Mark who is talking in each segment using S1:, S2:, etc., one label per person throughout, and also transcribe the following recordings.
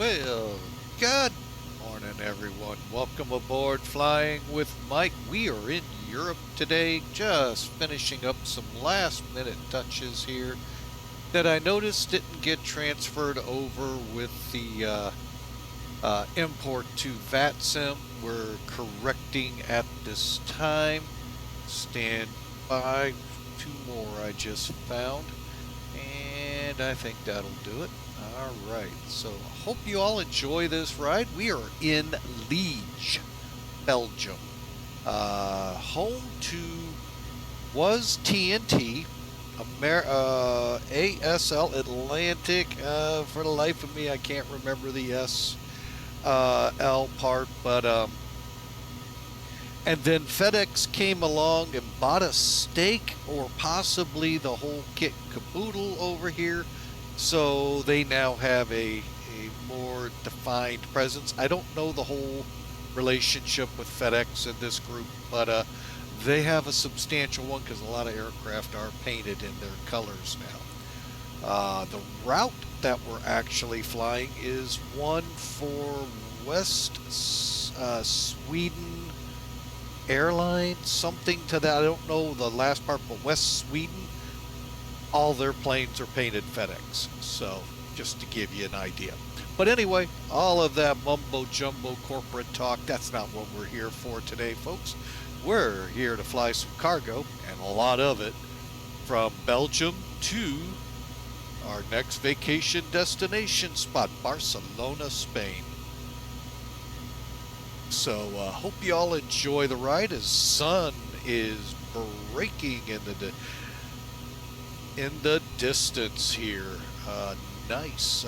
S1: Well, good morning, everyone. Welcome aboard Flying with Mike. We are in Europe today, just finishing up some last-minute touches here that I noticed didn't get transferred over with the import to VATSIM. We're correcting at this time. Stand by. Two more I just found, and I think that'll do it. All right, so I hope you all enjoy this ride. We are in Liege, Belgium. Home to was TNT, ASL Atlantic. For the life of me, I can't remember the L part, but and then FedEx came along and bought a stake or possibly the whole kit caboodle over here. So they now have a more defined presence. I don't know the whole relationship with FedEx in this group, but they have a substantial one because a lot of aircraft are painted in their colors now. The route that we're actually flying is one for West Sweden Airline, something to that. I don't know the last part, but West Sweden. All their planes are painted FedEx, so just to give you an idea. But anyway, all of that mumbo jumbo corporate talk, that's not what we're here for today, folks. We're here to fly some cargo, and a lot of it, from Belgium to our next vacation destination spot, Barcelona, Spain. So hope you all enjoy the ride as sun is breaking in the distance here. Nice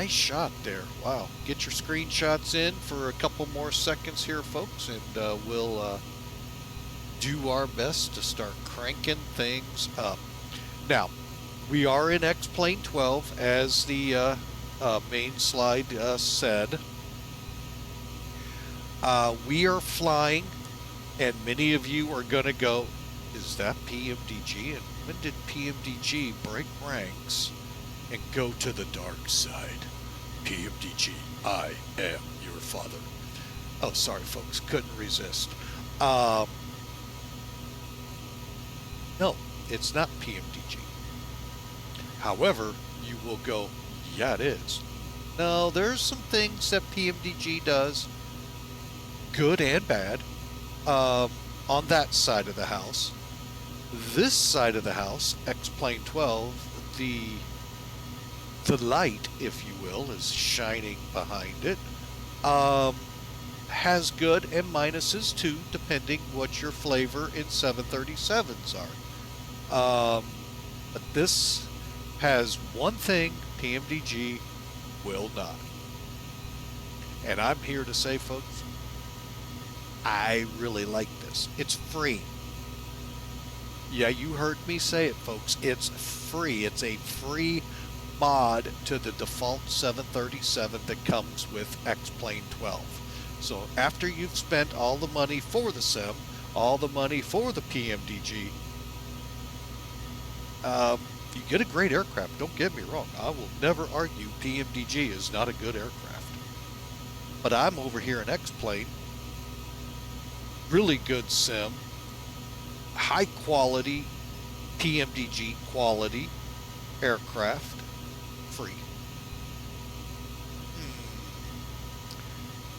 S1: shot there. Wow. Get your screenshots in for a couple more seconds here, folks, and we'll do our best to start cranking things up. Now, we are in X-Plane 12, as the main slide said. We are flying, and many of you are going to go, is that PMDG? And when did PMDG break ranks and go to the dark side? PMDG, I am your father. Oh, sorry, folks, couldn't resist. No, it's not PMDG. However, you will go, yeah, it is. No, there's some things that PMDG does, good and bad, on that side of the house. This side of the house, X-Plane 12, the light, if you will, is shining behind it. Has good and minuses too, depending what your flavor in 737s are. But this has one thing PMDG will not. And I'm here to say, folks, I really like this. It's free. Yeah, you heard me say it, folks. It's free. It's a free mod to the default 737 that comes with X-Plane 12. So after you've spent all the money for the sim, all the money for the PMDG, you get a great aircraft. Don't get me wrong. I will never argue PMDG is not a good aircraft. But I'm over here in X-Plane. Really good sim. High quality, PMDG quality aircraft, free.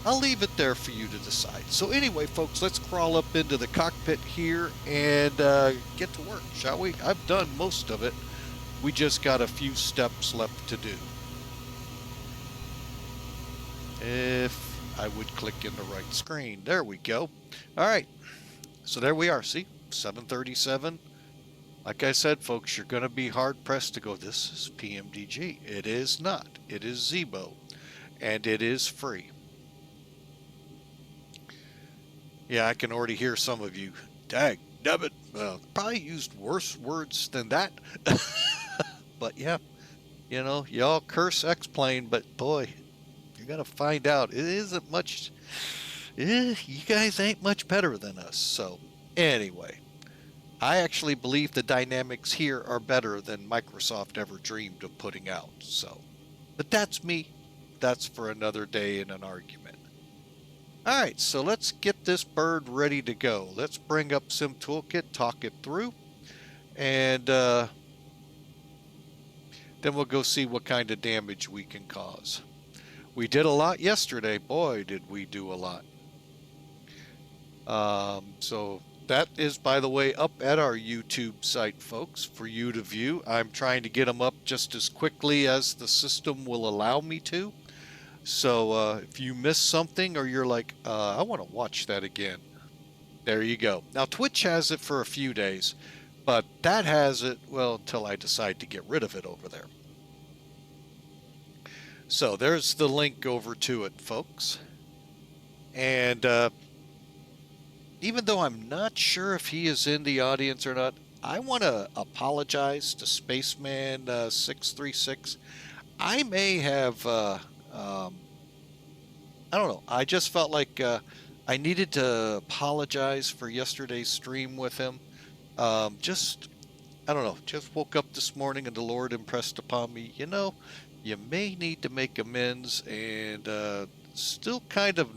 S1: I'll leave it there for you to decide. So anyway, folks, let's crawl up into the cockpit here and get to work, shall we? I've done most of it. We just got a few steps left to do. If I would click in the right screen. There we go. All right. So there we are. See? 737. Like I said, folks, you're going to be hard-pressed to go, this is PMDG. It is not. It is ZIBO. And it is free. Yeah, I can already hear some of you. Dag, nabbit. Well, probably used worse words than that. But yeah, you know, y'all curse X-Plane, but boy, you're going to find out it isn't much. You guys ain't much better than us. So anyway, I actually believe the dynamics here are better than Microsoft ever dreamed of putting out. So, but that's me. that's for another day in an argument. All right, so let's get this bird ready to go. Let's bring up Sim Toolkit, talk it through, and then we'll go see what kind of damage we can cause. We did a lot yesterday. Boy, did we do a lot. So that is, by the way, up at our YouTube site, folks, for you to view. I'm trying to get them up just as quickly as the system will allow me to. So if you miss something or you're like, I want to watch that again, there you go. Now, Twitch has it for a few days, but that has it, well, until I decide to get rid of it over there. So there's the link over to it, folks. And even though I'm not sure if he is in the audience or not, I want to apologize to Spaceman 636. I may have, I don't know, I just felt like I needed to apologize for yesterday's stream with him. I don't know, just woke up this morning and the Lord impressed upon me, you know, you may need to make amends, and still kind of,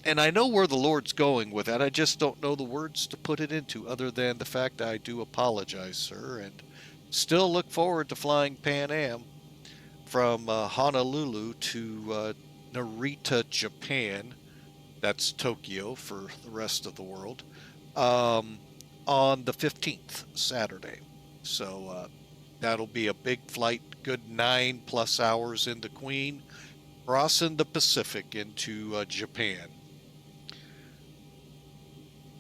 S1: and I know where the Lord's going with that. I just don't know the words to put it into, other than the fact that I do apologize, sir, and still look forward to flying Pan Am from Honolulu to Narita, Japan. That's Tokyo for the rest of the world, on the 15th, Saturday. So that'll be a big flight, good 9+ hours into Queen, crossing the Pacific into Japan.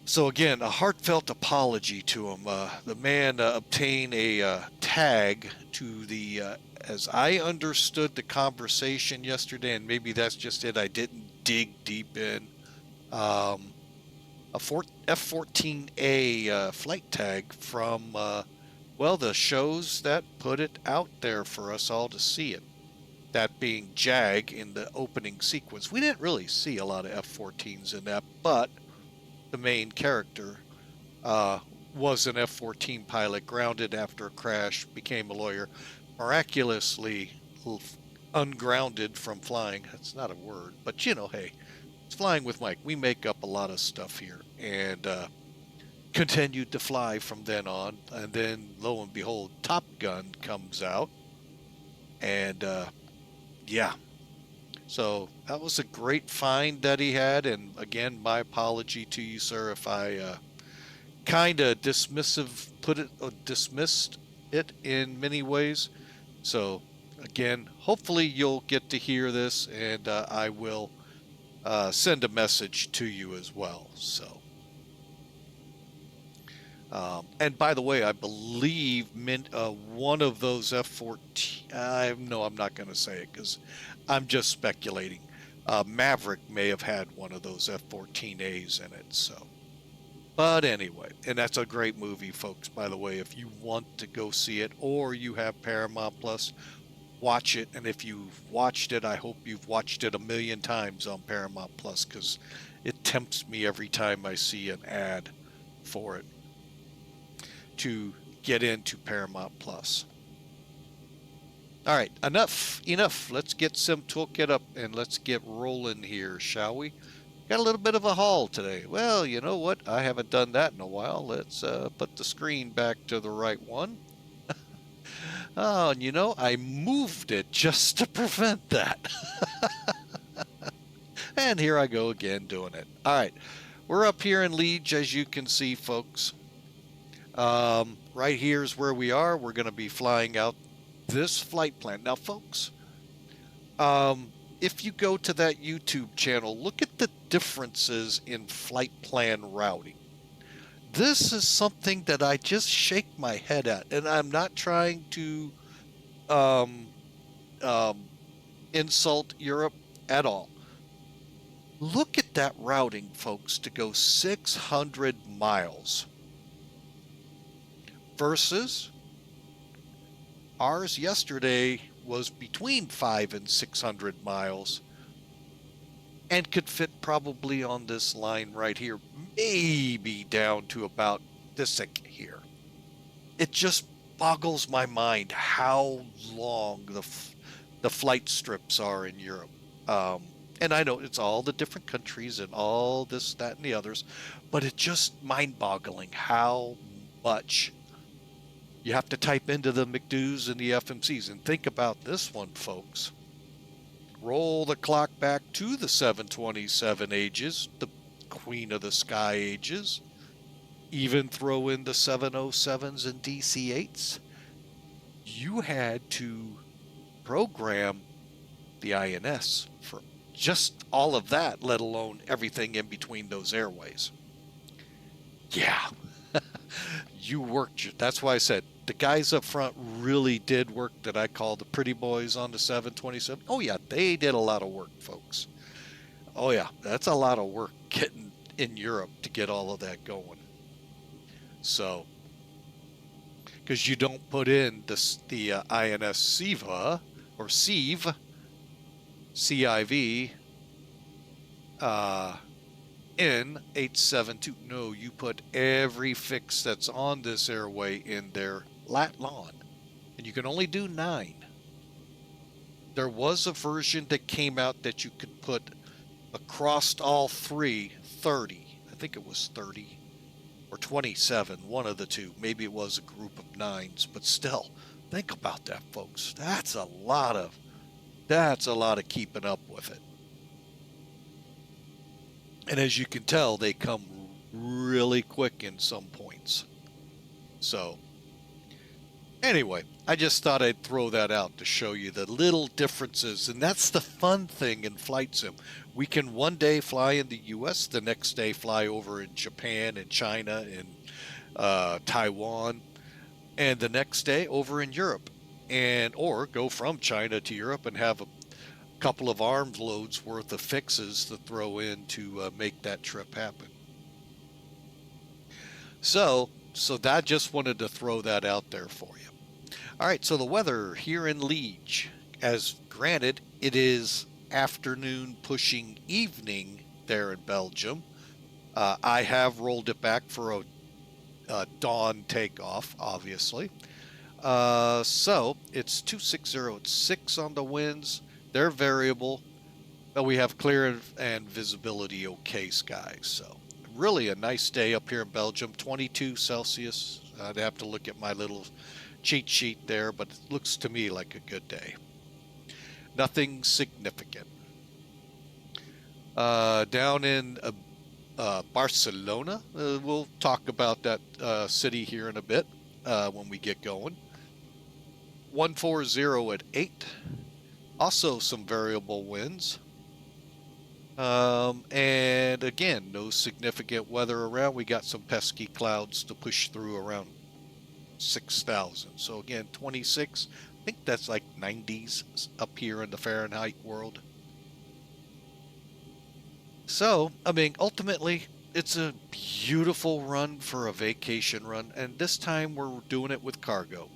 S1: So again, a heartfelt apology to him. The man obtained a tag to the, as I understood the conversation yesterday, and maybe that's just it, I didn't dig deep in, a F-14A flight tag from, well, the shows that put it out there for us all to see it. That being JAG in the opening sequence. We didn't really see a lot of F-14s in that, but the main character was an F-14 pilot, grounded after a crash, became a lawyer, miraculously ungrounded from flying. That's not a word, but you know, hey, it's Flying with Mike. We make up a lot of stuff here, and continued to fly from then on. And then, lo and behold, Top Gun comes out, and yeah. So that was a great find that he had, and again, my apology to you, sir, if I kind of dismissed it in many ways. So again, hopefully you'll get to hear this, and I will send a message to you as well. So, and by the way, I believe one of those F-14, no, I'm not going to say it because I'm just speculating. Maverick may have had one of those F-14As in it. So, but anyway, and that's a great movie, folks, by the way. If you want to go see it, or you have Paramount Plus, watch it. And if you've watched it, I hope you've watched it 1,000,000 times on Paramount Plus, because it tempts me every time I see an ad for it to get into Paramount Plus. All right, enough. Let's get Sim Toolkit up and let's get rolling here, shall we? Got a little bit of a haul today. Well, you know what? I haven't done that in a while. Let's put the screen back to the right one. Oh, and you know, I moved it just to prevent that. And here I go again doing it. All right, we're up here in Liege, as you can see, folks. Right here is where we are. We're going to be flying out this flight plan. Now, folks, if you go to that YouTube channel, look at the differences in flight plan routing. This is something that I just shake my head at, and I'm not trying to insult Europe at all. Look at that routing, folks, to go 600 miles versus ours yesterday was between 500 and 600 miles and could fit probably on this line right here, maybe down to about DISAK here. It just boggles my mind how long the flight strips are in Europe. And I know it's all the different countries and all this, that, and the others, but it's just mind-boggling how much you have to type into the McDo's and the FMCs. And think about this one, folks. Roll the clock back to the 727 ages, the Queen of the Sky ages. Even throw in the 707s and DC-8s. You had to program the INS for just all of that, let alone everything in between those airways. Yeah, you worked. That's why I said the guys up front really did work that I call the pretty boys on the 727. Oh yeah, they did a lot of work, folks. Oh yeah, that's a lot of work getting in Europe to get all of that going. So, because you don't put in the INS CIVA or CIV, CIV, in 872. No, you put every fix that's on this airway in there lat long, and you can only do 9. There was a version that came out that you could put across all 3, 30. I think it was 30 or 27, one of the two. Maybe it was a group of 9s, but still, think about that, folks. That's a lot of keeping up with it. And as you can tell, they come really quick in some points. So, anyway, I just thought I'd throw that out to show you the little differences. And that's the fun thing in flight sim. We can one day fly in the US, the next day fly over in Japan and China and Taiwan, and the next day over in Europe, or go from China to Europe and have a couple of arms loads worth of fixes to throw in to make that trip happen. So that, just wanted to throw that out there for you. All right, so the weather here in Liege, as granted, it is afternoon pushing evening there in Belgium. I have rolled it back for a dawn takeoff, obviously. So it's 260 at 6 on the winds. They're variable, but we have clear and visibility okay skies. So really a nice day up here in Belgium, 22 Celsius. I'd have to look at my little cheat sheet there, but it looks to me like a good day. Nothing significant. Down in Barcelona, we'll talk about that city here in a bit when we get going. 140 at 8. Also some variable winds. And again, no significant weather around. We got some pesky clouds to push through around 6,000. So again, 26. I think that's like 90s up here in the Fahrenheit world. So, I mean, ultimately, it's a beautiful run for a vacation run. And this time we're doing it with cargo.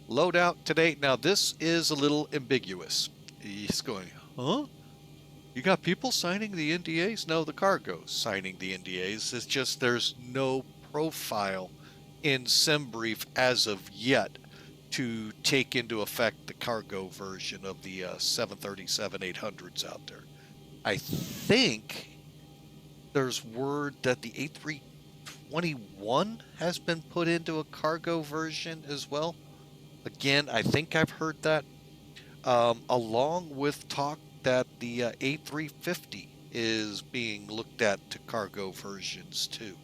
S1: Loadout today. Now, this is a little ambiguous. He's going, huh? You got people signing the NDAs? No, the cargo's signing the NDAs. It's just there's no profile in SimBrief as of yet to take into effect the cargo version of the 737-800s out there. I think there's word that the A321 has been put into a cargo version as well. Again, I think I've heard that, along with talk that the A350 is being looked at to cargo versions too.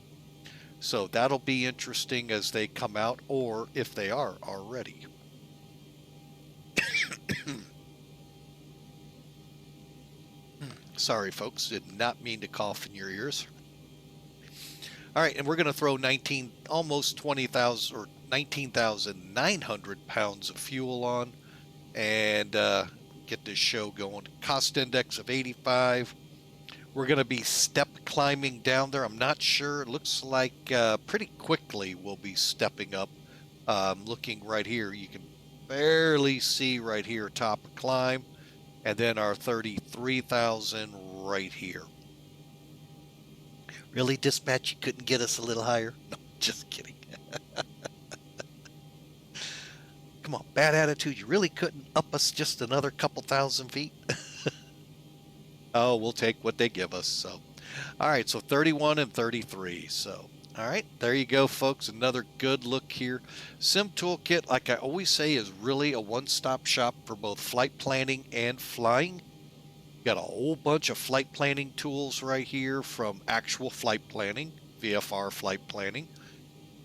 S1: So that'll be interesting as they come out, or if they are already. Sorry, folks, did not mean to cough in your ears. All right, and we're going to throw almost 20,000 or 19,900 pounds of fuel on and get this show going. Cost index of 85. We're going to be step climbing down there. I'm not sure. It looks like pretty quickly we'll be stepping up. Looking right here, you can barely see right here top of climb, and then our 33,000 right here. Really, dispatch, you couldn't get us a little higher? No, just kidding. Come on, bad attitude. You really couldn't up us just another couple thousand feet? Oh, we'll take what they give us. So, all right, so 31 and 33. So, all right, there you go, folks. Another good look here. Sim Toolkit, like I always say, is really a one-stop shop for both flight planning and flying. Got a whole bunch of flight planning tools right here, from actual flight planning, VFR flight planning.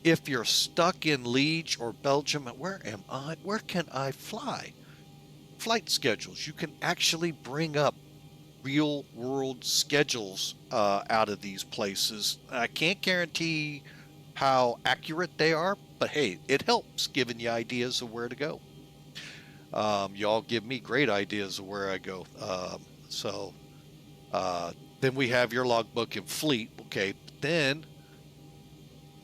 S1: If you're stuck in Liege or Belgium, where am I? Where can I fly? Flight schedules. You can actually bring up real world schedules out of these places. I can't guarantee how accurate they are, but hey, it helps giving you ideas of where to go. Y'all give me great ideas of where I go. Then we have your logbook and fleet. Okay, then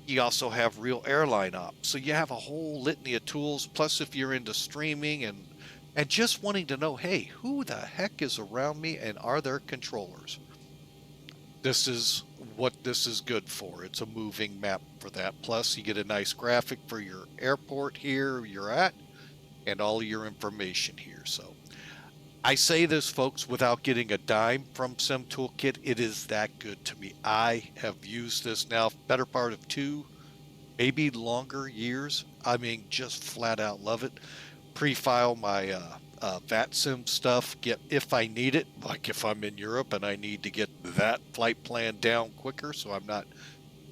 S1: you also have real airline ops. So you have a whole litany of tools. Plus, if you're into streaming and just wanting to know, hey, who the heck is around me and are there controllers? This is what this is good for. It's a moving map for that. Plus, you get a nice graphic for your airport here you're at and all of your information here. So I say this, folks, without getting a dime from Sim Toolkit. It is that good to me. I have used this now better part of 2, maybe longer years. I mean, just flat out love it. Pre-file my VATSIM stuff, if I need it, like if I'm in Europe and I need to get that flight plan down quicker so I'm not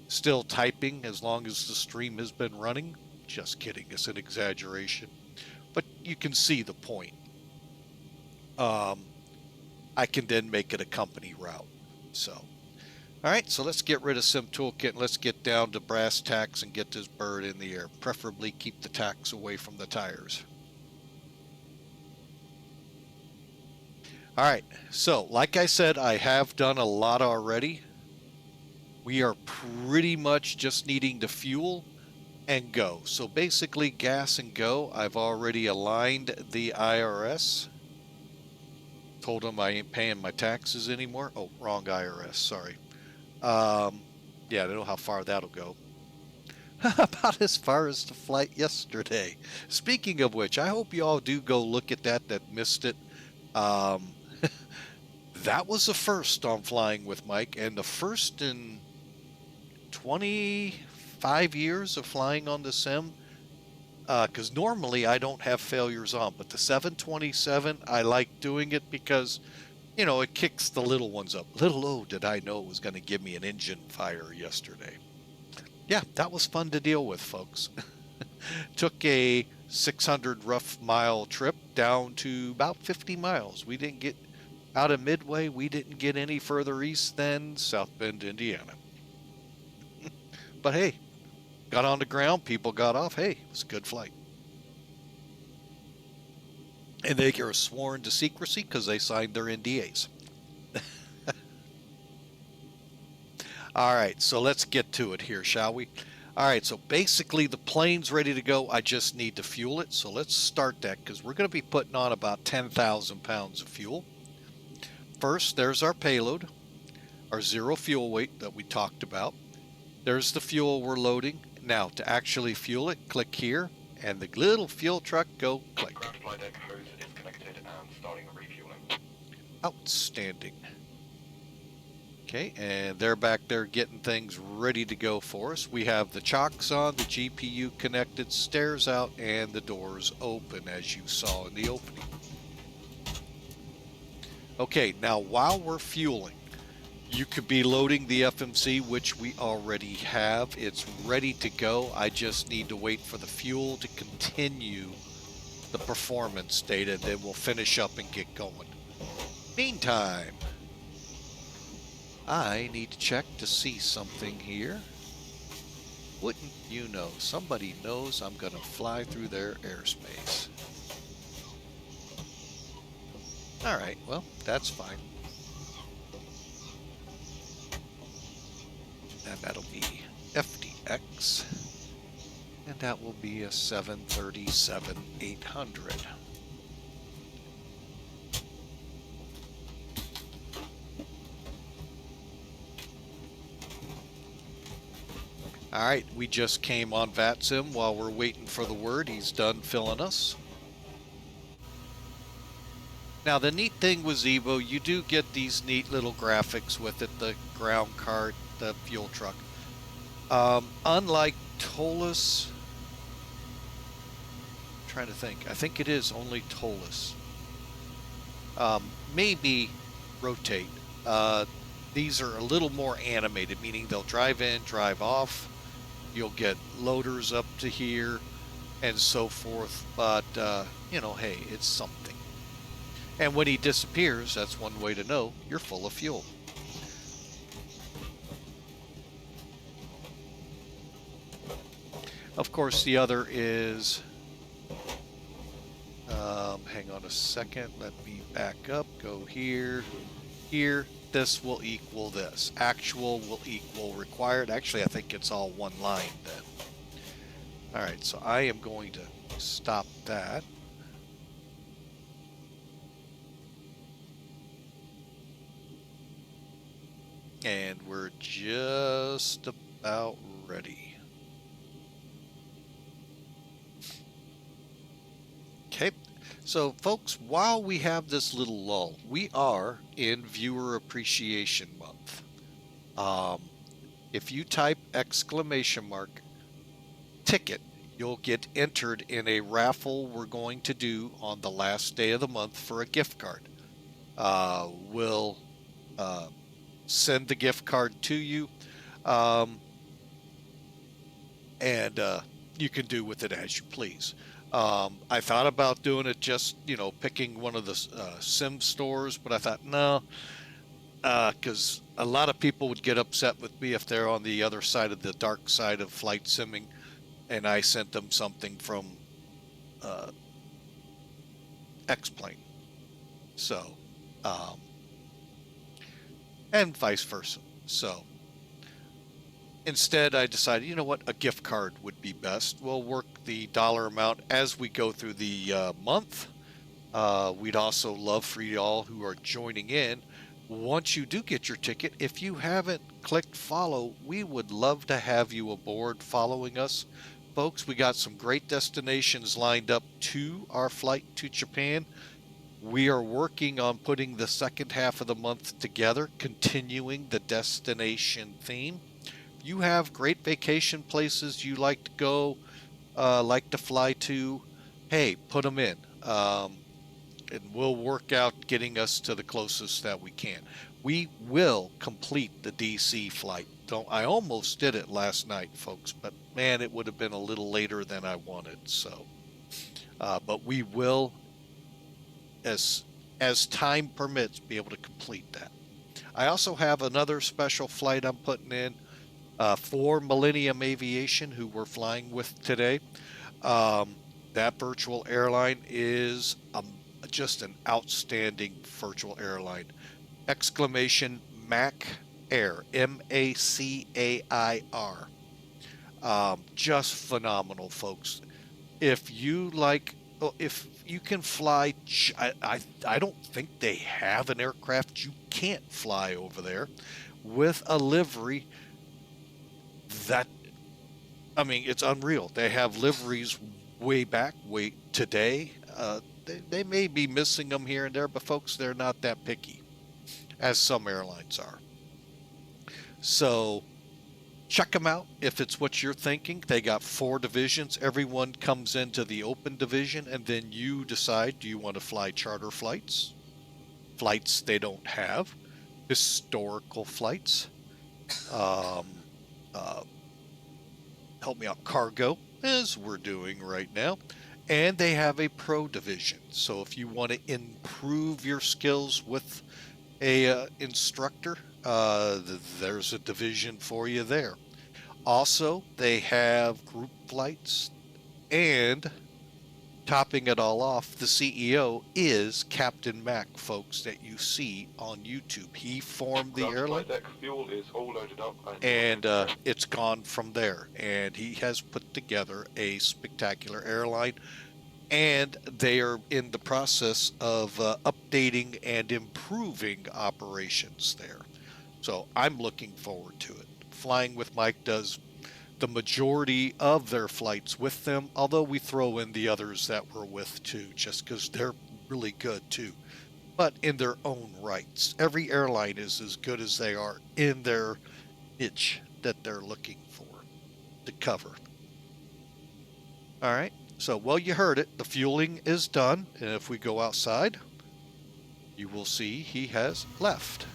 S1: still typing as long as the stream has been running. Just kidding, it's an exaggeration, but you can see the point. I can then make it a company route. So, all right, so let's get rid of Sim Toolkit and let's get down to brass tacks and get this bird in the air. Preferably keep the tacks away from the tires. All right, so like I said, I have done a lot already. We are pretty much just needing to fuel and go. So basically gas and go. I've already aligned the IRS. Told them I ain't paying my taxes anymore. Oh, wrong IRS, sorry. Yeah, I don't know how far that'll go. About as far as the flight yesterday. Speaking of which, I hope you all do go look at that missed it. That was the first on Flying with Mike, and the first in 25 years of flying on the sim. Because normally I don't have failures on, but the 727, I like doing it because, you know, it kicks the little ones up. Little oh, did I know it was going to give me an engine fire yesterday. Yeah, that was fun to deal with, folks. Took a 600 rough mile trip down to about 50 miles. We didn't get out of Midway. We didn't get any further east than South Bend, Indiana. But hey, got on the ground, people got off. Hey, it was a good flight. And they are sworn to secrecy because they signed their NDAs. All right, so let's get to it here, shall we? All right, so basically the plane's ready to go. I just need to fuel it. So let's start that because we're going to be putting on about 10,000 pounds of fuel. First, there's our payload, our zero fuel weight that we talked about. There's the fuel we're loading. Now, to actually fuel it, click here, and the little fuel truck go click. Outstanding. Okay, and they're back there getting things ready to go for us. We have the chocks on, the GPU connected, stairs out, and the doors open, as you saw in the opening. Okay, now while we're fueling, you could be loading the FMC, which we already have. It's ready to go. I just need to wait for the fuel to continue the performance data, then we'll finish up and get going. Meantime, I need to check to see something here. Wouldn't you know, somebody knows I'm going to fly through their airspace. All right, well, that's fine. And that'll be FDX. And that will be a 737-800. All right, we just came on VATSIM while we're waiting for the word. He's done filling us. Now, the neat thing with ZIBO, you do get these neat little graphics with it, the ground cart, the fuel truck. Unlike Tolus, I'm trying to think, I think it is only Tolus. Maybe Rotate. These are a little more animated, meaning they'll drive in, drive off. You'll get loaders up to here and so forth. But, you know, hey, it's something. And when he disappears, that's one way to know you're full of fuel. Of course, the other is, hang on a second, let me back up, go here, here, this will equal this. Actual will equal required. Actually, I think it's all one line then. All right, so I am going to stop that. And we're just about ready. Okay, so folks, while we have this little lull, we are in Viewer Appreciation Month. If you type ! ticket, you'll get entered in a raffle we're going to do on the last day of the month for a gift card. We'll send the gift card to you, and you can do with it as you please. I thought about doing it just, you know, picking one of the sim stores, but I thought, no, because a lot of people would get upset with me if they're on the other side of the dark side of flight simming, and I sent them something from X-Plane. So, and vice versa. So instead, I decided, you know what, a gift card would be best. We'll work the dollar amount as we go through the month. We'd also love for you all who are joining in, once you do get your ticket, if you haven't clicked follow, we would love to have you aboard following us. Folks, we got some great destinations lined up to our flight to Japan. We are working on putting the second half of the month together, continuing the destination theme. If you have great vacation places you like to go, like to fly to, hey, put them in. And we'll work out getting us to the closest that we can. We will complete the DC flight. I almost did it last night, folks, but man, it would have been a little later than I wanted. So, but we will, as time permits, be able to complete that. I also have another special flight I'm putting in for Millennium Aviation, who we're flying with today. That virtual airline is just an outstanding virtual airline. Exclamation MAC Air, MACAIR. Just phenomenal, folks. If you like, if you can fly, I don't think they have an aircraft you can't fly over there with a livery that, I mean, it's unreal. They have liveries way today. They may be missing them here and there, but folks, they're not that picky, as some airlines are. So check them out if it's what you're thinking. They got 4 divisions. Everyone comes into the open division, and then you decide, do you want to fly charter flights, flights they don't have, historical flights, help me out, cargo, as we're doing right now. And they have a pro division. So if you want to improve your skills with a instructor, there's a division for you there. Also, they have group flights, and topping it all off, the CEO is Captain Mac, folks, that you see on YouTube. He formed the airline,
S2: fuel is all loaded up,
S1: and it's gone from there. And he has put together a spectacular airline, and they are in the process of updating and improving operations there. So I'm looking forward to it. Flying with Mike does the majority of their flights with them, although we throw in the others that we're with too, just because they're really good too, but in their own rights. Every airline is as good as they are in their niche that they're looking for to cover. All right, so well, you heard it, the fueling is done, and if we go outside, you will see he has left.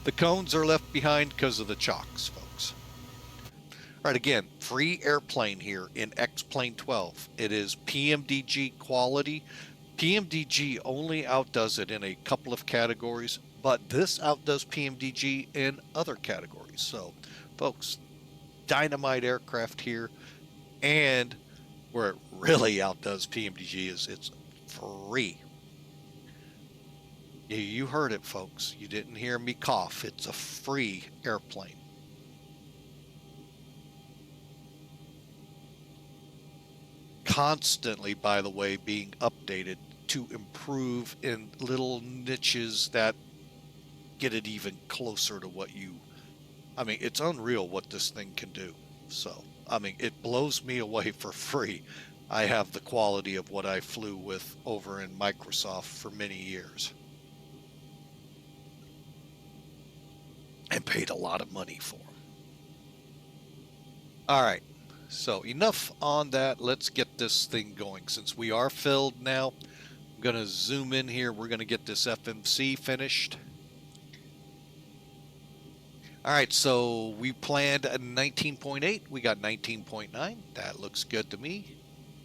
S1: The cones are left behind because of the chocks, folks. All right, again, free airplane here in X-Plane 12. It is PMDG quality. PMDG only outdoes it in a couple of categories, but this outdoes PMDG in other categories. So, folks, dynamite aircraft here, and where it really outdoes PMDG is it's free. You heard it, folks. You didn't hear me cough. It's a free airplane. Constantly, by the way, being updated to improve in little niches that get it even closer to what you... I mean, it's unreal what this thing can do. So, I mean, it blows me away for free. I have the quality of what I flew with over in Microsoft for many years. And paid a lot of money for them. All right, so enough on that. Let's get this thing going. Since we are filled now, I'm going to zoom in here. We're going to get this FMC finished. All right, so we planned a 19.8. We got 19.9. That looks good to me.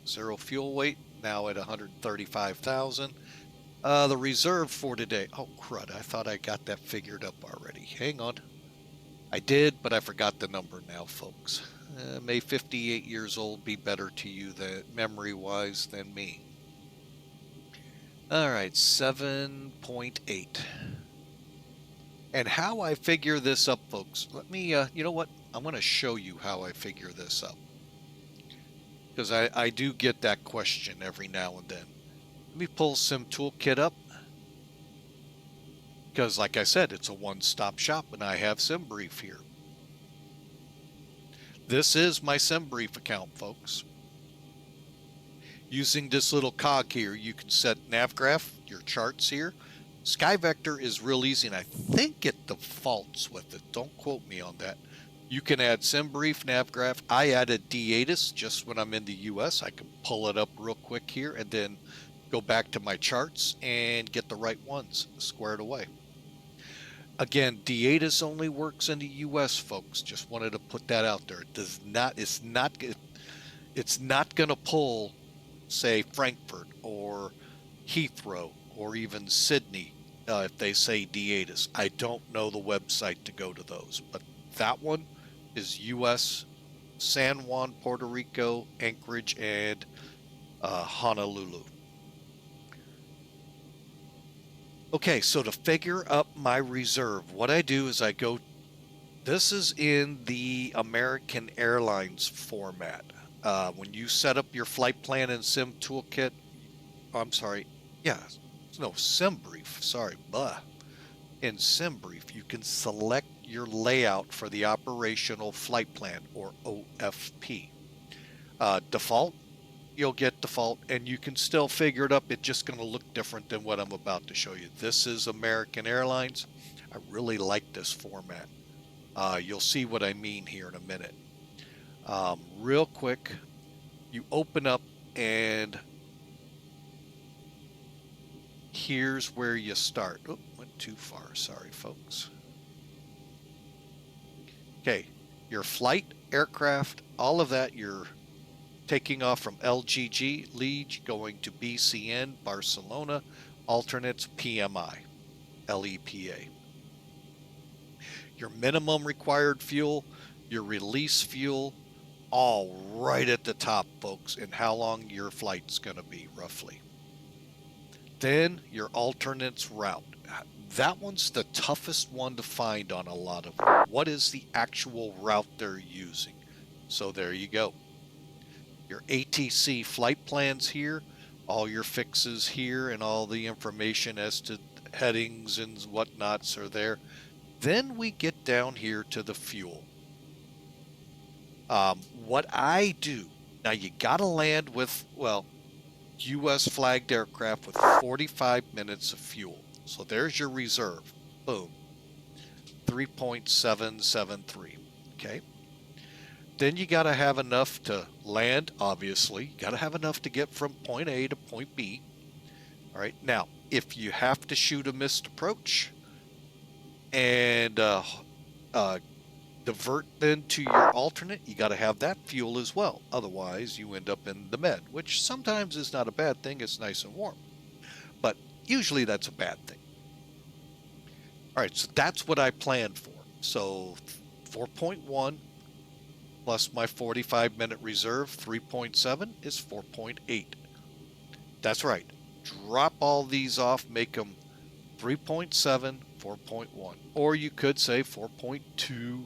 S1: Zero fuel weight, now at 135,000. The reserve for today. Oh, crud. I thought I got that figured up already. Hang on. I did, but I forgot the number now, folks. May 58 years old be better to you memory-wise than me. All right, 7.8. And how I figure this up, folks, let me, you know what? I'm going to show you how I figure this up. Because I do get that question every now and then. Let me pull Sim Toolkit up. Because, like I said, it's a one-stop shop, and I have SimBrief here. This is my SimBrief account, folks. Using this little cog here, you can set NavGraph, your charts here. SkyVector is real easy, and I think it defaults with it. Don't quote me on that. You can add SimBrief, NavGraph. I added DATIS just when I'm in the US. I can pull it up real quick here and then go back to my charts and get the right ones squared away. Again, DATIS only works in the US, folks. Just wanted to put that out there. It does not, it's not going to pull, say, Frankfurt or Heathrow or even Sydney if they say DATIS. I don't know the website to go to those, but that one is US, San Juan, Puerto Rico, Anchorage, and Honolulu. Okay, so to figure up my reserve, what I do is I go, this is in the American Airlines format. When you set up your flight plan in Sim Toolkit, I'm sorry, yeah, no, SimBrief, sorry, in SimBrief, you can select your layout for the operational flight plan, or OFP. Default, you'll get default, and you can still figure it up. It's just going to look different than what I'm about to show you. This is American Airlines. I really like this format. You'll see what I mean here in a minute. Real quick, you open up, and here's where you start. Oh, went too far. Sorry, folks. Okay, your flight, aircraft, all of that, you're taking off from LGG Liege, going to BCN Barcelona, alternates PMI, LEPA. Your minimum required fuel, your release fuel, all right at the top, folks, and how long your flight's going to be, roughly. Then your alternates route. That one's the toughest one to find on a lot of them. What is the actual route they're using? So there you go. Your ATC flight plans here, all your fixes here, and all the information as to headings and whatnots are there. Then we get down here to the fuel. What I do, now you got to land with, well, U.S. flagged aircraft with 45 minutes of fuel. So there's your reserve. Boom. 3.773. Okay. Then you got to have enough to land, obviously. You got to have enough to get from point A to point B. All right. Now, if you have to shoot a missed approach and divert then to your alternate, you got to have that fuel as well. Otherwise, you end up in the med, which sometimes is not a bad thing. It's nice and warm. But usually that's a bad thing. All right, so that's what I planned for. So 4.1 plus my 45-minute reserve, 3.7 is 4.8. That's right. Drop all these off, make them 3.7, 4.1. Or you could say 4.2,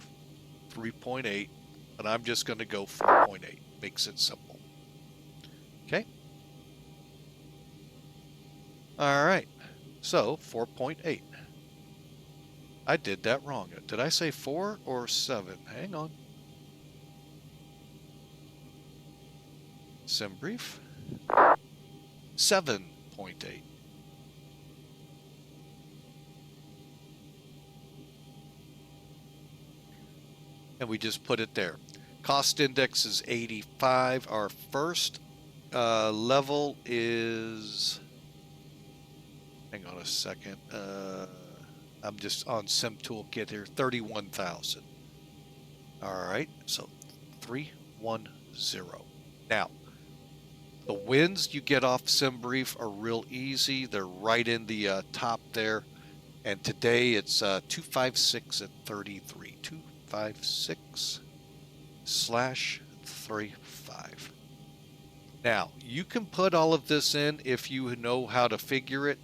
S1: 3.8, but I'm just going to go 4.8. Makes it simple. Okay? All right. So 4.8. I did that wrong. Did I say 4 or 7? Hang on. Sim brief. 7.8. And we just put it there. Cost index is 85. Our first level is, hang on a second. I'm just on Sim Toolkit here, 31,000. All right, so 310. Now, the wins you get off Sim Brief are real easy. They're right in the top there. And today it's 256 at 33. 256/35. Now, you can put all of this in if you know how to figure it.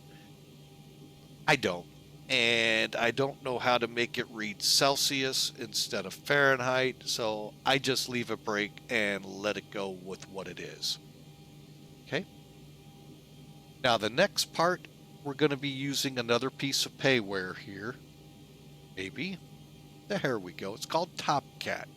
S1: I don't. And I don't know how to make it read Celsius instead of Fahrenheit, so I just leave a break and let it go with what it is. Okay? Now, the next part, we're going to be using another piece of payware here. Maybe. There we go. It's called TopCat.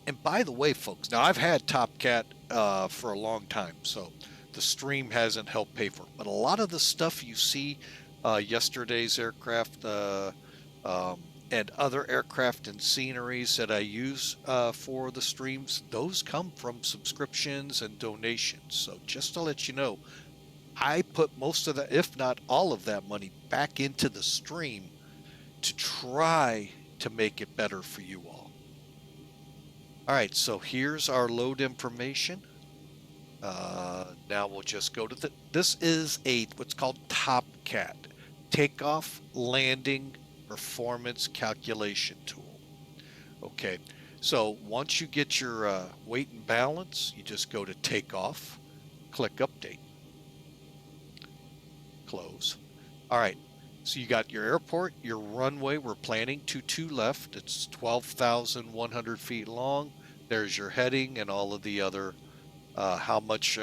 S1: And by the way, folks, now I've had TopCat for a long time, so the stream hasn't helped pay for it. But a lot of the stuff you see, yesterday's aircraft and other aircraft and sceneries that I use for the streams, those come from subscriptions and donations. So just to let you know, I put most of that, if not all of that money, back into the stream to try to make it better for you all. All right, so here's our load information. Now we'll just go to this is what's called TopCat, Takeoff Landing Performance Calculation Tool. Okay, so once you get your weight and balance, you just go to Takeoff, click Update, close. All right, so you got your airport, your runway. We're planning 22 left. It's 12,100 feet long. There's your heading and all of the other how much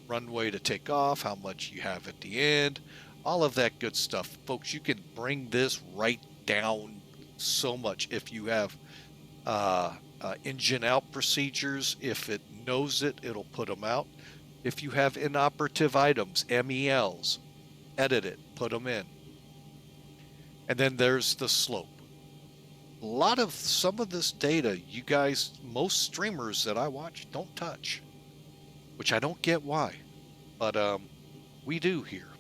S1: runway to take off, how much you have at the end, all of that good stuff. Folks, you can bring this right down so much if you have engine out procedures. If it knows it, it'll put them out. If you have inoperative items, MELs, edit it, put them in. And then there's the slope. Some of this data, you guys, most streamers that I watch don't touch, which I don't get why, but we do here.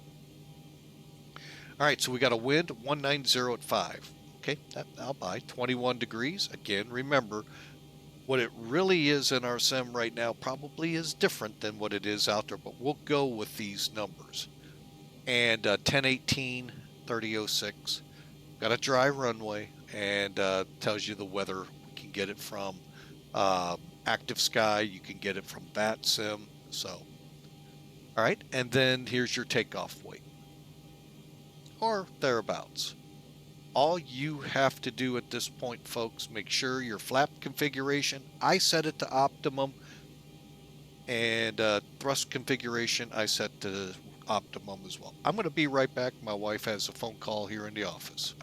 S1: All right, so we got a wind 190 at 5. Okay, I'll buy 21 degrees. Again, remember, what it really is in our sim right now probably is different than what it is out there, but we'll go with these numbers. And 1018, 3006. Got a dry runway, and tells you the weather. We can get it from Active Sky. You can get it from VATSIM. So, all right, and then here's your takeoff weight, or thereabouts. All you have to do at this point, folks, make sure your flap configuration, I set it to optimum, and thrust configuration, I set to optimum as well. I'm going to be right back. My wife has a phone call here in the office.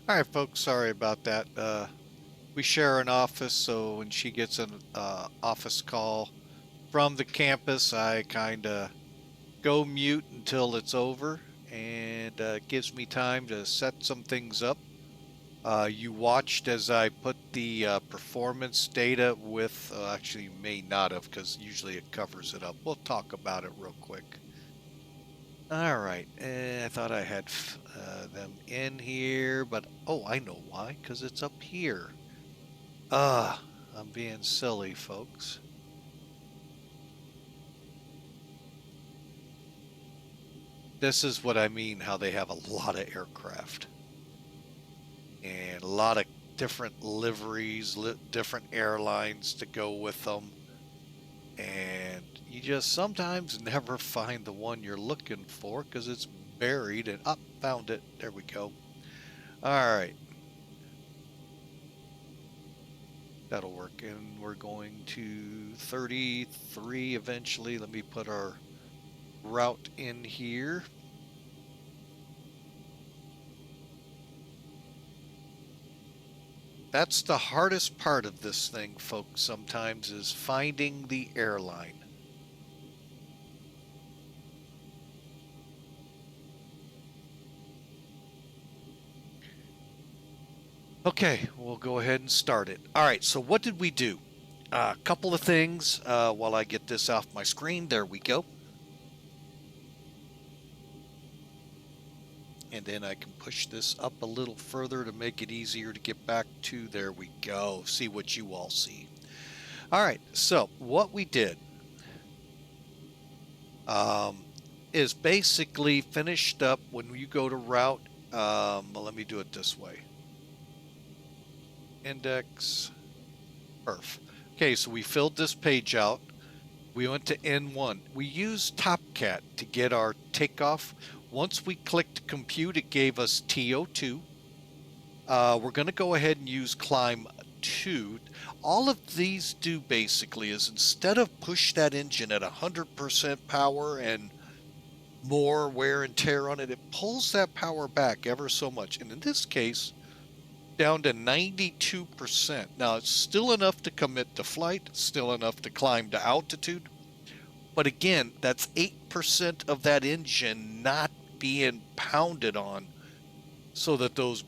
S1: All right, folks, sorry about that. We share an office, so when she gets an office call from the campus, I kind of go mute until it's over, and it gives me time to set some things up. You watched as I put the performance data with, actually you may not have, because usually it covers it up. We'll talk about it real quick. All right, I thought I had them in here, but oh, I know why, because it's up here. I'm being silly, folks. This is what I mean, how they have a lot of aircraft. And a lot of different liveries, different airlines to go with them. And you just sometimes never find the one you're looking for because it's buried. And found it. There we go. All right. That'll work. And we're going to 33 eventually. Let me put our route in here. That's the hardest part of this thing, folks, sometimes, is finding the airline. Okay, we'll go ahead and start it. All right, so what did we do? A couple of things while I get this off my screen. There we go. And then I can push this up a little further to make it easier to get back to. There we go. See what you all see. All right, so what we did is basically finished up when you go to route. Well, let me do it this way. Index, perf. Okay, so we filled this page out. We went to N1. We used TopCat to get our takeoff. Once we clicked compute, it gave us TO2. We're going to go ahead and use climb 2. All of these do basically is instead of push that engine at 100% power and more wear and tear on it, it pulls that power back ever so much. And in this case, down to 92%. Now, it's still enough to commit to flight, still enough to climb to altitude. But again, that's 8% of that engine not being pounded on so that those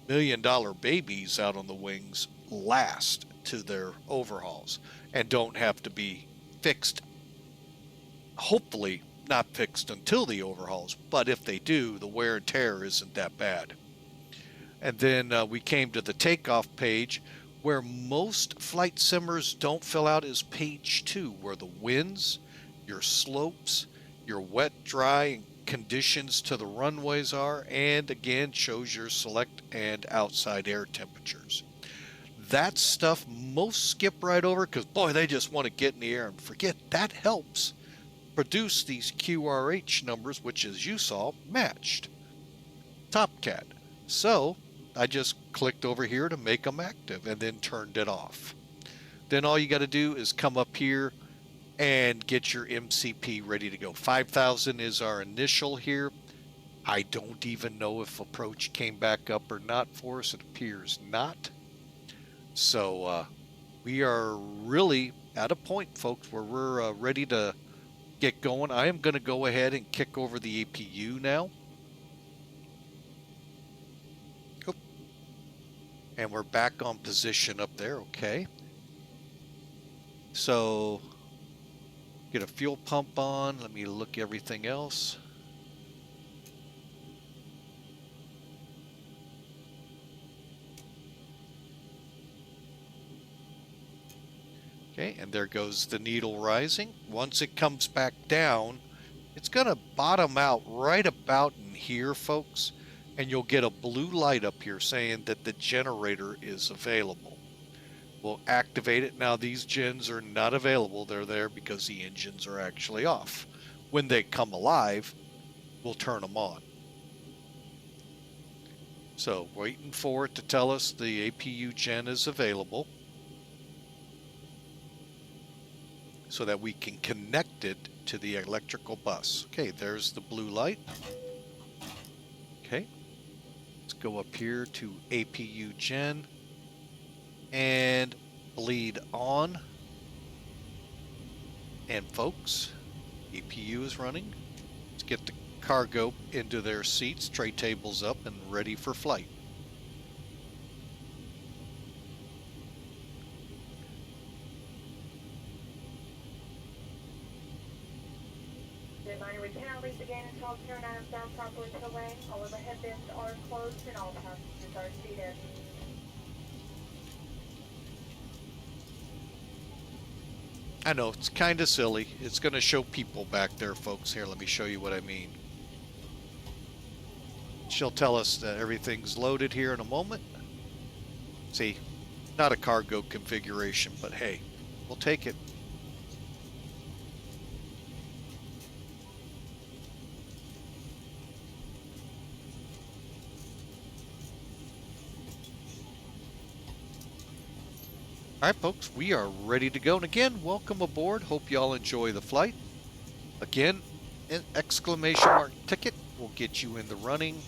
S1: million-dollar babies out on the wings last to their overhauls and don't have to be fixed. Hopefully not fixed until the overhauls, but if they do, the wear and tear isn't that bad. And then we came to the takeoff page, where most flight simmers don't fill out, is page 2, where the winds, your slopes, your wet, dry conditions to the runways are, and again shows your select and outside air temperatures. That stuff most skip right over because, boy, they just want to get in the air and forget. That helps produce these QRH numbers, which, as you saw, matched TopCat. So I just clicked over here to make them active and then turned it off. Then all you got to do is come up here and get your MCP ready to go. 5,000 is our initial here. I don't even know if approach came back up or not for us. It appears not. So we are really at a point, folks, where we're ready to get going. I am going to go ahead and kick over the APU now. And we're back on position up there, okay. So, get a fuel pump on. Let me look everything else. Okay, and there goes the needle rising. Once it comes back down, it's going to bottom out right about in here, folks. And you'll get a blue light up here saying that the generator is available. We'll activate it. Now, these gens are not available. They're there because the engines are actually off. When they come alive, we'll turn them on. So, waiting for it to tell us the APU gen is available so that we can connect it to the electrical bus. Okay, there's the blue light. Okay. Let's go up here to APU Gen and bleed on. And folks, APU is running. Let's get the cargo into their seats, tray tables up and ready for flight.
S3: Reminder, we cannot leave again until all turn items are properly put away. All overhead bins are closed and all passengers are seated.
S1: I know, it's kind of silly. It's going to show people back there, folks. Here, let me show you what I mean. She'll tell us that everything's loaded here in a moment. See, not a cargo configuration, but hey, we'll take it. All right, folks, we are ready to go. And again, welcome aboard. Hope you all enjoy the flight. Again, an exclamation mark ticket will get you in the running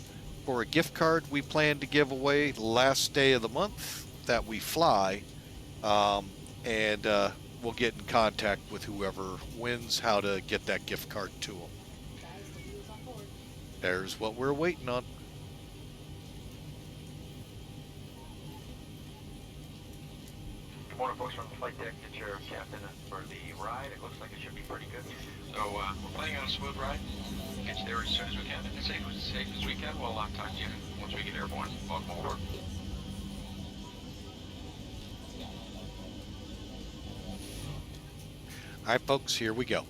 S1: for a gift card we plan to give away the last day of the month that we fly. And we'll get in contact with whoever wins how to get that gift card to them. There's what we're waiting on.
S4: Good morning, folks, from the flight deck. Get your captain for the ride. It looks like it should be pretty good. So we're planning on a smooth ride. Get you there as soon as we can. And as safe as we can. We'll talk to you once we get airborne. Welcome aboard.
S1: All right, folks, here we go.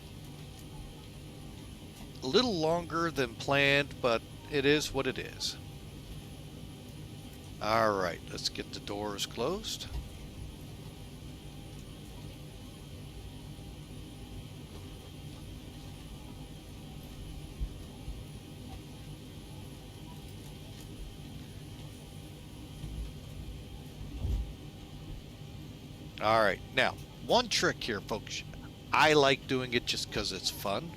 S1: A little longer than planned, but it is what it is. All right, let's get the doors closed. All right, now, one trick here, folks. I like doing it just because it's fun.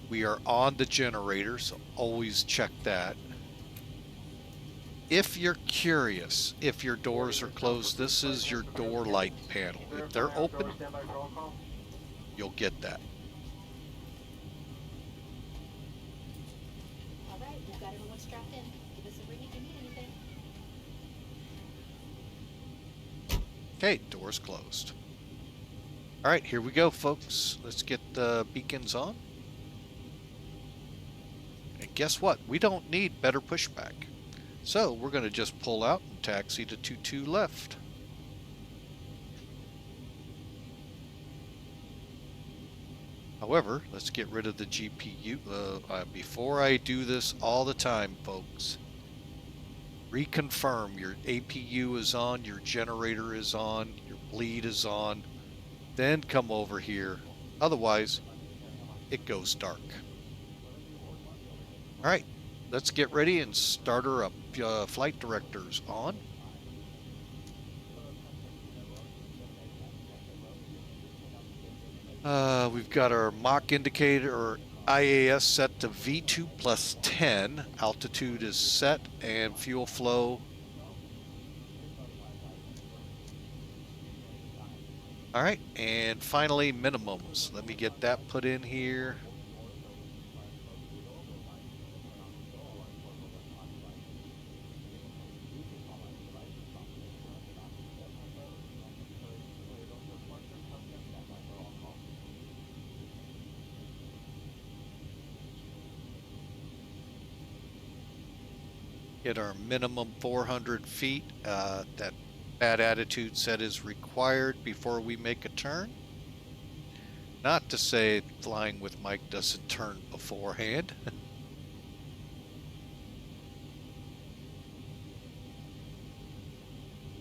S1: We are on the generator, so always check that. If you're curious, if your doors are closed, this is your door light panel. If they're open, you'll get that.
S5: All right, we've got everyone strapped in. Give us a ring if you need anything.
S1: Okay, doors closed. All right, here we go, folks. Let's get the beacons on. And guess what? We don't need better pushback. So we're going to just pull out and taxi to 22 left. However, let's get rid of the GPU. Before I do this all the time, folks, reconfirm your APU is on, your generator is on, your bleed is on. Then come over here. Otherwise, it goes dark. All right, let's get ready and start her up. Flight director's on. We've got our Mach indicator or IAS set to V2 plus 10. Altitude is set and fuel flow. All right, and finally minimums. Let me get that put in here. Get our minimum 400 feet. That bad attitude set is required before we make a turn. Not to say flying with Mike doesn't turn beforehand.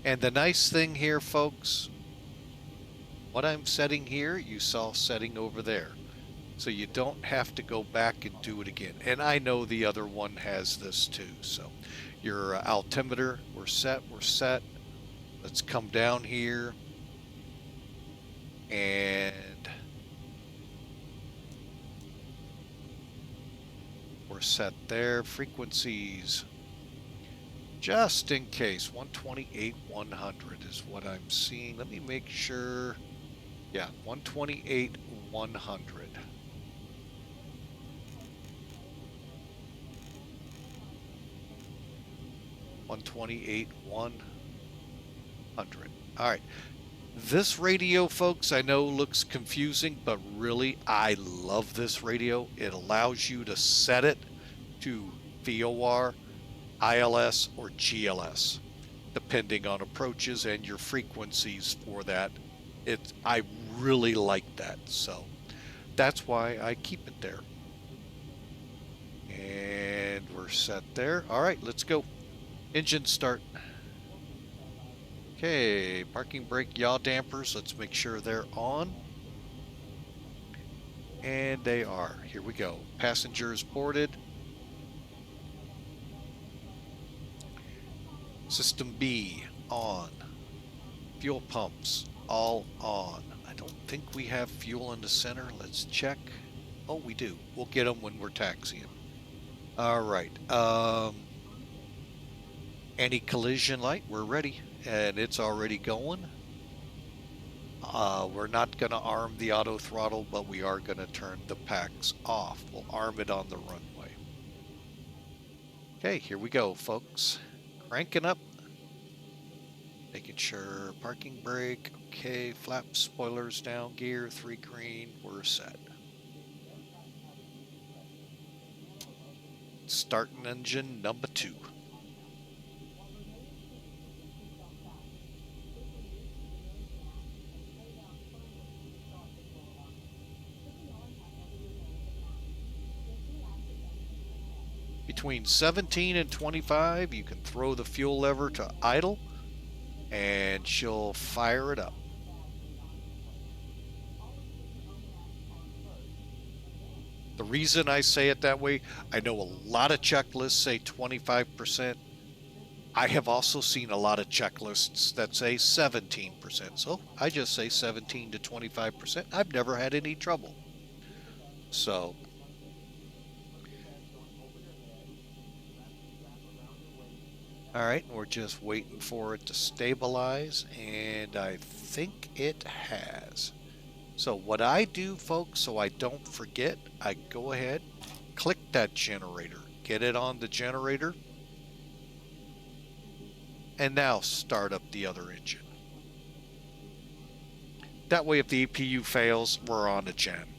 S1: And the nice thing here, folks, what I'm setting here, you saw setting over there. So you don't have to go back and do it again. And I know the other one has this too. So your altimeter, we're set. Let's come down here and we're we're set there. Frequencies, just in case, 128, 100 is what I'm seeing. Let me make sure. Yeah, 128, 100. $128,100. All right. This radio, folks, I know looks confusing, but really, I love this radio. It allows you to set it to VOR, ILS, or GLS, depending on approaches and your frequencies for that. I really like that, so that's why I keep it there. And we're set there. All right, let's go. Engine start. Okay, parking brake, yaw dampers. Let's make sure they're on. And they are. Here we go. Passengers boarded. System B on. Fuel pumps all on. I don't think we have fuel in the center. Let's check. Oh, we do. We'll get them when we're taxiing. All right. Anti-collision light, we're ready, and it's already going. We're not going to arm the auto throttle, but we are going to turn the packs off. We'll arm it on the runway. Okay, here we go, folks. Cranking up. Making sure parking brake. Okay, flaps, spoilers down, gear, 3 green. We're set. Starting engine number 2. Between 17 and 25, you can throw the fuel lever to idle, and she'll fire it up. The reason I say it that way, I know a lot of checklists say 25%. I have also seen a lot of checklists that say 17%. So I just say 17 to 25%. I've never had any trouble. So all right, we're just waiting for it to stabilize, and I think it has. So what I do, folks, so I don't forget, I go ahead, click that generator, get it on the generator, and now start up the other engine. That way, if the APU fails, we're on the gen.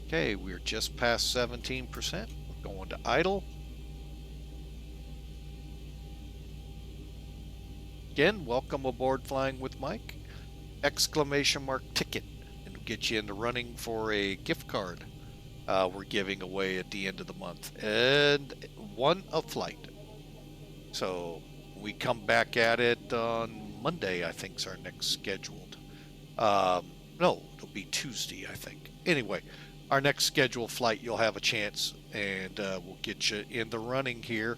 S1: Okay, we're just past 17%. We're going to idle. Again, welcome aboard Flying with Mike. Exclamation mark ticket, and we'll get you in the running for a gift card we're giving away at the end of the month. And one a flight. So we come back at it on Monday, I think is our next scheduled. No, it'll be Tuesday, I think. Anyway, our next scheduled flight, you'll have a chance, and we'll get you in the running here.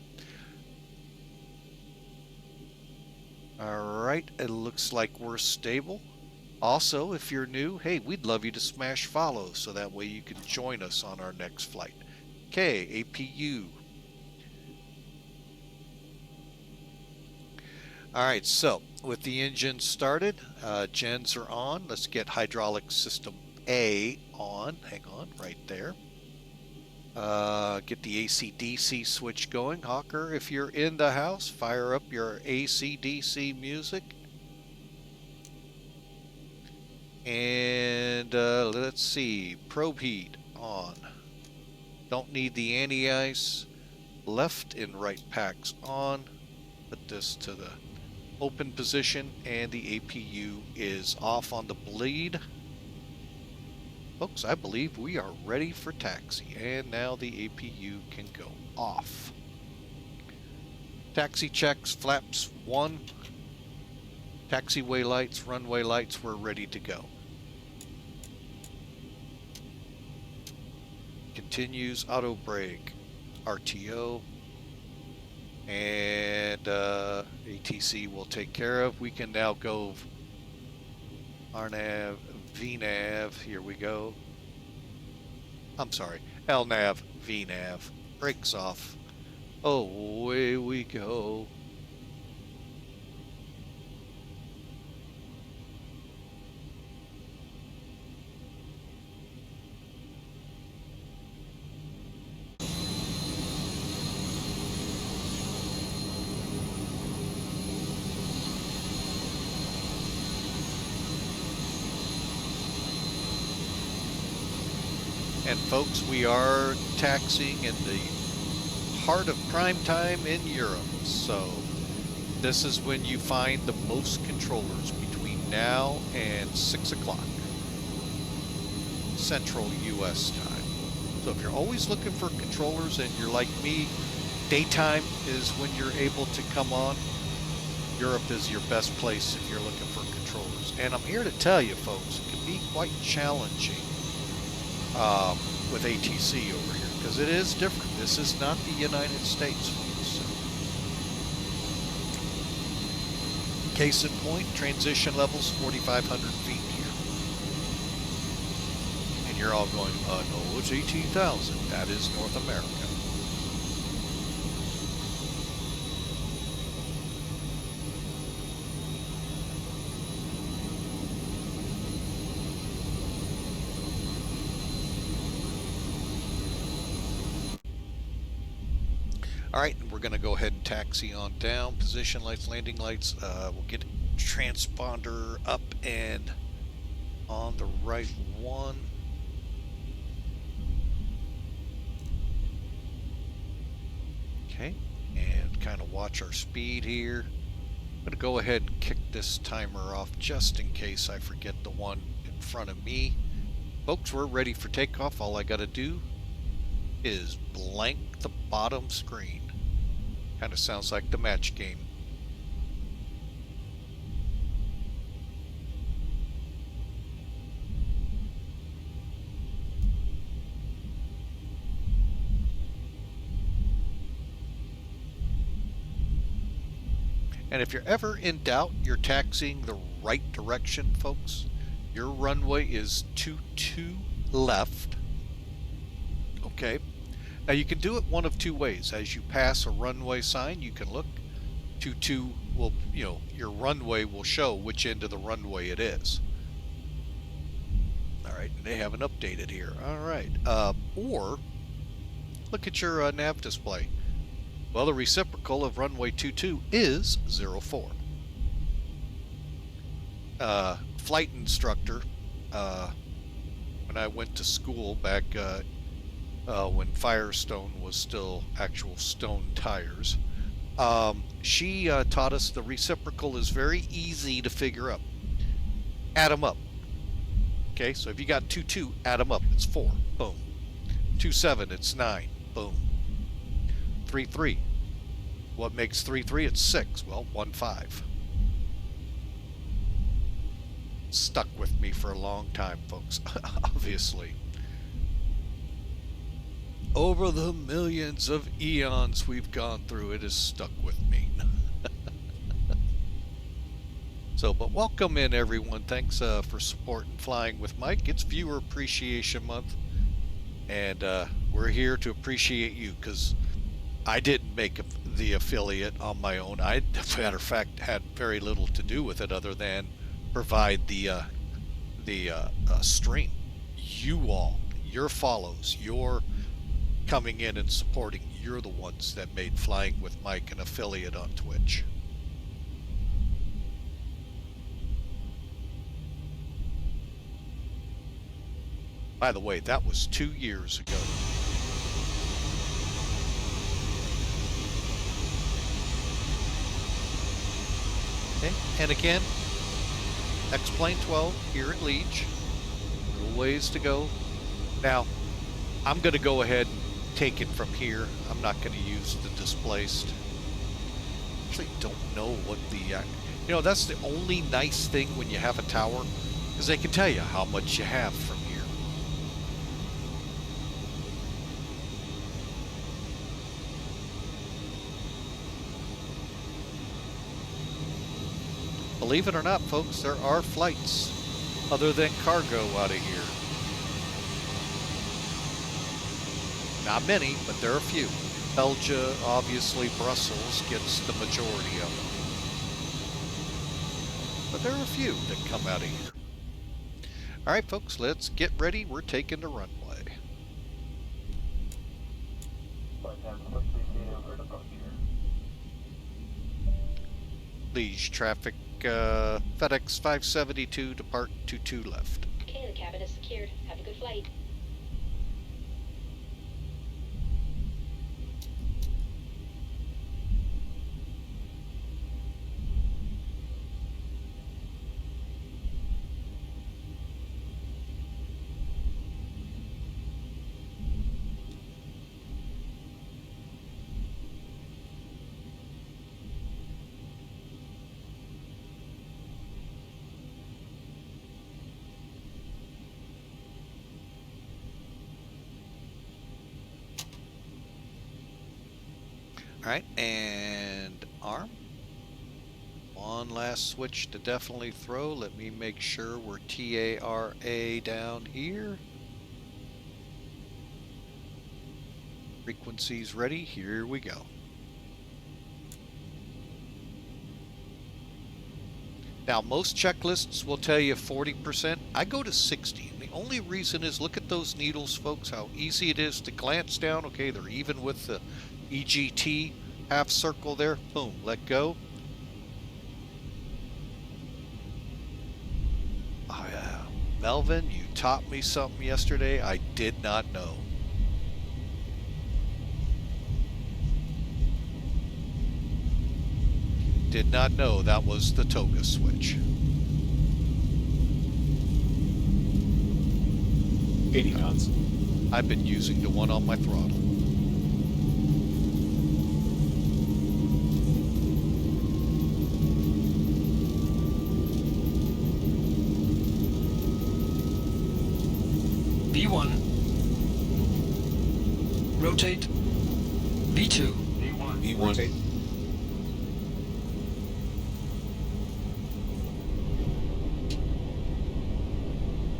S1: All right, it looks like we're stable. Also, if you're new, hey, we'd love you to smash follow so that way you can join us on our next flight. Okay, APU. All right, so with the engine started, gens are on. Let's get hydraulic system A on. Hang on, right there. Get the AC/DC switch going. Hawker, if you're in the house, fire up your AC/DC music. And let's see, probe heat on. Don't need the anti-ice. Left and right packs on. Put this to the open position, and the APU is off on the bleed. Folks, I believe we are ready for taxi, and now the APU can go off. Taxi checks, flaps 1. Taxiway lights, runway lights, we're ready to go. Continues auto brake, RTO, and ATC will take care of. We can now go RNAV, VNAV, here we go. I'm sorry, LNAV, VNAV, brakes off. Away we go. And folks, we are taxiing in the heart of prime time in Europe. So this is when you find the most controllers, between now and 6 o'clock Central US time. So if you're always looking for controllers and you're like me, daytime is when you're able to come on. Europe is your best place if you're looking for controllers. And I'm here to tell you, folks, it can be quite challenging with ATC over here, because it is different. This is not the United States, folks. So. Case in point, transition levels 4,500 feet here. And you're all going, no, it's 18,000. That is North America. All right, we're going to go ahead and taxi on down. Position lights, landing lights. We'll get transponder up and on the right one. Okay, and kind of watch our speed here. I'm going to go ahead and kick this timer off just in case I forget the one in front of me. Folks, we're ready for takeoff. All I got to do is blank the bottom screen. Kind of sounds like the match game. And if you're ever in doubt, you're taxiing the right direction, folks. Your runway is 22 left. Okay. Now you can do it one of two ways. As you pass a runway sign, you can look. 22 will, your runway will show which end of the runway it is. All right, and they haven't updated here. All right, or look at your nav display. Well, the reciprocal of runway 22 is 04. Flight instructor, when I went to school back when Firestone was still actual stone tires, she taught us the reciprocal is very easy to figure up. Add them up. Okay, so if you got 22, add them up. It's 4. Boom. 27, it's 9. Boom. 33. What makes 33? It's 6. Well, 15. Stuck with me for a long time, folks. Obviously. Over the millions of eons we've gone through, it has stuck with me. So, but welcome in, everyone. Thanks for supporting Flying with Mike. It's Viewer Appreciation Month, and we're here to appreciate you, because I didn't make the affiliate on my own. I, as a matter of fact, had very little to do with it other than provide the stream. You all, your follows, your coming in and supporting, you're the ones that made Flying with Mike an affiliate on Twitch. By the way, that was 2 years ago. Okay, and again, X-Plane 12 here at Liege. A little ways to go. Now, I'm going to go ahead and take it from here. I'm not going to use the displaced. Actually, don't know what the... that's the only nice thing when you have a tower, because they can tell you how much you have from here. Believe it or not, folks, there are flights other than cargo out of here. Not many, but there are a few. Belgium, obviously Brussels gets the majority of them. But there are a few that come out of here. All right, folks, let's get ready. We're taking the runway. Liege traffic, FedEx 572, depart 22 left.
S5: Okay, the cabin is secured. Have a good flight.
S1: All right, and arm. One last switch to definitely throw. Let me make sure we're TARA down here. Frequencies ready. Here we go. Now, most checklists will tell you 40%. I go to 60. And the only reason is, look at those needles, folks, how easy it is to glance down. Okay, they're even with the EGT half circle there. Boom, let go. Oh, yeah. Melvin, you taught me something yesterday I did not know. Did not know that was the toga switch.
S6: 80 knots.
S1: I've been using the one on my throttle.
S7: V1. Rotate. V2.
S6: V1. Rotate.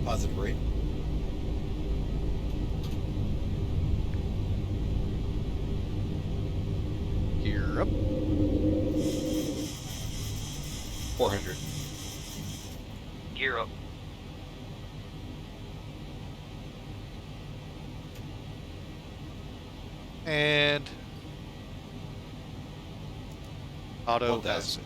S6: Positive rate.
S1: Gear up.
S6: 400.
S4: Gear up.
S1: And auto
S6: 1000.
S1: has it.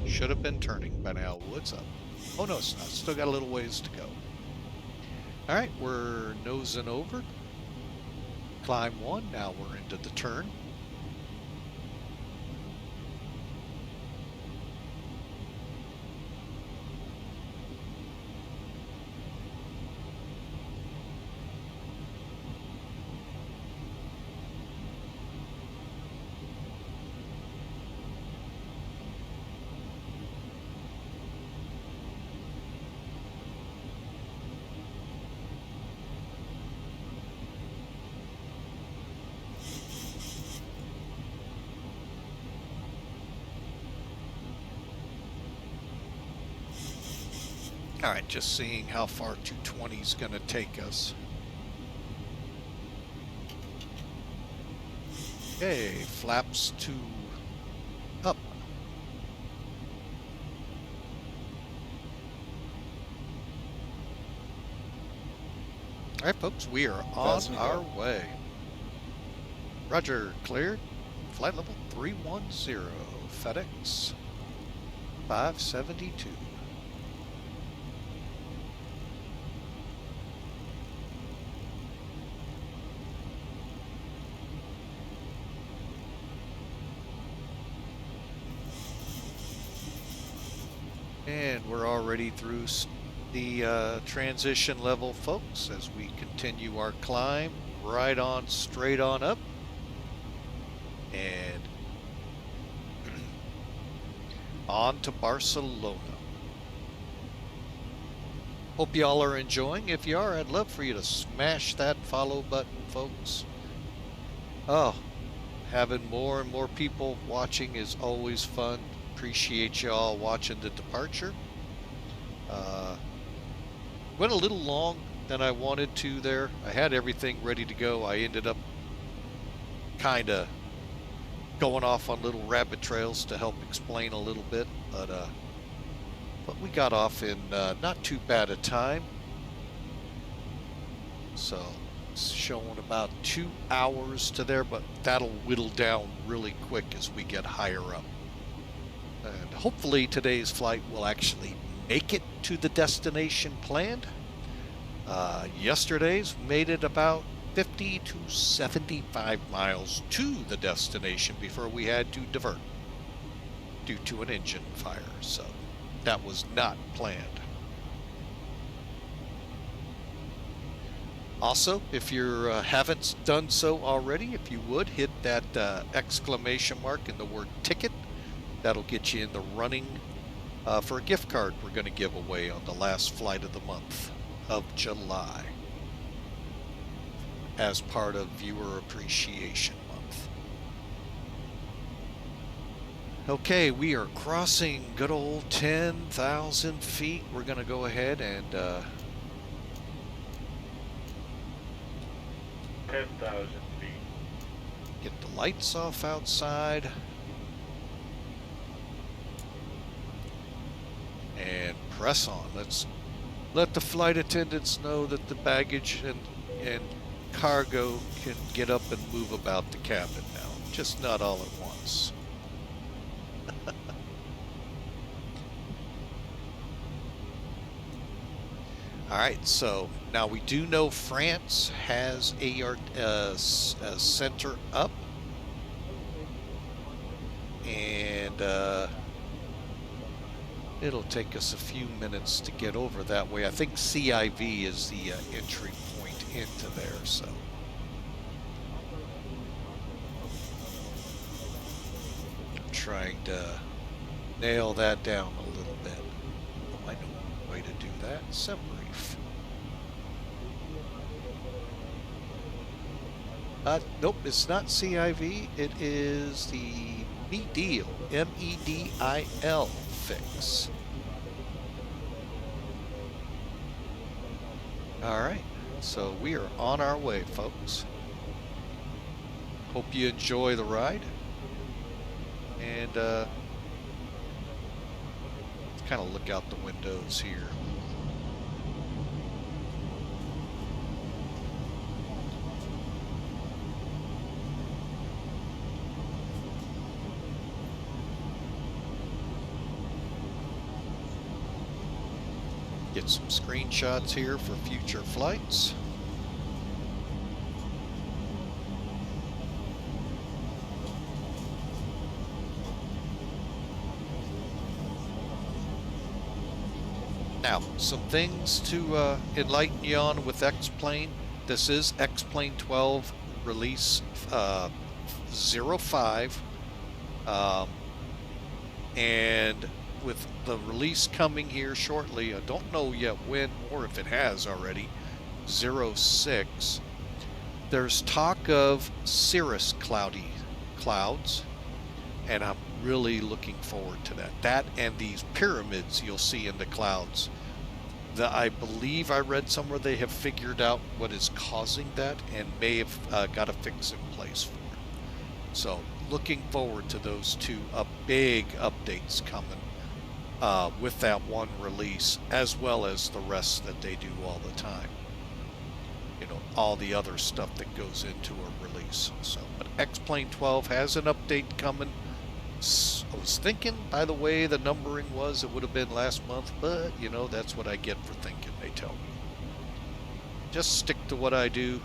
S1: Should have been turning by now. What's up? Oh no, it's not. Still got a little ways to go. All right, we're nosing over. Climb 1. Now we're into the turn. All right, just seeing how far 220 is going to take us. Okay, flaps to up. All right, folks, we are on our way. Roger, cleared. Flight level 310, FedEx 572. And we're already through the transition level, folks, as we continue our climb right on, straight on up. And on to Barcelona. Hope y'all are enjoying. If you are, I'd love for you to smash that follow button, folks. Oh, having more and more people watching is always fun. Appreciate y'all watching the departure. Went a little long than I wanted to there. I had everything ready to go. I ended up kind of going off on little rabbit trails to help explain a little bit, but we got off in not too bad a time. So it's showing about 2 hours to there, but that'll whittle down really quick as we get higher up. And hopefully today's flight will actually make it to the destination planned. Yesterday's made it about 50 to 75 miles to the destination before we had to divert due to an engine fire. So that was not planned. Also, if you haven't done so already, if you would hit that exclamation mark in the word ticket, that'll get you in the running for a gift card we're going to give away on the last flight of the month of July as part of Viewer Appreciation Month. Okay, we are crossing good old 10,000 feet. We're going to go ahead and
S2: 10,000 feet.
S1: get the lights off outside and press on. Let's let the flight attendants know that the baggage and cargo can get up and move about the cabin now, just not all at once. All right, so now we do know France has a center up, and it'll take us a few minutes to get over that way. I think CIV is the entry point into there, so. I'm trying to nail that down a little bit. Oh, I know one way to do that. Subbrief. Nope, it's not CIV. It is the MEDIL, MEDIL fix. All right, so we are on our way, folks. Hope you enjoy the ride. And let's kind of look out the windows here. Get some screenshots here for future flights. Now, some things to enlighten you on with X-Plane. This is X-Plane 12 release 05. And with the release coming here shortly, I don't know yet when or if it has already, 06, there's talk of cirrus clouds, and I'm really looking forward to that. That and these pyramids you'll see in the clouds. I believe I read somewhere they have figured out what is causing that and may have got a fix in place for it. So looking forward to those two big updates coming with that one release, as well as the rest that they do all the time. You know, all the other stuff that goes into a release. So, but X-Plane 12 has an update coming. I was thinking, by the way the numbering was, it would have been last month, but you know, that's what I get for thinking, they tell me. Just stick to what I do.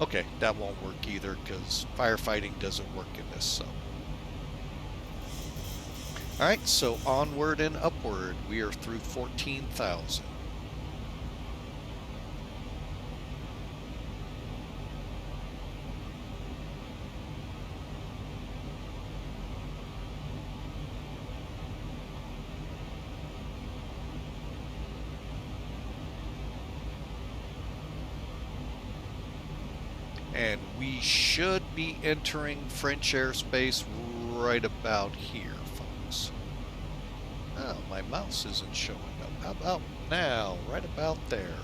S1: Okay, that won't work either because firefighting doesn't work in this, so. Alright, so onward and upward. We are through 14,000. And we should be entering French airspace right about here, folks. Oh, my mouse isn't showing up. How about now? Right about there.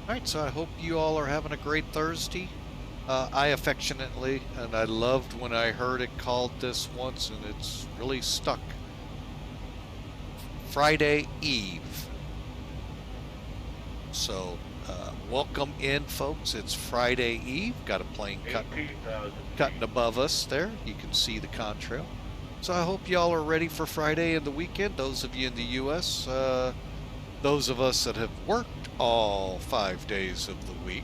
S1: Alright, so I hope you all are having a great Thursday. I affectionately, and I loved when I heard it called this once, and it's really stuck. Friday Eve. So, welcome in, folks. It's Friday Eve. Got a plane
S2: 18,000
S1: cutting
S2: feet.
S1: above us there. You can see the contrail. So I hope y'all are ready for Friday and the weekend. Those of you in the U.S., those of us that have worked all 5 days of the week,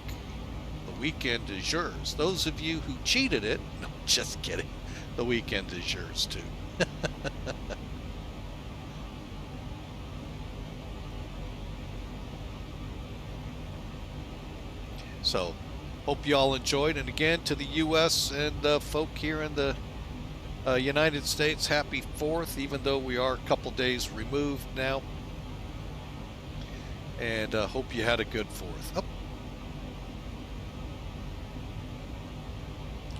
S1: the weekend is yours. Those of you who cheated it, no, just kidding. The weekend is yours too. So, hope you all enjoyed. And again, to the U.S. and folk here in the United States, happy 4th, even though we are a couple days removed now. And hope you had a good 4th. Oh.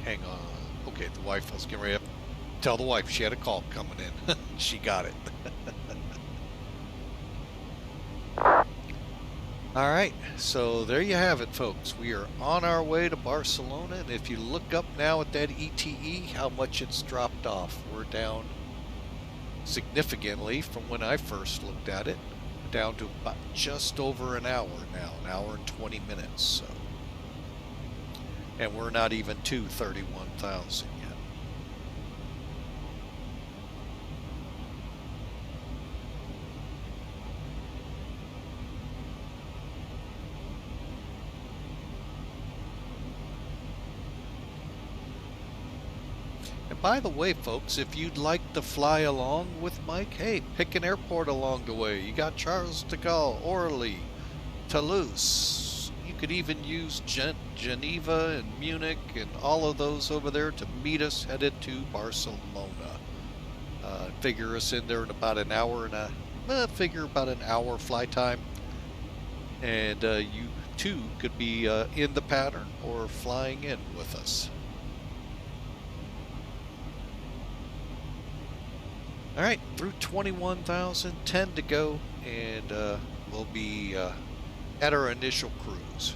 S1: Hang on. Okay, the wife, I was getting ready to tell the wife she had a call coming in. She got it. All right, so there you have it, folks. We are on our way to Barcelona, and if you look up now at that ETE, how much it's dropped off. We're down significantly from when I first looked at it, down to about just over an hour now, an hour and 20 minutes. So, and we're not even to 31,000 yet. And by the way, folks, if you'd like to fly along with Mike, hey, pick an airport along the way. You got Charles de Gaulle, Orly, Toulouse. You could even use Geneva and Munich and all of those over there to meet us headed to Barcelona. Figure us in there in about an hour and figure about an hour flight time. And you too could be in the pattern or flying in with us. All right, through 21,000, 10 to go, and we'll be at our initial cruise.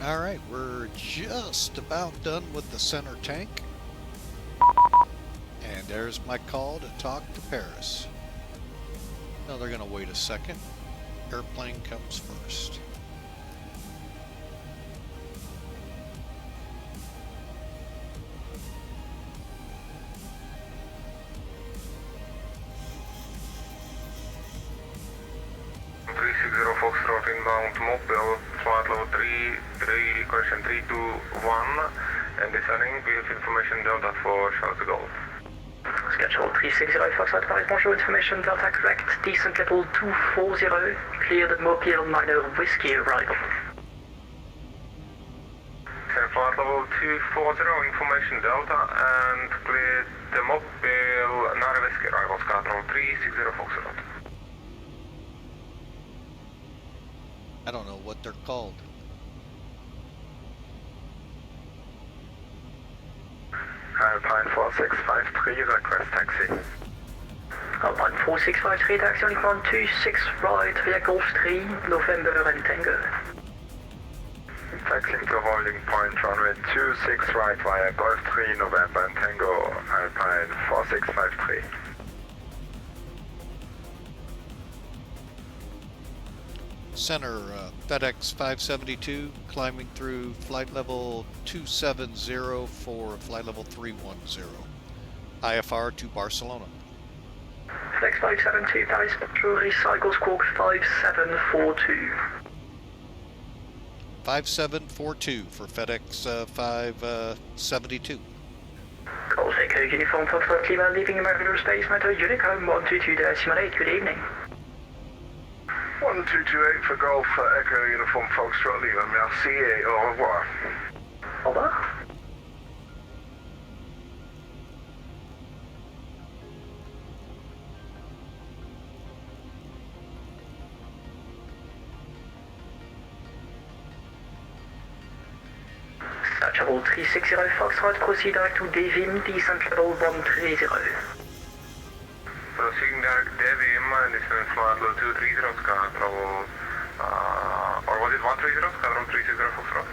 S1: All right, we're just about done with the center tank. And there's my call to talk to Paris. No, they're gonna wait a second. Airplane comes first.
S8: Foxtrot inbound mobile, flight level 3, correction 321, and descending with information Delta for Charles de Gaulle.
S9: Schedule 360 Foxtrot Paris, bonjour, information Delta correct, descent level 240, cleared mobile minor whiskey arrival.
S8: Flight level 240, information Delta, and cleared the mobile minor whiskey arrival, Squadron 360 Foxtrot.
S1: I don't know what they're called.
S8: Alpine 4653, request taxi.
S9: Alpine 4653, taxi on ground 26 right via Golf 3, November and Tango.
S8: Taxiing to holding point runway 26 right via Golf 3, November and Tango, Alpine 4653.
S1: Center FedEx 572 climbing through flight level 270 for flight level 310. IFR to Barcelona.
S9: FedEx 572 Paris, bonjour, recycle squawk 5742.
S1: 5742 for FedEx 572.
S9: Golf Echo Uniform Foxtrot Lima, leaving American Space Metro Unicom 122.8, good evening.
S8: 1228 for Golf Echo Uniform Foxtrot Lima, merci et au revoir.
S9: Au revoir. Travel 360 Foxtrot, proceed direct to Devim, descent level 130.
S8: Proceeding direct Devim, descent flight level 230, Squadron, or was it 130, Squadron 360 Foxtrot?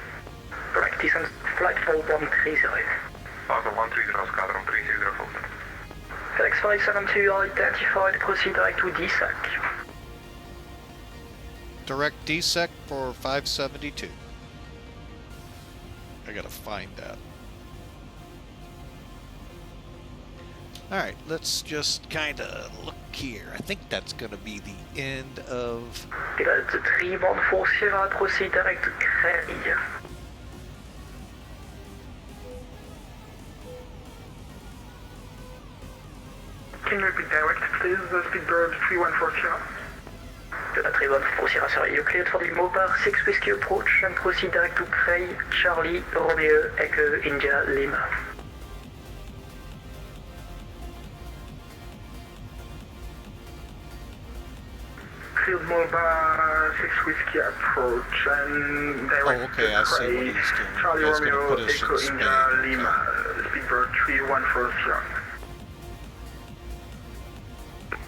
S9: Correct, descent flight level 130.
S8: Also 130, Squadron 360 Foxtrot.
S9: FedEx 572 identified, proceed direct to DISAK.
S1: Direct DSEC for 572. I gotta find that. Alright, let's just kinda look here. I think that's gonna be the end of...
S9: Pilote 314 Sierra, proceed direct to Creil.
S8: Can you repeat direct, please? Speedbird 314 Sierra.
S9: Pilote 314 Sierra, sorry, you cleared for the Mopar 6 Whiskey approach and proceed direct to Creil, Charlie, Romeo, Echo, India, Lima.
S8: Cleared Mopar 6 Whiskey approach and direct
S1: okay, I
S8: to
S1: see what
S8: Creil,
S1: he's doing.
S8: Charlie,
S1: He's gonna
S8: Romeo,
S1: put us in
S8: Echo,
S1: Spain.
S8: India, Lima. Speedbird 314 Sierra.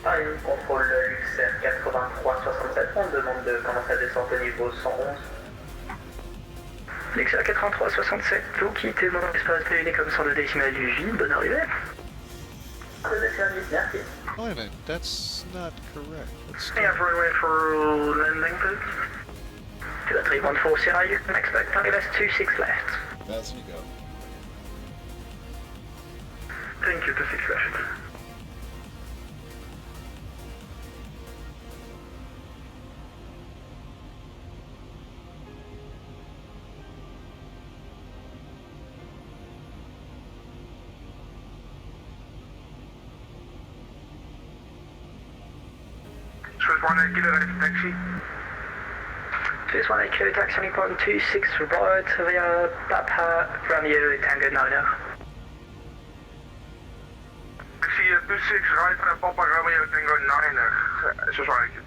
S9: Paris, contrôle Luxair 8367, on demande de commencer à descendre au niveau 111. Luxair 8367, vous quittez mon espace de Unicom 102 décimales du J, bonne arrivée. Merci.
S1: Wait a minute, that's not correct. Let's
S8: Yeah, runway for landing, please.
S9: Pilote 314 Sierra, you can expect RLS 26 left.
S6: As you go.
S8: Thank you, 26 left. Choice 1 Kilo taxi.
S9: Choice 1 Kilo taxi on point 26 right via Papa Romeo Tango 90.
S8: Taxi 26 right via Papa Romeo Tango 90. Choice 1 Kilo.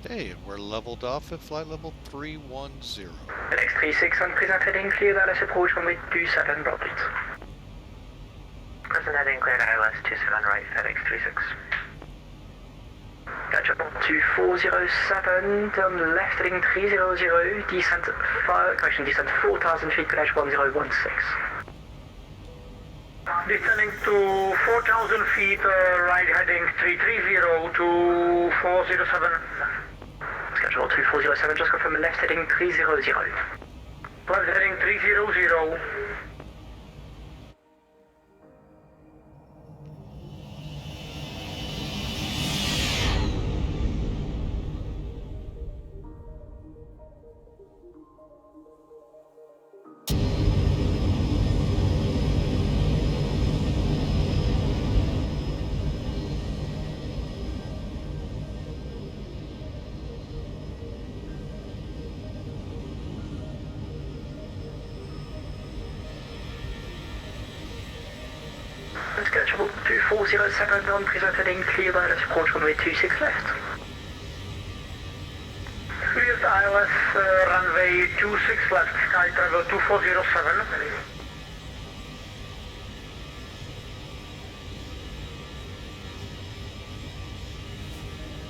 S1: Hey, and we're leveled off at flight level 310.
S9: FedEx 36 on present heading clear ILS approach runway 27 right. Present heading cleared ILS 27 right, FedEx 36. Catch up 2407, turn left heading 300, descent 4,000 feet, crash 1016.
S8: Descending to 4,000 feet, right heading 330 to 407.
S9: Schedule 2407, just confirm left heading 300.
S8: Left heading 300.
S9: Schedule 2407, on present heading clear by let's approach runway 26 left.
S8: Cleared ILS runway 26 left, sky travel 2407.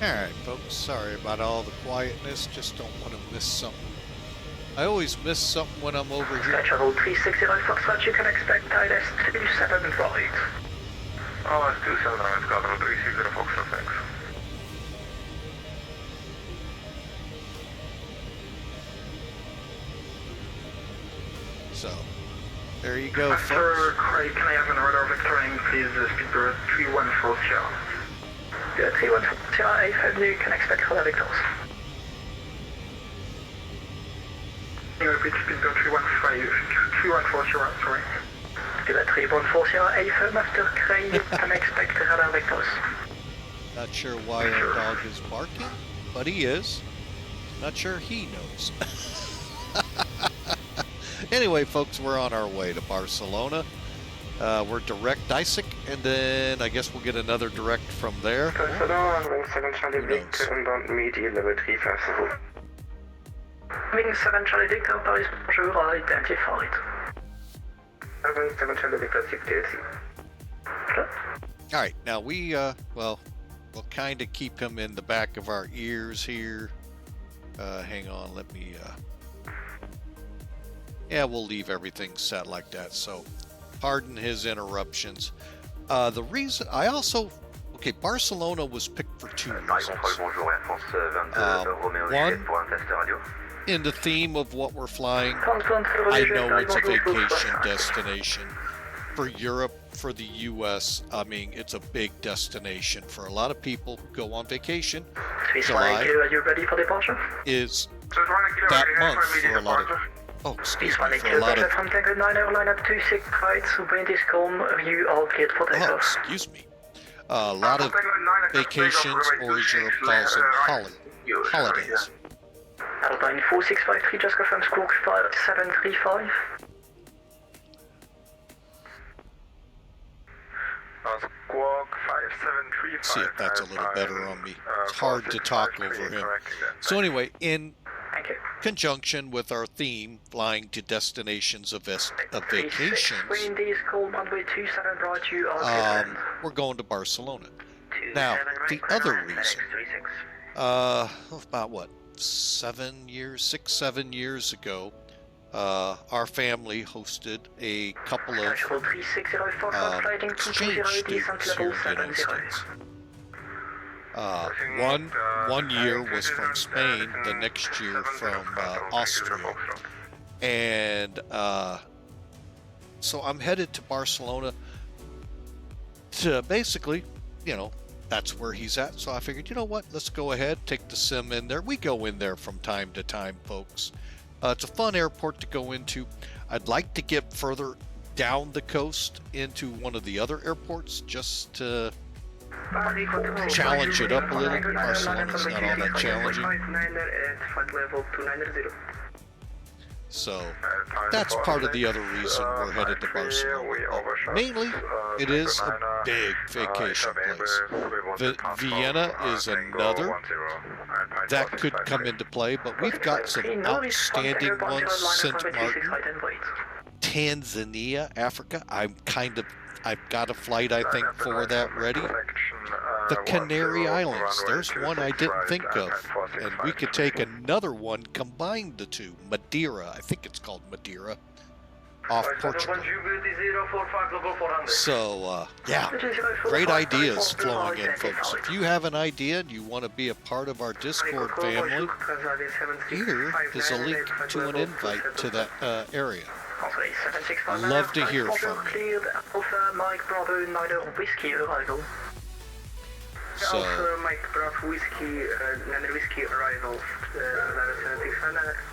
S1: Alright, folks, sorry about all the quietness, just don't want to miss something. I always miss something when I'm over here.
S9: Sky travel 360 Foxtrot, you can expect ILS 27 right.
S8: Oh, it's 27 right, Squadron 360 Foxtrot, thanks.
S1: So, there you go,
S8: After
S1: folks.
S8: Craig, can I have an radar vectoring, please, speedbird 3140.
S9: Good, 3140, AFM, you can expect radar vectors.
S8: Can you repeat speedbird 3140, sorry.
S9: Good, 3140, AFM, after Craig, you can expect radar vectors.
S1: Not sure why our dog is barking, but he is. Not sure he knows. Anyway, folks, we're on our way to Barcelona. We're direct DISAK, and then I guess we'll get another direct from there.
S8: Barcelona, wing 7 Charlie Victor, inbound MEDIL, level 3, festival.
S9: Wing 7 Charlie Victor, Paris, bonjour, identified.
S8: Wing 7 Charlie Victor, 6
S1: Alright, now we, we'll kind of keep him in the back of our ears here. Hang on, let me, yeah, we'll leave everything set like that, so pardon his interruptions. The reason, okay, Barcelona was picked for two reasons. One, in the theme of what we're flying, I know it's a vacation destination. For Europe, for the US, I mean, it's a big destination. For a lot of people who go on vacation, July
S9: are you ready for departure?
S1: is that month for a lot of, oh, excuse me, for a lot of,
S9: from Tango 9 Airline at 26 right, wind is calm, you are cleared for
S1: oh,
S9: takeoff.
S1: excuse me, a lot of vacations, or as Europe calls them, holidays.
S9: Alpine 4653, just confirm squawk 5735.
S8: Squawk 5735.
S1: See if that's a little better on me. It's hard to talk over him. So anyway, in conjunction with our theme, flying to destinations of vacations, we're going to Barcelona. Now, the other reason, about what, 7 years ago, our family hosted a couple of exchange students here in the United States. One year was from Spain, the next year from Austria, and so I'm headed to Barcelona to basically, you know, that's where he's at. So I figured, you know what, let's go ahead, take the sim in there. We go in there from time to time, folks. It's a fun airport to go into. I'd like to get further down the coast into one of the other airports just to challenge it up a little. Barcelona's not all that challenging. So that's part of the other reason we're headed to Barcelona. But mainly, it is a big vacation place. Vienna is another that could come into play, but we've got some outstanding ones. St. Martin, Tanzania, Africa. I've got a flight, I think, for that ready. the Canary Islands. There's one I didn't think of. And we could take another one, combine the two. Madeira, I think it's called Madeira, off Portugal. So, yeah, great ideas flowing in, folks. If you have an idea and you want to be a part of our Discord family, here is a link to an invite to that area. Love to hear from you. So,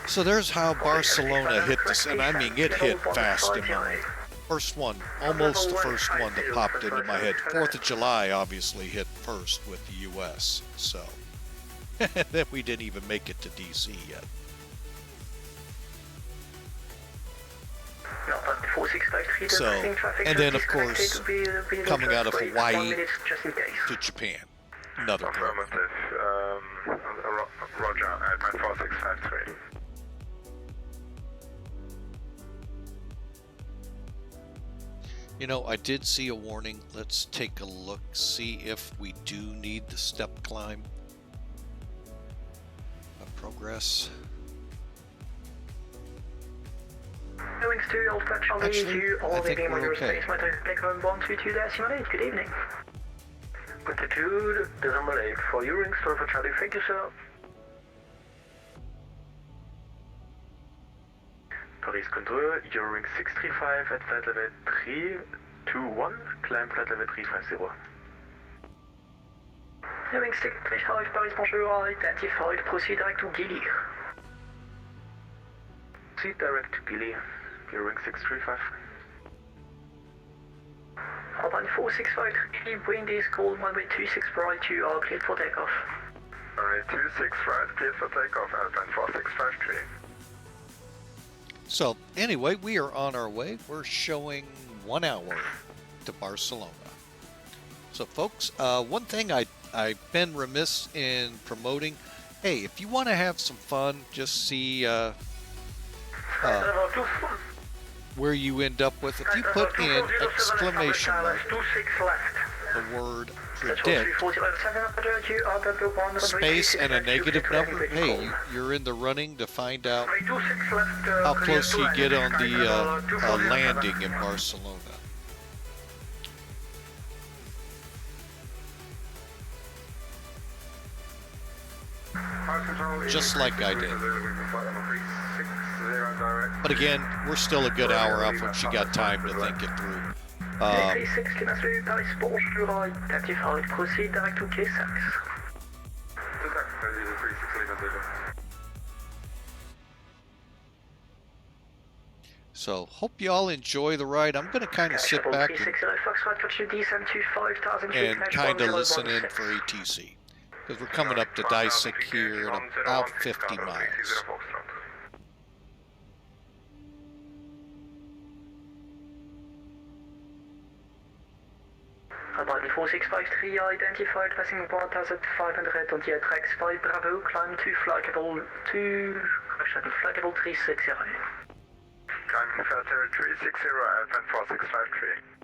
S1: so there's how Barcelona hit this, and I mean it hit fast in my head. First one, almost the first one that popped into my head. 4th of July obviously hit first with the U.S., so then we didn't even make it to D.C. yet. So, and then of course, coming out of Hawaii to Japan, another program.
S8: Roger, Airline 4653.
S1: You know, I did see a warning. Let's take a look, see if we do need the step climb. Progress. Actually, I think we're okay.
S9: Good evening. Altitude, December 8 for you, ring store for Charlie. Thank you, sir. Paris control, Eurowing 635 at flight level 321, climb flight level 350. Eurowing 635, Paris bonjour, identified, proceed direct to Gilly. Proceed direct to Gilly, Eurowing 635. Alpine 4653, wind is cold, runway 26 right, you are cleared for takeoff.
S8: Runway 26 right, cleared for takeoff, Alpine 4653.
S1: So anyway, we are on our way. We're showing 1 hour to Barcelona. So folks, one thing I've been remiss in promoting, hey, if you want to have some fun, just see where you end up with. If you put in exclamation mark, the word predict, space, and a negative number, hey, you're in the running to find out how close you get on the landing in Barcelona. Just like I did. But again, we're still a good hour out when she got time to think it through. So, hope you all enjoy the ride. I'm going to kind of sit back and kind of listen in for ATC. Because we're coming up to DISAK here in about 50 miles.
S9: Alpine 4653 identified passing 1500 on the tracks 5 Bravo, climb to flight level 360.
S8: Climb flight level 360, Alpine 4653.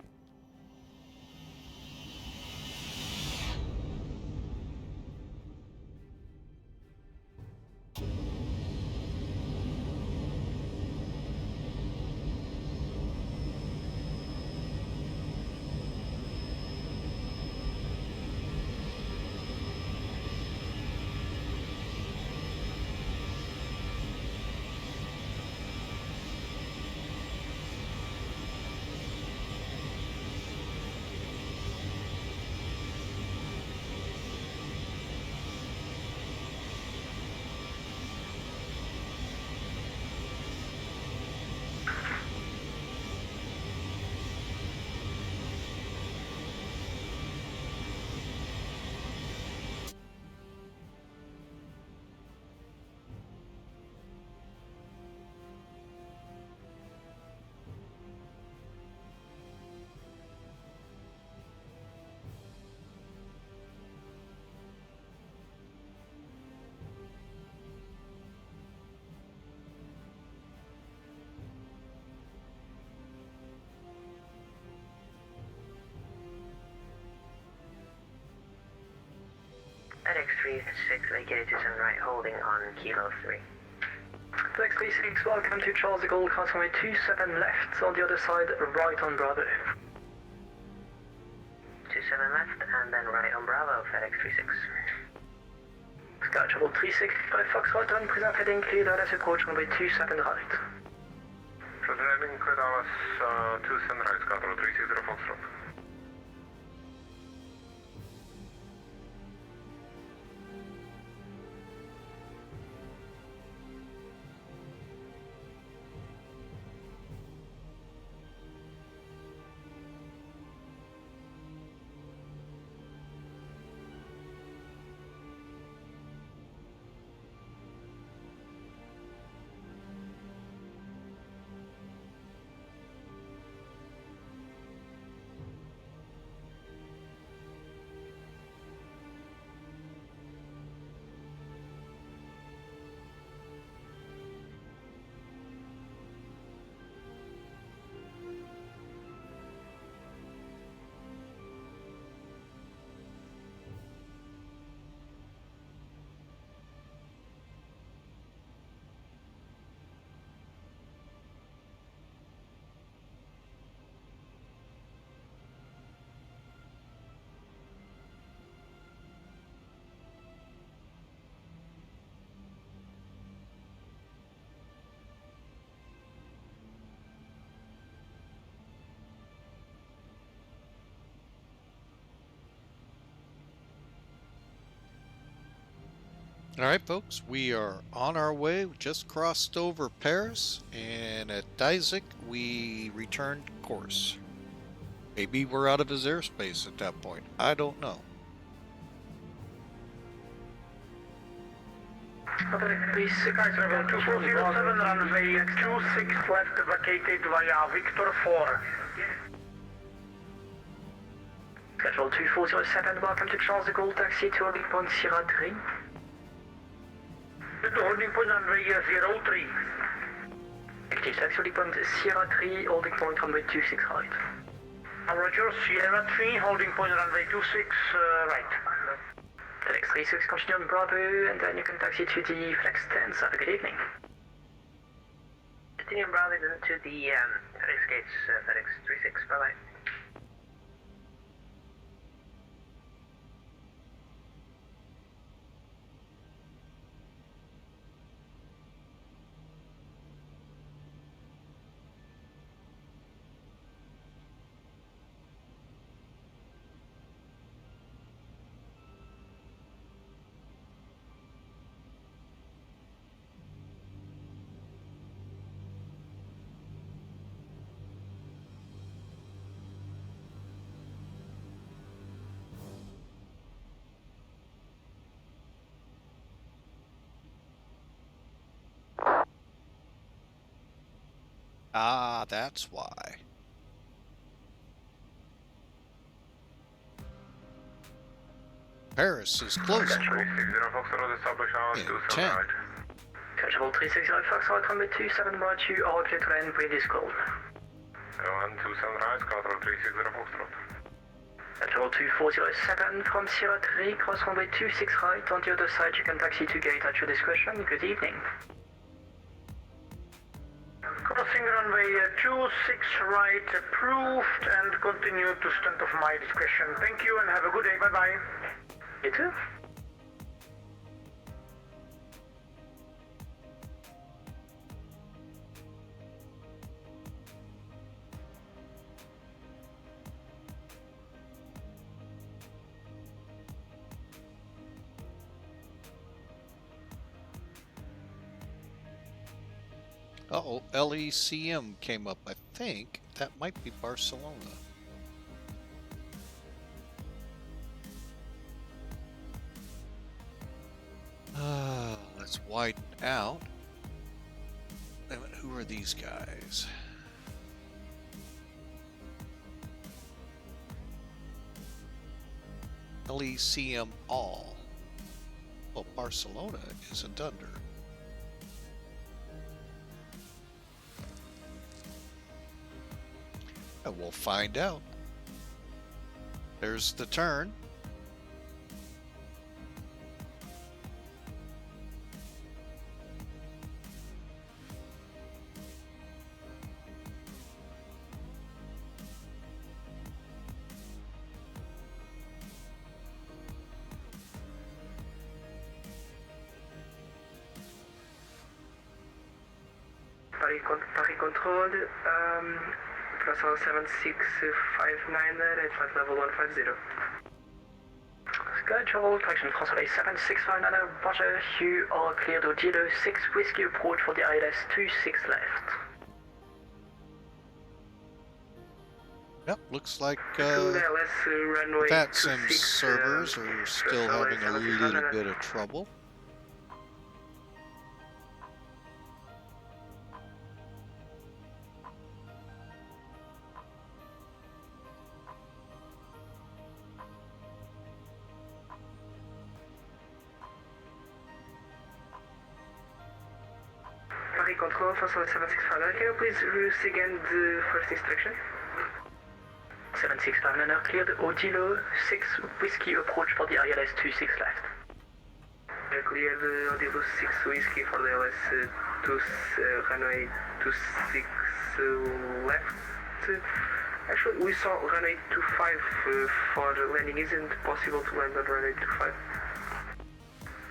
S9: FedEx 36 vacated to turn right, holding on Kilo 3. FedEx 36, welcome to Charles de Gaulle, crossway 27 left, on the other side, right on Bravo. 27 left, and then right on Bravo, FedEx 36. Sky Travel 36, Foxtrot, on present heading clear, Dallas approach runway 27 right.
S8: Present heading clear, Dallas 27 right, Sky Travel 360 Foxtrot.
S1: All right, folks, we are on our way. We just crossed over Paris, and at DISAK, we returned course. Maybe we're out of his airspace at that point. I don't know.
S9: Sky Travel 2407, runway 26 left, vacated via Victor 4. Sky Travel 2407, welcome to Charles de Gaulle, taxi to holding point Sierra 3. To holding point runway 03. Active taxi holding point Sierra 3, holding point runway 26 right. Roger, Sierra 3, holding point runway 26 right. FedEx 36, continue on Bravo, and then you can taxi to the Flex 10s. Have a good evening. Continue on Bravo to the FedEx gates, FedEx 36, bye-bye.
S1: Ah, that's why. Paris is closing.
S8: 360 Foxtrot, establish hours
S1: In
S8: 27
S1: 10.
S8: right.
S9: Catchable 360 Foxtrot, runway 27 right, you are clear to land, breathe is cold.
S8: 27 right, Sky Travel 360 Foxtrot.
S9: Catchable 2407 from Sierra 3, cross runway 26 right, on the other side you can taxi to gate at your discretion. Good evening. Crossing runway 26 right, approved, and continue to stand of my discretion. Thank you and have a good day, bye-bye. You too.
S1: Uh-oh, LECM came up. I think that might be Barcelona. Let's widen out. Wait a minute, who are these guys? LECM all. Well, Barcelona isn't under. And we'll find out. There's the turn.
S9: Paris controlled, Plaza 7659 at flight level 150. Sky travel, correction, translate 7659, Roger, you are cleared to Kilo 6 Whiskey approach for the ILS 26 left.
S1: Yep, looks like
S9: LS runway
S1: Tatsim
S9: 26,
S1: servers are still having a little
S9: 7659.
S1: bit of trouble.
S9: Paris control, first 765. Can you please use again the first instruction? 765 cleared Odilo 6 Whiskey approach for the ILS 26 left. Cleared Odilo 6 Whiskey for the ILS runway 26 left. Actually, we saw runway 25 for landing. Isn't possible to land on runway 25?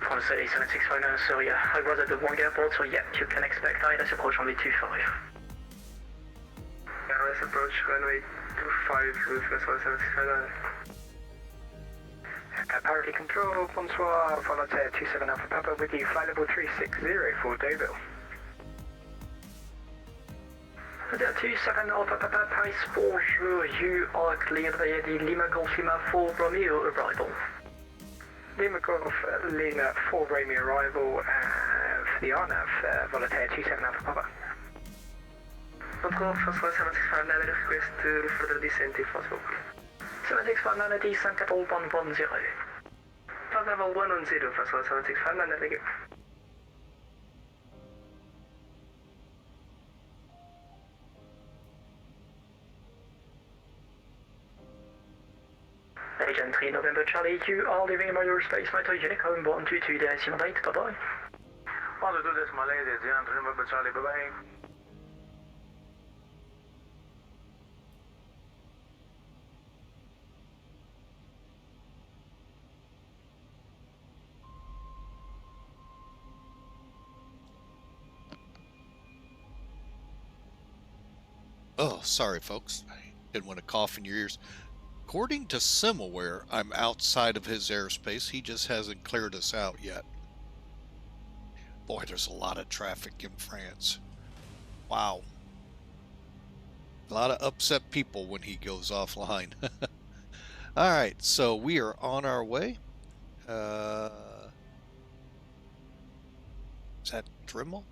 S9: From 765, sorry, I was at the wrong airport, so yeah, you can expect ILS approach runway 25. ILS approach runway 25 with 765.
S10: Parity control, bonsoir, Voltaire 27 Alpha Papa with you, flight level 360 for Deauville.
S9: Voltaire 27 Alpha Papa, Paris, bonjour, you are cleared via the Lima Golf Lima 4 Romeo arrival.
S10: Lima Golf Lima 4 Romeo arrival for the RNAV, Voltaire 27 Alpha Papa.
S9: Control, first 765, now request further descent if possible. 765, now descent at all 110. Flight level 110, first 765, now navigate. Agent 3 November Charlie, you are leaving your space motor Unicom 122 decimal 8, bye-bye.
S8: 122 decimal 8, Agent 3 November Charlie, bye-bye.
S1: Oh, sorry, folks. I didn't want to cough in your ears. According to Simaware, I'm outside of his airspace. He just hasn't cleared us out yet. Boy, there's a lot of traffic in France. Wow. A lot of upset people when he goes offline. Alright, so we are on our way. Is that DIRMO?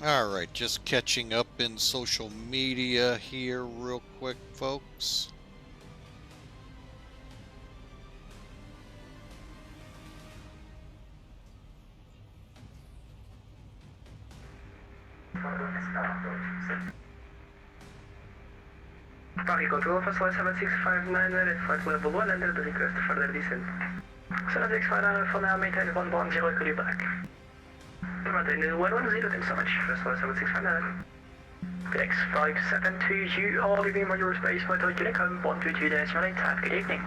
S1: Alright, just catching up in social media here real quick, folks.
S9: Paris control, first 7659 at flight level 1 and the request further descent. 7659 for now, maintain 110, call you back. Maintain 110, thanks so much, first 7659. FedEx 572, you are leaving your space motor Unicom 122 decimal 8, have a good evening.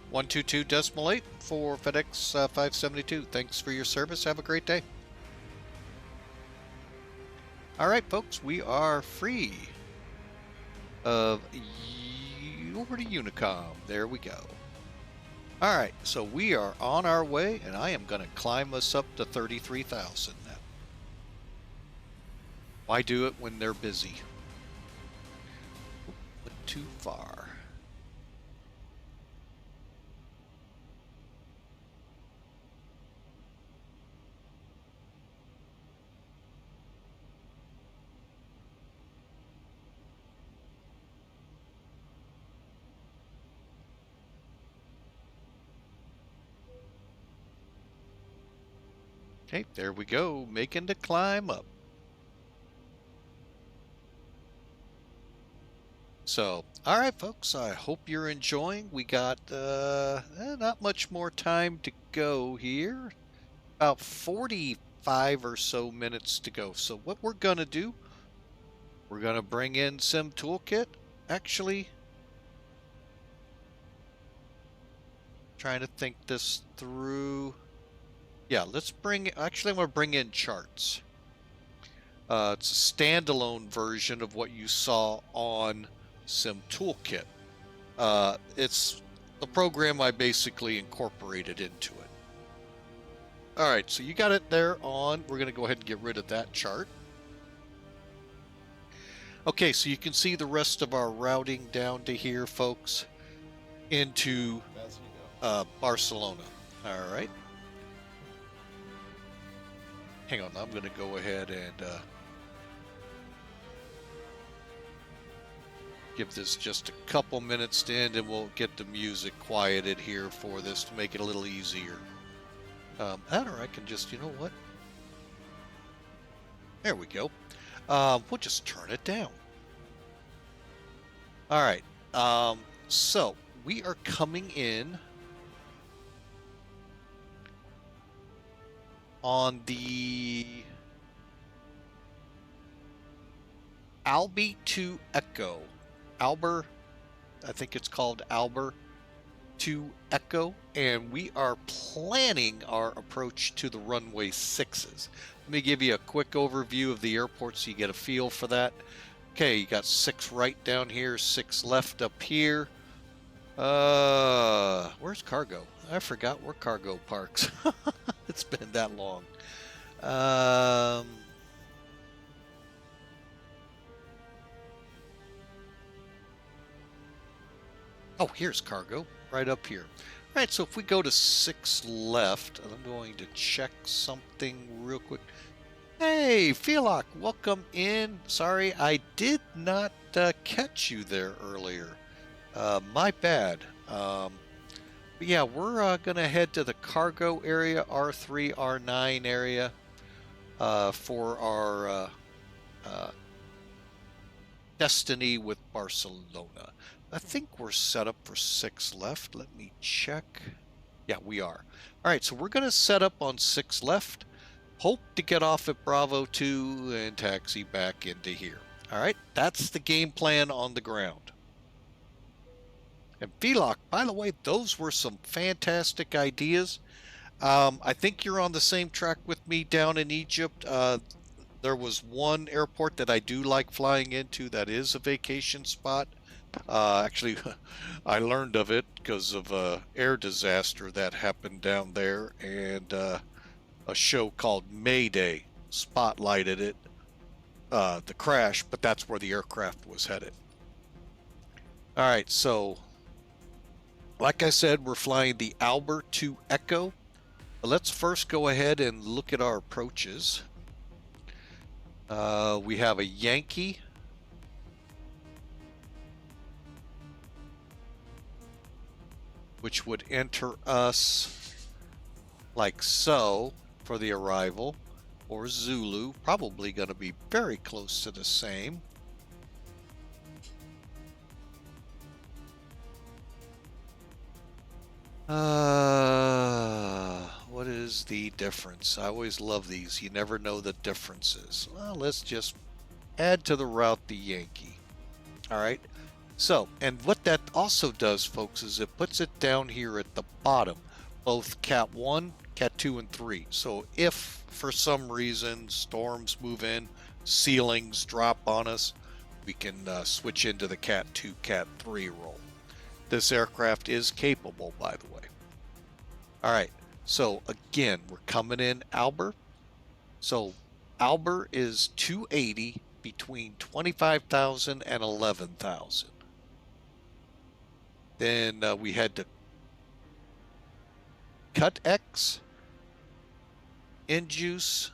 S1: 122 decimal 8 for FedEx 572. Thanks for your service. Have a great day. Alright, folks, we are free of over to Unicom. There we go. Alright, so we are on our way, and I am going to climb us up to 33,000 now. Why do it when they're busy? Went too far. Okay, there we go, making the climb up. So, all right, folks, I hope you're enjoying. We got not much more time to go here. About 45 or so minutes to go. So what we're going to do, we're going to bring in Sim Toolkit. Actually, trying to think this through. Yeah, let's bring, actually I'm going to bring in charts. It's a standalone version of what you saw on Sim Toolkit. It's the program I basically incorporated into it. All right, so you got it there on. We're going to go ahead and get rid of that chart. Okay, so you can see the rest of our routing down to here, folks, into Barcelona. All right. Hang on, I'm going to go ahead and give this just a couple minutes to end, and we'll get the music quieted here for this to make it a little easier. That, or I can just, you know what? There we go. We'll just turn it down. All right. So we are coming in on the ALBER to Echo. ALBER, I think it's called ALBER to Echo, and we are planning our approach to the runway 6s. Let me give you a quick overview of the airport so you get a feel for that. Okay, you got 6 right down here, 6 left up here. Where's cargo? I forgot where cargo parks. It's been that long. Oh, here's cargo, right up here. All right, so if we go to 6 left, I'm going to check something real quick. Hey, Felok, welcome in. Sorry, I did not catch you there earlier. My bad. But yeah, we're going to head to the cargo area, R3, R9 area, for our destiny with Barcelona. I think we're set up for 6 left. Let me check. Yeah, we are. All right, so we're going to set up on 6 left. Hope to get off at Bravo 2 and taxi back into here. All right, that's the game plan on the ground. And Felok, by the way, those were some fantastic ideas. I think you're on the same track with me down in Egypt. There was one airport that I do like flying into that is a vacation spot. Actually, I learned of it because of an air disaster that happened down there, and a show called Mayday spotlighted it, the crash, but that's where the aircraft was headed. All right, so like I said, we're flying the ALBER to Echo. Let's first go ahead and look at our approaches. We have a Yankee. Which would enter us like so for the arrival, or Zulu, probably going to be very close to the same. What is the difference? I always love these. You never know the differences. Well, let's just add to the route the Yankee. All right. So, and what that also does, folks, is it puts it down here at the bottom, both Cat 1, Cat 2, and 3. So if, for some reason, storms move in, ceilings drop on us, we can switch into the Cat 2, Cat 3 role. This aircraft is capable, by the way. All right, so again, we're coming in ALBER. So ALBER is 280 between 25,000 and 11,000. Then we had to cut X, Induce,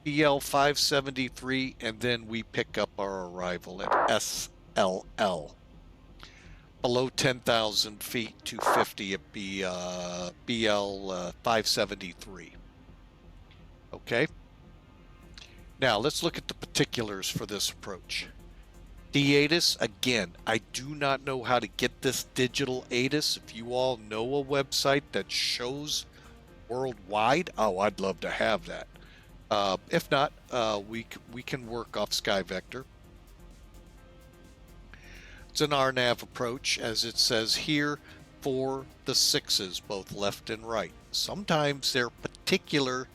S1: BL 573, and then we pick up our arrival at SLL. Below 10,000 feet, 250 at BL 573. Okay. Now let's look at the particulars for this approach. The ATIS, again, I do not know how to get this digital ATIS. If you all know a website that shows worldwide, oh, I'd love to have that. If not, we can work off SkyVector. It's an RNAV approach, as it says here, for the sixes, both left and right. Sometimes they're particular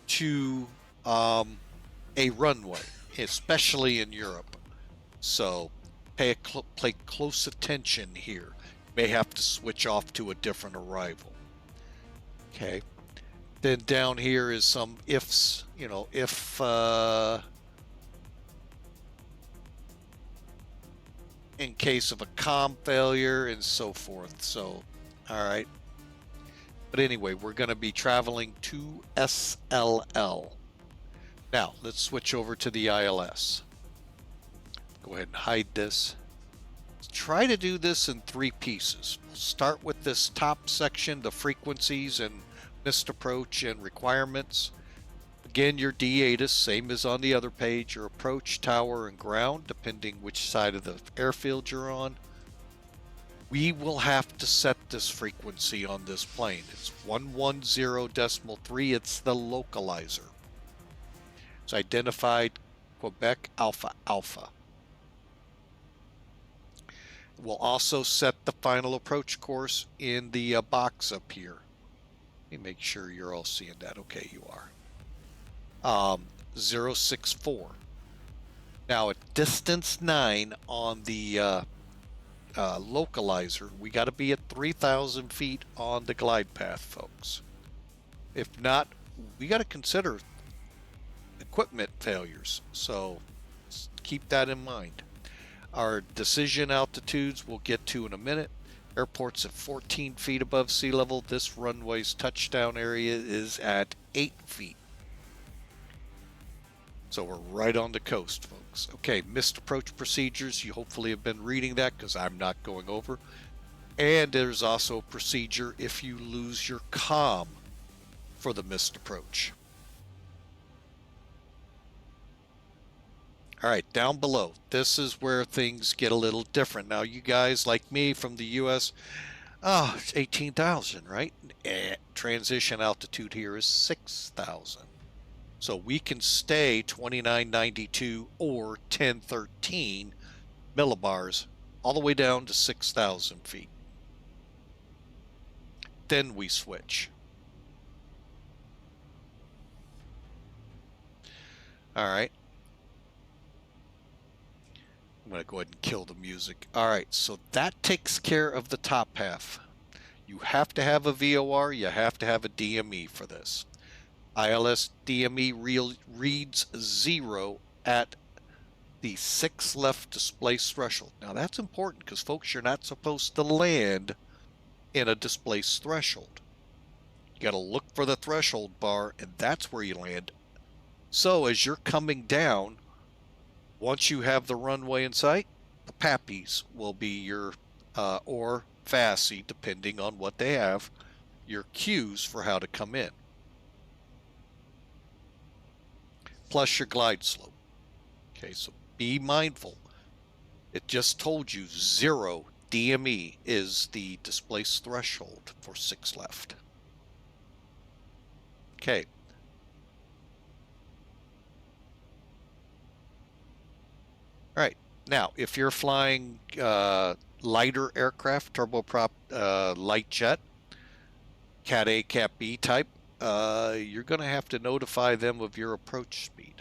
S1: to a runway, especially in Europe. So pay close attention here. You may have to switch off to a different arrival. Okay. Then down here is some ifs, you know, if in case of a comm failure and so forth. So, all right. But anyway, we're going to be traveling to SLL. Now, let's switch over to the ILS. Go ahead and hide this. Let's try to do this in 3 pieces. We'll start with this top section, the frequencies and missed approach and requirements. Again, your D-ATIS, same as on the other page, your approach, tower, and ground, depending which side of the airfield you're on. We will have to set this frequency on this plane. It's 110.3. It's the localizer. It's identified Quebec Alpha Alpha. We'll also set the final approach course in the box up here. Let me make sure you're all seeing that. Okay, you are. 064. Now at distance 9 on the localizer, we got to be at 3,000 feet on the glide path, folks. If not, we got to consider equipment failures. So keep that in mind. Our decision altitudes we'll get to in a minute. Airport's at 14 feet above sea level. This runway's touchdown area is at 8 feet. So we're right on the coast, folks. Okay, missed approach procedures. You hopefully have been reading that because I'm not going over. And there's also a procedure if you lose your comm for the missed approach. All right, down below, this is where things get a little different. Now, you guys like me from the U.S., it's 18,000, right? Transition altitude here is 6,000. So we can stay 2992 or 1013 millibars all the way down to 6,000 feet. Then we switch. All right. I'm going to go ahead and kill the music. All right, so that takes care of the top half. You have to have a VOR. You have to have a DME for this. ILS DME reads 0 at the 6 left displaced threshold. Now that's important because, folks, you're not supposed to land in a displaced threshold. You got to look for the threshold bar, and that's where you land. So as you're coming down, once you have the runway in sight, the PAPIs will be your, or FASI, depending on what they have, your cues for how to come in. Plus your glide slope. Okay, so be mindful. It just told you 0 DME is the displaced threshold for 6 left. Okay. All right, now if you're flying lighter aircraft, turboprop light jet, Cat A, Cat B type, you're going to have to notify them of your approach speed.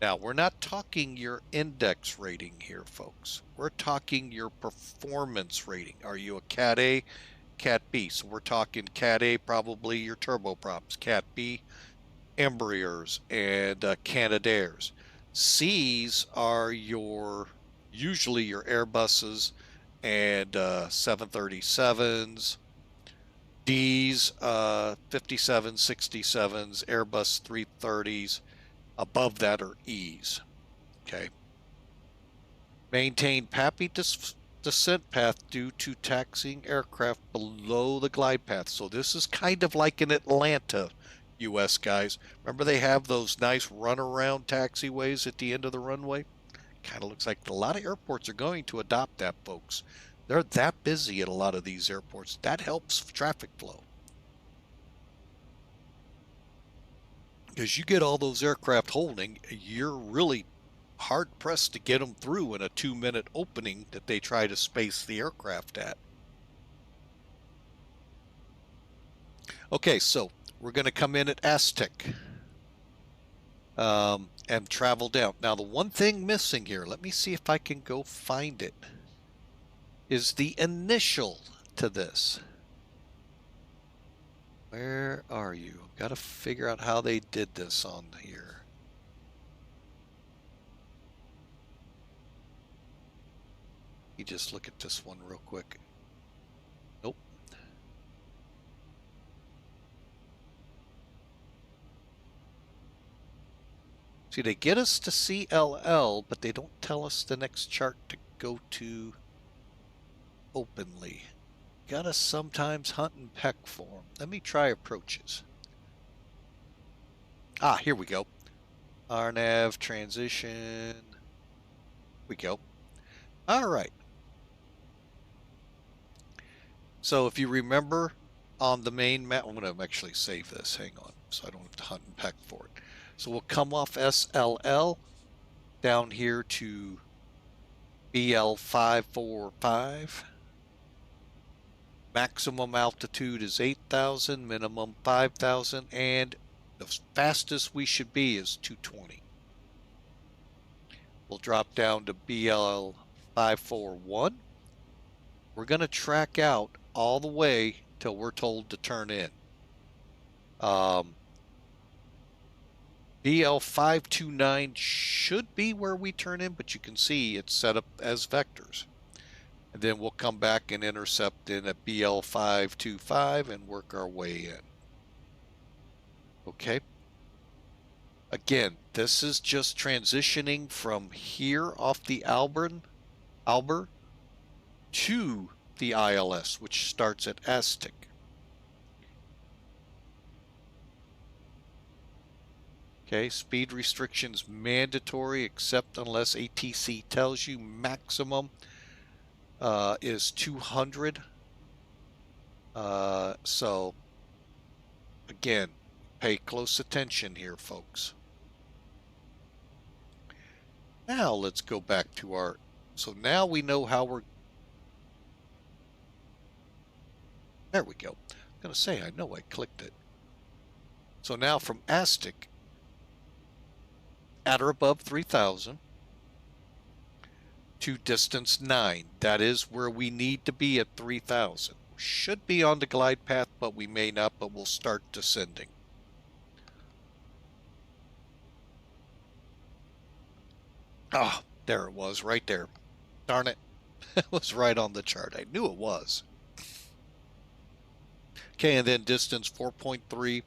S1: Now, we're not talking your index rating here, folks. We're talking your performance rating. Are you a Cat A, Cat B? So we're talking Cat A, probably your turboprops. Cat B, Embraers and Canadairs. C's are usually your Airbuses and 737s. D's, 57s, 67s, Airbus 330s. Above that are E's. Okay. Maintain PAPI descent path due to taxiing aircraft below the glide path. So this is kind of like in Atlanta, US guys. Remember they have those nice runaround taxiways at the end of the runway? Kind of looks like a lot of airports are going to adopt that, folks. They're that busy at a lot of these airports. That helps traffic flow. Because you get all those aircraft holding, you're really hard-pressed to get them through in a 2-minute opening that they try to space the aircraft at. Okay, so we're going to come in at Aztec and travel down. Now, the one thing missing here, let me see if I can go find it, is the initial to this. Where are you? Got to figure out how they did this on here. You just look at this one real quick. Nope. See, they get us to CLL, but they don't tell us the next chart to go to openly. Gotta sometimes hunt and peck for them. Let me try approaches. Ah, here we go. RNAV transition. We go. All right. So if you remember on the main map, I'm going to actually save this. Hang on, so I don't have to hunt and peck for it. So we'll come off SLL down here to BL545. Maximum altitude is 8,000, minimum 5,000, and the fastest we should be is 220. We'll drop down to BL541. We're going to track out all the way till we're told to turn in. BL529 should be where we turn in, but you can see it's set up as vectors. And then we'll come back and intercept in at BL525 and work our way in. Okay. Again, this is just transitioning from here off the ALBER to the ILS, which starts at Aztec. Okay, speed restrictions mandatory except unless ATC tells you. Maximum is 200. So again, pay close attention here, folks. Now let's go back to our, so now we know how we're, there we go. I'm going to say, I know I clicked it. So now from Aztec, at or above 3,000 to distance 9. That is where we need to be at 3,000. Should be on the glide path, but we may not, but we'll start descending. Ah, there it was, right there. Darn it. It was right on the chart. I knew it was. Okay, and then distance 4.3,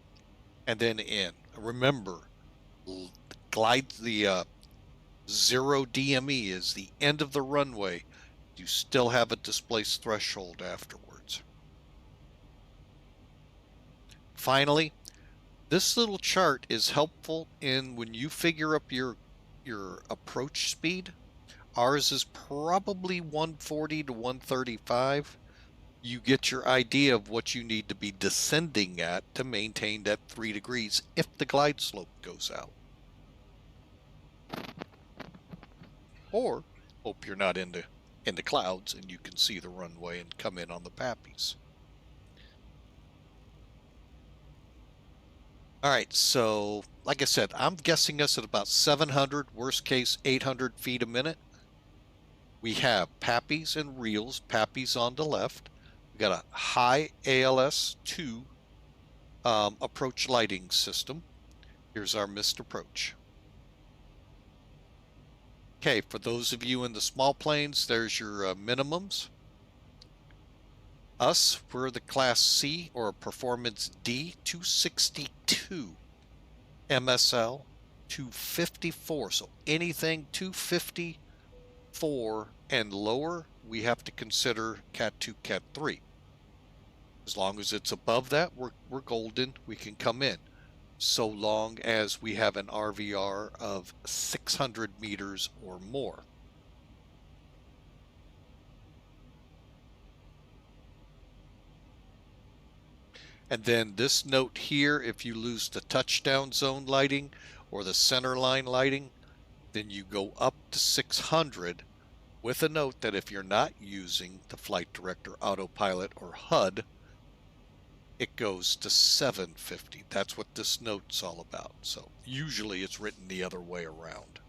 S1: and then in. Remember, glide the 0 DME is the end of the runway. You still have a displaced threshold afterwards. Finally, this little chart is helpful in when you figure up your approach speed. Ours is probably 140 to 135. You get your idea of what you need to be descending at to maintain that 3 degrees if the glide slope goes out. Or hope you're not in the clouds and you can see the runway and come in on the pappies. All right, so like I said, I'm guessing us at about 700, worst case 800 feet a minute. We have pappies and reels, pappies on the left. We got a high ALS-2 approach lighting system. Here's our missed approach. Okay, for those of you in the small planes, there's your minimums. Us, we're the Class C or Performance D, 262. MSL, 254. So anything 254 and lower, we have to consider Cat 2, Cat 3. As long as it's above that, we're golden. We can come in. So long as we have an RVR of 600 meters or more. And then this note here, if you lose the touchdown zone lighting or the center line lighting, then you go up to 600 with a note that if you're not using the flight director, autopilot, or HUD, it goes to 750. That's what this note's all about. So usually it's written the other way around.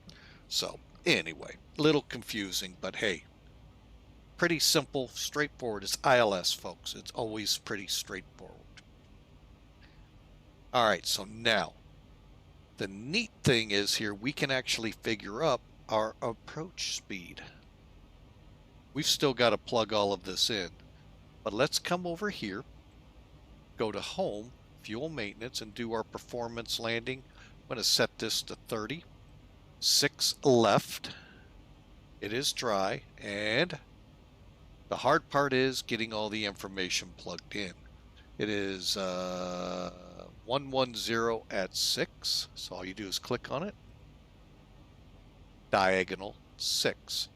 S1: So anyway, a little confusing, but hey, pretty simple, straightforward. It's ILS, folks. It's always pretty straightforward. All right, so now the neat thing is here we can actually figure up our approach speed. We've still got to plug all of this in, but let's come over here, go to Home, Fuel Maintenance, and do our performance landing. I'm going to set this to 30, 6 left. It is dry, and the hard part is getting all the information plugged in. It is 110 at 6, so all you do is click on it, diagonal 6.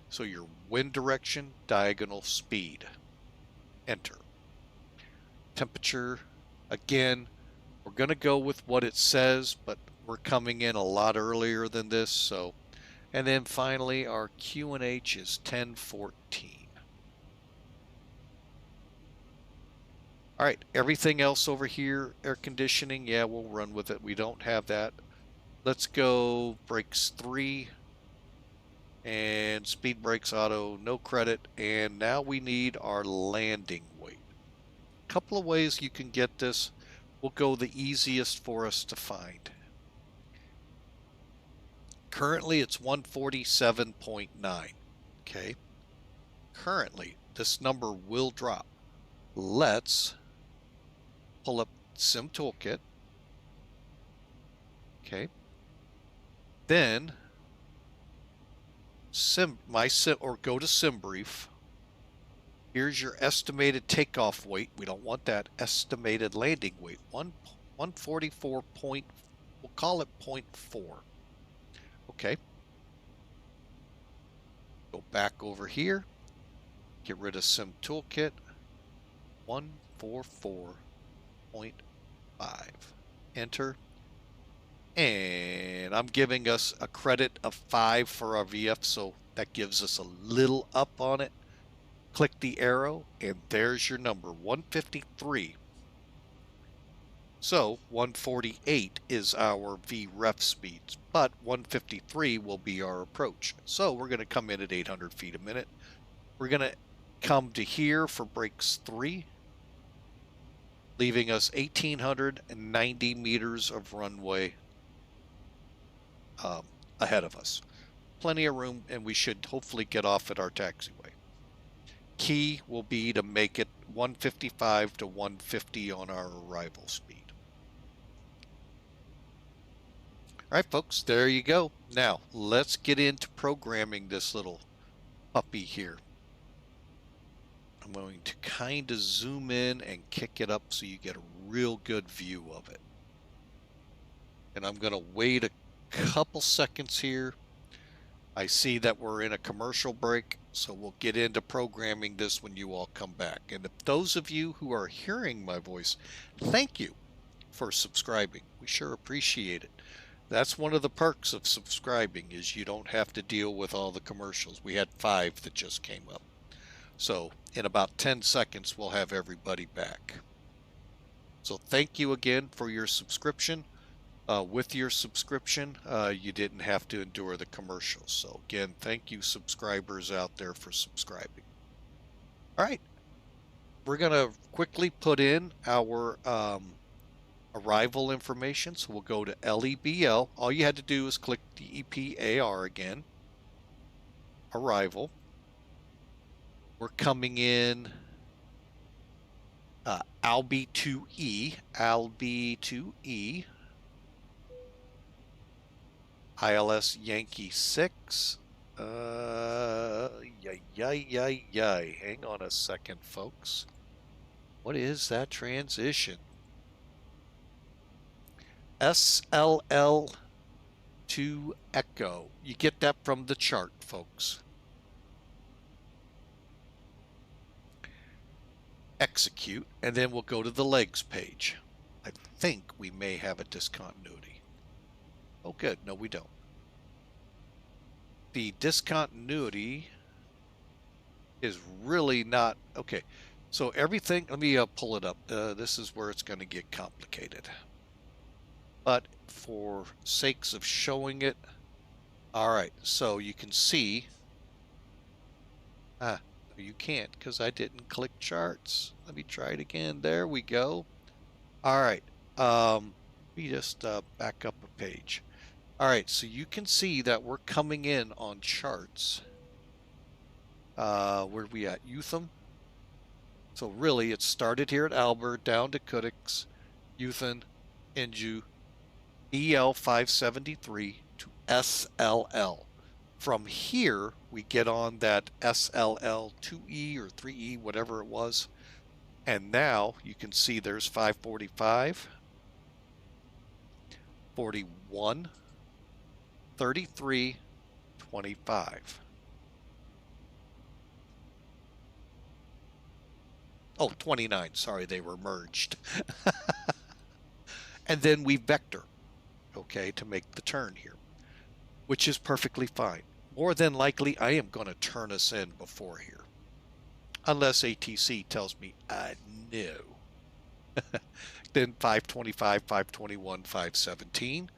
S1: So your wind direction, diagonal speed, enter. Temperature, again, we're going to go with what it says, but we're coming in a lot earlier than this, so. And then finally our QNH is 1014. All right, everything else over here, air conditioning, yeah, we'll run with it. We don't have that. Let's go brakes 3 and speed brakes auto, no credit. And now we need our landing weight. A couple of ways you can get this. We'll go the easiest for us to find. Currently it's 147.9, okay? Currently, this number will drop. Let's pull up Sim Toolkit. Okay. Then go to Sim Brief. Here's your estimated takeoff weight. We don't want that. Estimated landing weight. 144 point, we'll call it 0.4. Okay. Go back over here. Get rid of Sim Toolkit. 144.5. Enter. And I'm giving us a credit of 5 for our VF, so that gives us a little up on it. Click the arrow, and there's your number, 153. So 148 is our VREF speeds, but 153 will be our approach. So we're going to come in at 800 feet a minute. We're going to come to here for brakes 3, leaving us 1,890 meters of runway ahead of us. Plenty of room, and we should hopefully get off at our taxiway. Key will be to make it 155 to 150 on our arrival speed. All right, folks, there you go. Now, let's get into programming this little puppy here. I'm going to kind of zoom in and kick it up so you get a real good view of it. And I'm going to wait a couple seconds here. I see that we're in a commercial break, so we'll get into programming this when you all come back. And if those of you who are hearing my voice, thank you for subscribing. We sure appreciate it. That's one of the perks of subscribing, is you don't have to deal with all the commercials. We had 5 that just came up. So in about 10 seconds, we'll have everybody back. So thank you again for your subscription. With your subscription, you didn't have to endure the commercials. So again, thank you subscribers out there for subscribing. All right, we're going to quickly put in our arrival information. So we'll go to LEBL. All you had to do is click the EPAR again. Arrival. We're coming in ALB2E, ILS Yankee 6, Yay. Hang on a second, folks. What is that transition? SLL to Echo. You get that from the chart, folks. Execute, and then we'll go to the legs page. I think we may have a discontinuity. Oh, good. No, we don't. The discontinuity is really not okay. So everything, let me pull it up. This is where it's going to get complicated. But for sakes of showing it, all right, so you can see, no, you can't because I didn't click charts. Let me try it again. There we go. All right, let me just back up a page. All right, so you can see that we're coming in on charts. Where are we at? Eutham. So really, it started here at ALBER, down to Kudix, Euthan, Inju, EL 573 to SLL. From here, we get on that SLL 2E or 3E, whatever it was. And now you can see there's 545, 41, 33, 25. Oh, 29. Sorry, they were merged. And then we vector, okay, to make the turn here, which is perfectly fine. More than likely, I am going to turn us in before here, unless ATC tells me no. Then 525, 521, 517.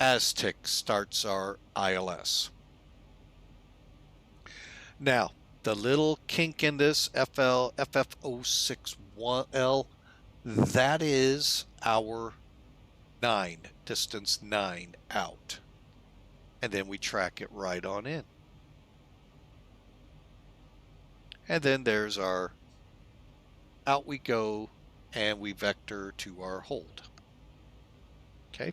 S1: Aztec starts our ILS. Now, the little kink in this FF061L, that is our 9, distance 9 out. And then we track it right on in. And then there's our out we go, and we vector to our hold. Okay.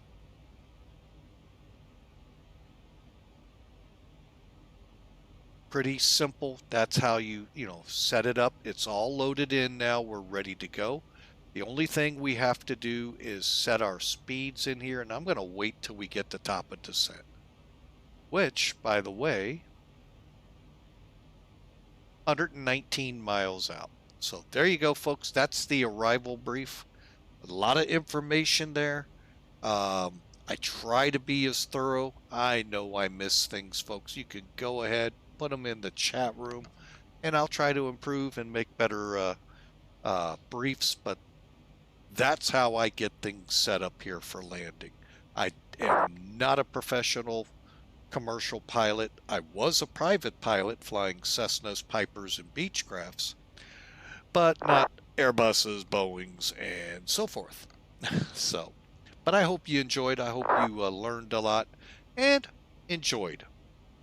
S1: Pretty simple. That's how you set it up. It's all loaded in now. We're ready to go. The only thing we have to do is set our speeds in here, and I'm going to wait till we get to top of descent. Which, by the way, 119 miles out. So there you go, folks. That's the arrival brief. A lot of information there. I try to be as thorough. I know I miss things, folks. You can go ahead, put them in the chat room, and I'll try to improve and make better briefs, but that's how I get things set up here for landing. I am not a professional commercial pilot. I was a private pilot flying Cessnas, Pipers, and Beechcrafts, but not Airbuses, Boeings, and so forth. So, but I hope you enjoyed. I hope you learned a lot and enjoyed.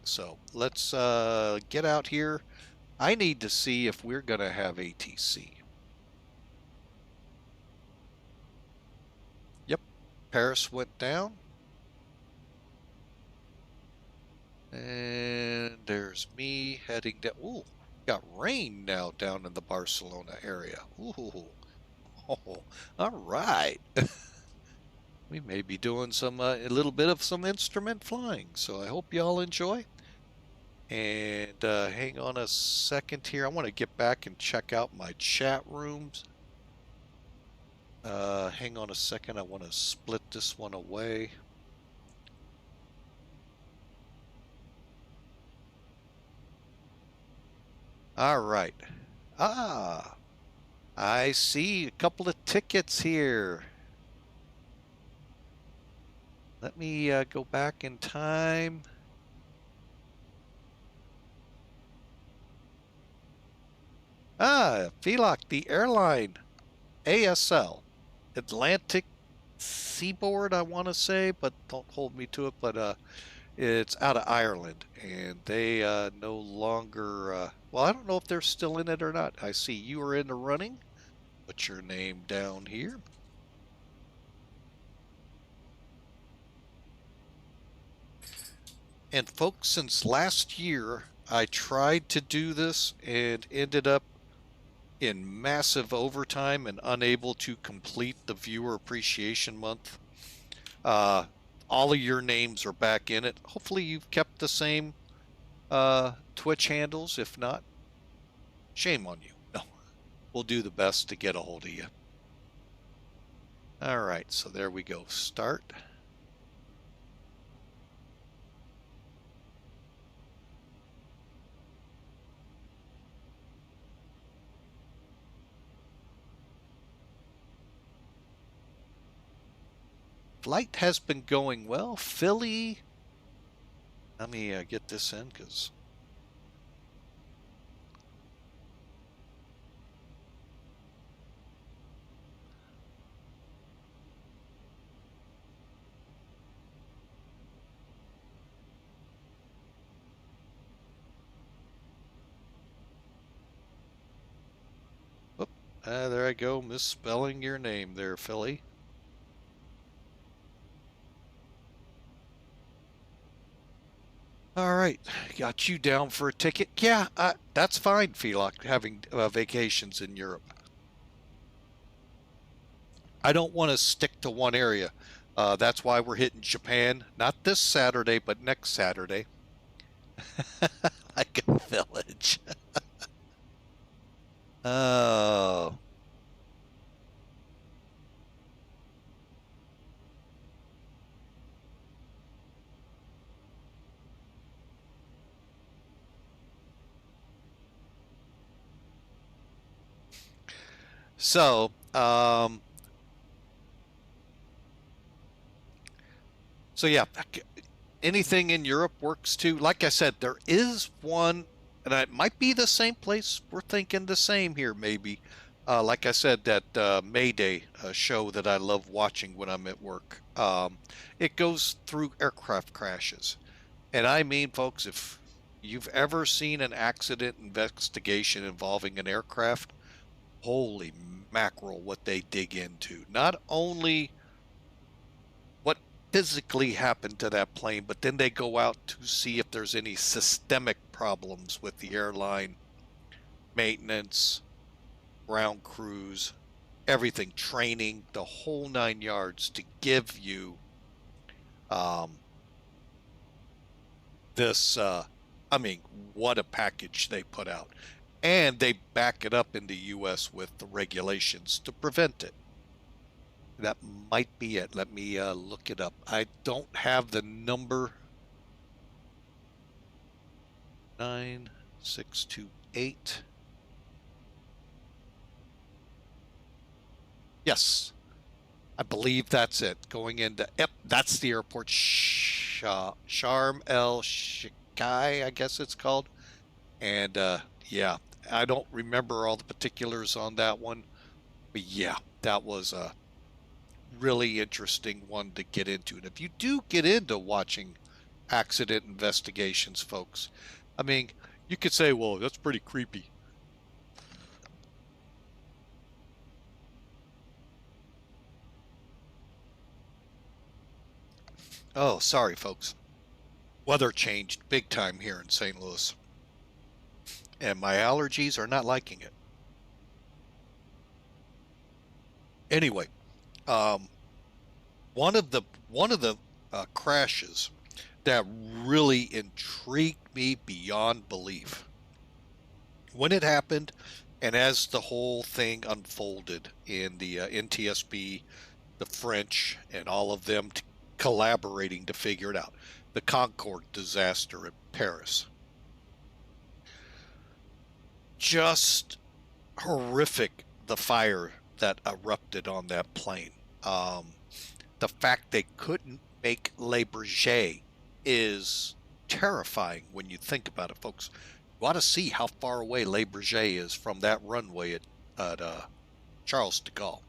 S1: So let's get out here. I need to see if we're going to have ATC. Yep, Paris went down. And there's me heading down. Ooh, got rain now down in the Barcelona area. Ooh, oh, all right. We may be doing some a little bit of some instrument flying, so I hope y'all enjoy. And hang on a second here. I want to get back and check out my chat rooms. Hang on a second. I want to split this one away. All right. Ah, I see a couple of tickets here. Let me go back in time. Ah, VLOC, the airline, ASL, Atlantic Seaboard, I want to say, but don't hold me to it. But it's out of Ireland, and they no longer. Well, I don't know if they're still in it or not. I see you are in the running. Put your name down here. And folks, since last year, I tried to do this and ended up in massive overtime and unable to complete the Viewer Appreciation Month. All of your names are back in it. Hopefully you've kept the same Twitch handles. If not, shame on you. No, we'll do the best to get a hold of you. All right, so there we go. Start. Flight has been going well. Philly, let me get this in because there I go, misspelling your name there, Philly. All right, got you down for a ticket. Yeah, that's fine, Felok, having vacations in Europe. I don't want to stick to one area. That's why we're hitting Japan, not this Saturday, but next Saturday. Like a village. Oh. So, yeah, anything in Europe works too. Like I said, there is one, and it might be the same place. We're thinking the same here, maybe. Like I said, that Mayday show that I love watching when I'm at work. It goes through aircraft crashes. And I mean, folks, if you've ever seen an accident investigation involving an aircraft, holy mackerel, what they dig into. Not only what physically happened to that plane, but then they go out to see if there's any systemic problems with the airline, maintenance, ground crews, everything, training, the whole 9 yards to give you this, I mean, what a package they put out. And they back it up in the U.S. with the regulations to prevent it. That might be it. Let me look it up. I don't have the number. 9628. Yes, I believe that's it. Going into, yep, that's the airport. Sharm el Sheikh, I guess it's called. And yeah, I don't remember all the particulars on that one, but yeah, that was a really interesting one to get into. And if you do get into watching accident investigations, folks, I mean, you could say, well, that's pretty creepy. Oh, sorry, folks. Weather changed big time here in St. Louis. And my allergies are not liking it. Anyway, one of the crashes that really intrigued me beyond belief when it happened, and as the whole thing unfolded in the NTSB, the French, and all of them collaborating to figure it out, the Concorde disaster in Paris. Just horrific, the fire that erupted on that plane. The fact they couldn't make LEBL is terrifying when you think about it, folks. You ought to see how far away LEBL is from that runway at Charles de Gaulle.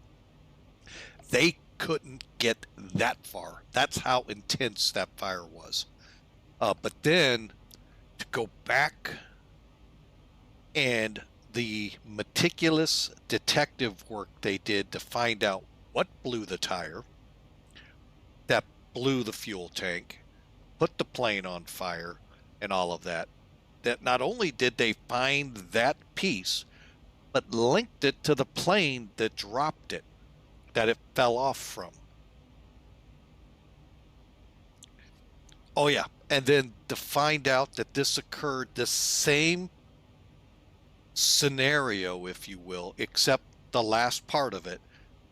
S1: They couldn't get that far. That's how intense that fire was. But then to go back and the meticulous detective work they did to find out what blew the tire, that blew the fuel tank, put the plane on fire and all of that, that not only did they find that piece, but linked it to the plane that dropped it, that it fell off from. Oh yeah, and then to find out that this occurred, the same scenario, if you will, except the last part of it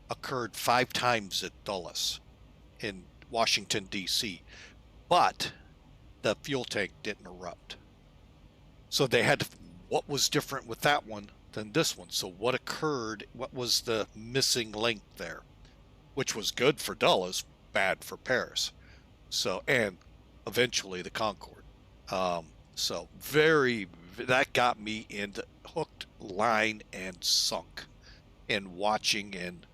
S1: occurred 5 times at Dulles in Washington, D.C., but the fuel tank didn't erupt. So they had to, what was different with that one than this one? So what occurred? What was the missing link there? Which was good for Dulles, bad for Paris. So, and eventually the Concorde. So that got me into hooked, line, and sunk in watching and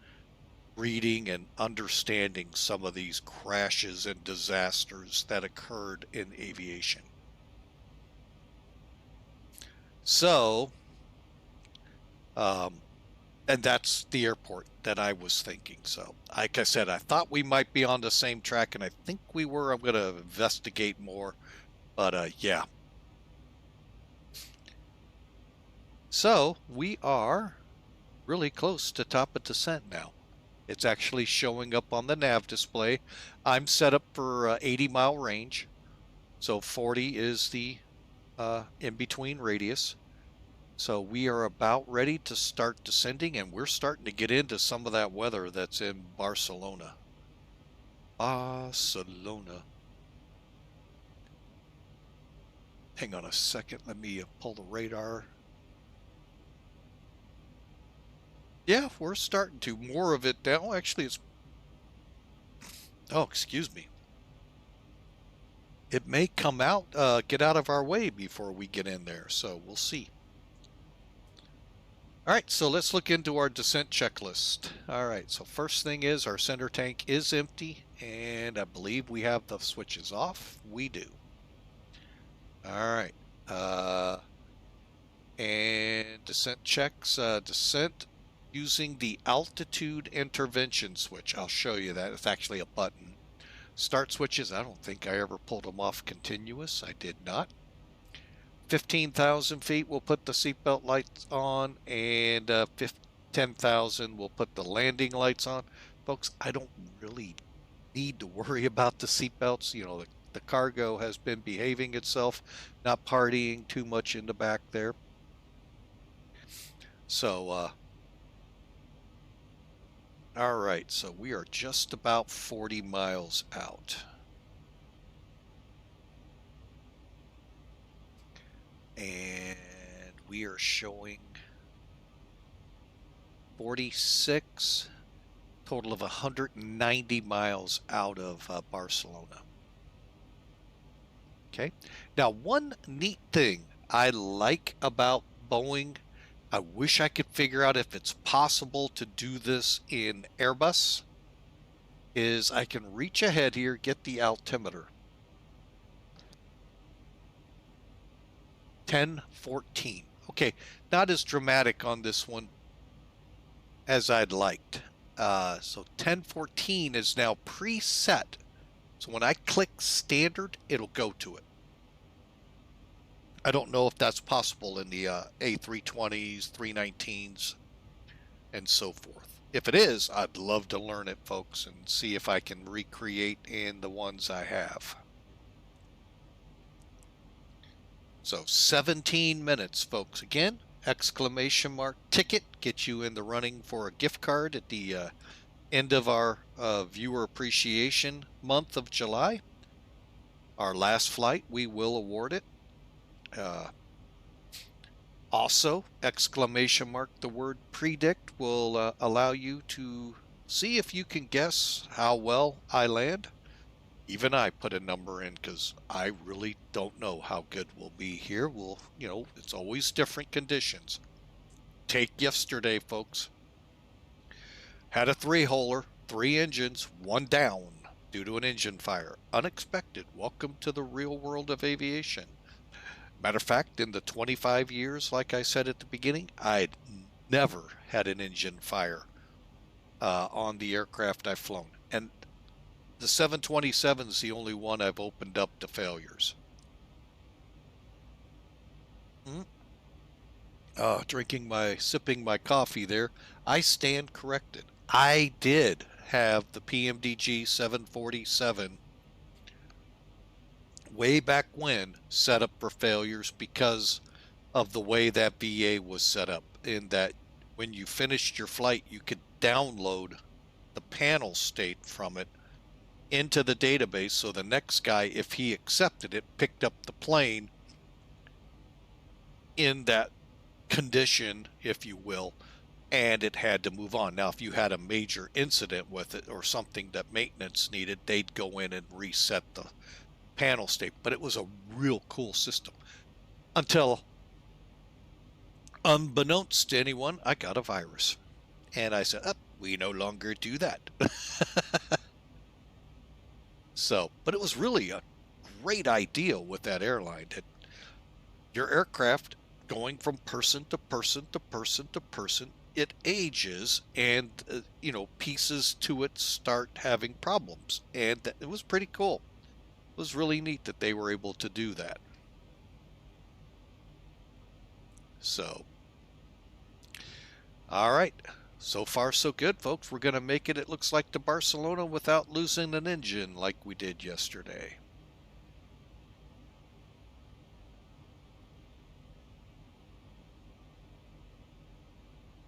S1: reading and understanding some of these crashes and disasters that occurred in aviation. So, and that's the airport that I was thinking. So, like I said, I thought we might be on the same track, and I think we were. I'm going to investigate more, but yeah. So, we are really close to top of descent now. It's actually showing up on the nav display. I'm set up for 80-mile range, so 40 is the in-between radius. So we are about ready to start descending, and we're starting to get into some of that weather that's in Barcelona. Barcelona. Hang on a second. Let me pull the radar. Yeah, we're starting to. More of it now. Actually, it's... Oh, excuse me. It may come out, get out of our way before we get in there, so we'll see. All right, so let's look into our descent checklist. All right, so first thing is our center tank is empty, and I believe we have the switches off. We do. All right. And descent checks. Descent using the altitude intervention switch. I'll show you that. It's actually a button. Start switches, I don't think I ever pulled them off continuous. I did not. 15,000 feet, we'll put the seatbelt lights on, and 10,000, we'll put the landing lights on. Folks, I don't really need to worry about the seatbelts. You know, the cargo has been behaving itself, not partying too much in the back there. So, all right, so we are just about 40 miles out. And we are showing 46, total of 190 miles out of Barcelona. Okay, now one neat thing I like about Boeing, I wish I could figure out if it's possible to do this in Airbus, is I can reach ahead here, get the altimeter. 1014. Okay, not as dramatic on this one as I'd liked. So 1014 is now preset. So when I click standard, it'll go to it. I don't know if that's possible in the A320s, 319s, and so forth. If it is, I'd love to learn it, folks, and see if I can recreate in the ones I have. So 17 minutes, folks. Again, exclamation mark ticket gets you in the running for a gift card at the end of our viewer appreciation month of July. Our last flight, we will award it. Also, exclamation mark the word predict will allow you to see if you can guess how well I land. Even I put a number in because I really don't know how good we'll be here. We'll, you know, it's always different conditions. Take yesterday, folks. Had a 3-holer, 3 engines, 1 down due to an engine fire. Unexpected. Welcome to the real world of aviation. Matter of fact, in the 25 years, like I said at the beginning, I'd never had an engine fire on the aircraft I've flown. And The 727 is the only one I've opened up to failures. Sipping my coffee there. I stand corrected. I did have the PMDG 747 way back when set up for failures because of the way that VA was set up, in that when you finished your flight, you could download the panel state from it into the database, so the next guy, if he accepted it, picked up the plane in that condition, if you will, and it had to move on. Now, if you had a major incident with it or something that maintenance needed, they'd go in and reset the panel state. But it was a real cool system until, unbeknownst to anyone, I got a virus. And I said, we no longer do that. So, but it was really a great idea with that airline, that your aircraft going from person to person to person to person, it ages, and you know, pieces to it start having problems, and it was pretty cool. It was really neat that they were able to do that. So, all right. So far, so good, folks. We're going to make it, it looks like, to Barcelona without losing an engine like we did yesterday.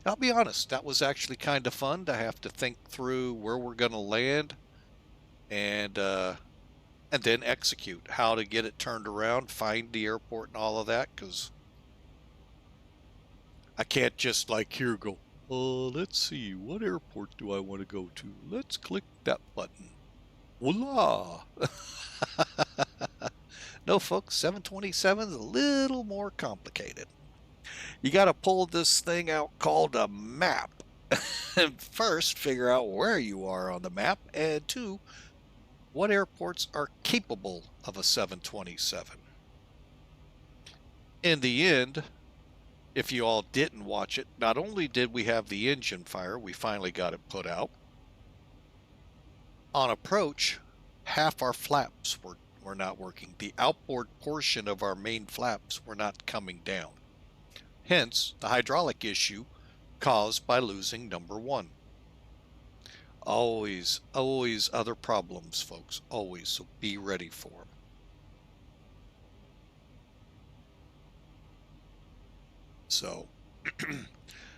S1: I'll be honest, that was actually kind of fun to have to think through where we're going to land and then execute how to get it turned around, find the airport and all of that, because I can't just like here go, let's see, what airport do I want to go to? Let's click that button. Voila! No, folks, 727 is a little more complicated. You got to pull this thing out called a map. And first, figure out where you are on the map, and two, what airports are capable of a 727. In the end, if you all didn't watch it, not only did we have the engine fire, we finally got it put out. On approach, half our flaps were not working. The outboard portion of our main flaps were not coming down. Hence, the hydraulic issue caused by losing number one. Always, always other problems, folks. Always. So be ready for them. So,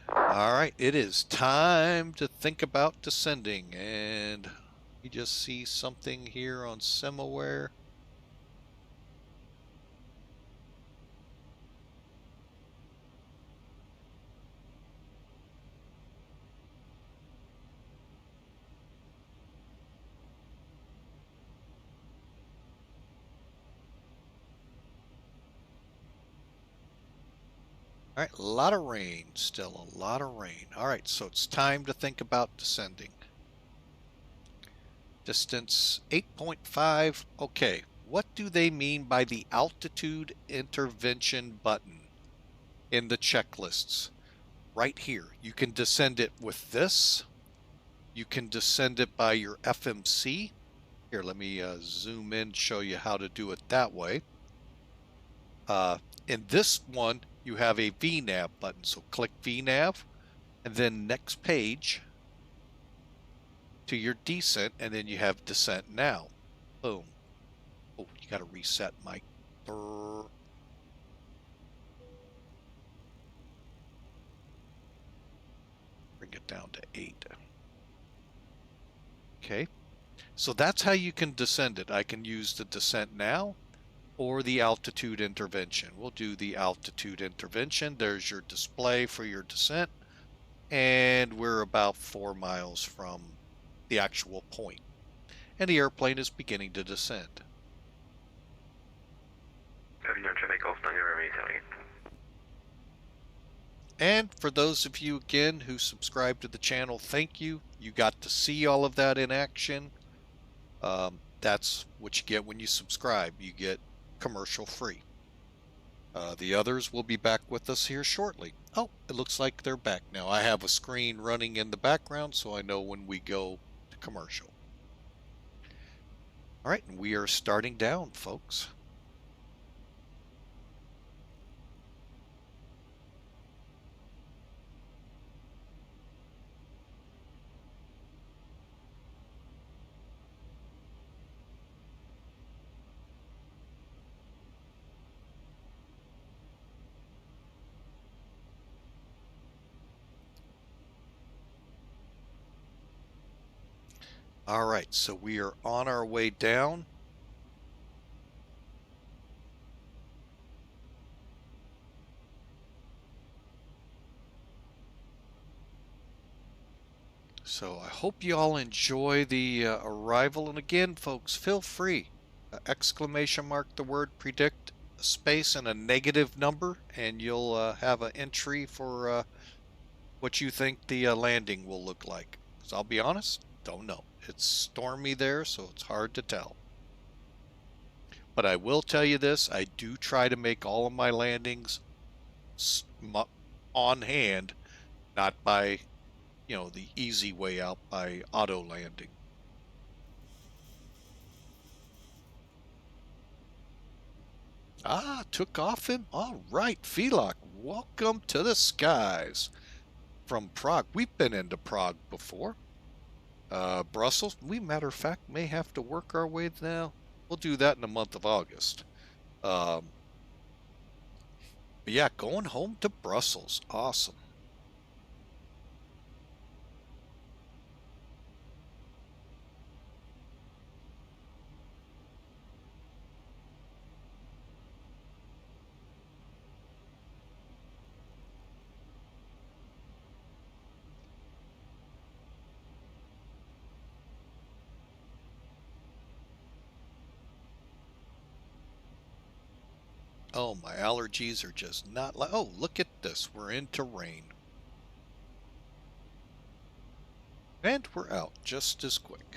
S1: all right, it is time to think about descending, and you just see something here on Semaware. All right, a lot of rain, still a lot of rain. All right, so it's time to think about descending. Distance 8.5. Okay, what do they mean by the altitude intervention button in the checklists? Right here, you can descend it with this. You can descend it by your FMC. Here, let me zoom in, show you how to do it that way. In this one, you have a VNAV button, so click VNAV, and then next page to your descent, and then you have descent now. Boom. Oh, you got to reset my... Bring it down to 8. Okay, so that's how you can descend it. I can use the descent now or the altitude intervention. We'll do the altitude intervention. There's your display for your descent, and we're about 4 miles from the actual point, and the airplane is beginning to descend. And for those of you again who subscribe to the channel, thank you. You got to see all of that in action. That's what you get when you subscribe. You get commercial free. The others will be back with us here shortly. Oh, it looks like they're back now. I have a screen running in the background, so I know when we go to commercial. All right, and we are starting down, folks. All right, so we are on our way down. So I hope you all enjoy the arrival. And again, folks, feel free. Exclamation mark the word predict, a space, and a negative number, and you'll have an entry for what you think the landing will look like. Because I'll be honest, don't know. It's stormy there, so it's hard to tell. But I will tell you this, I do try to make all of my landings on hand, not by, you know, the easy way out by auto landing. Ah, took off him? All right, Felok, welcome to the skies. From Prague. We've been into Prague before. Brussels, we, matter of fact, may have to work our way now. We'll do that in the month of August. But yeah, going home to Brussels. Awesome. Oh, my allergies are just not like. Oh, look at this. We're into rain. And we're out just as quick.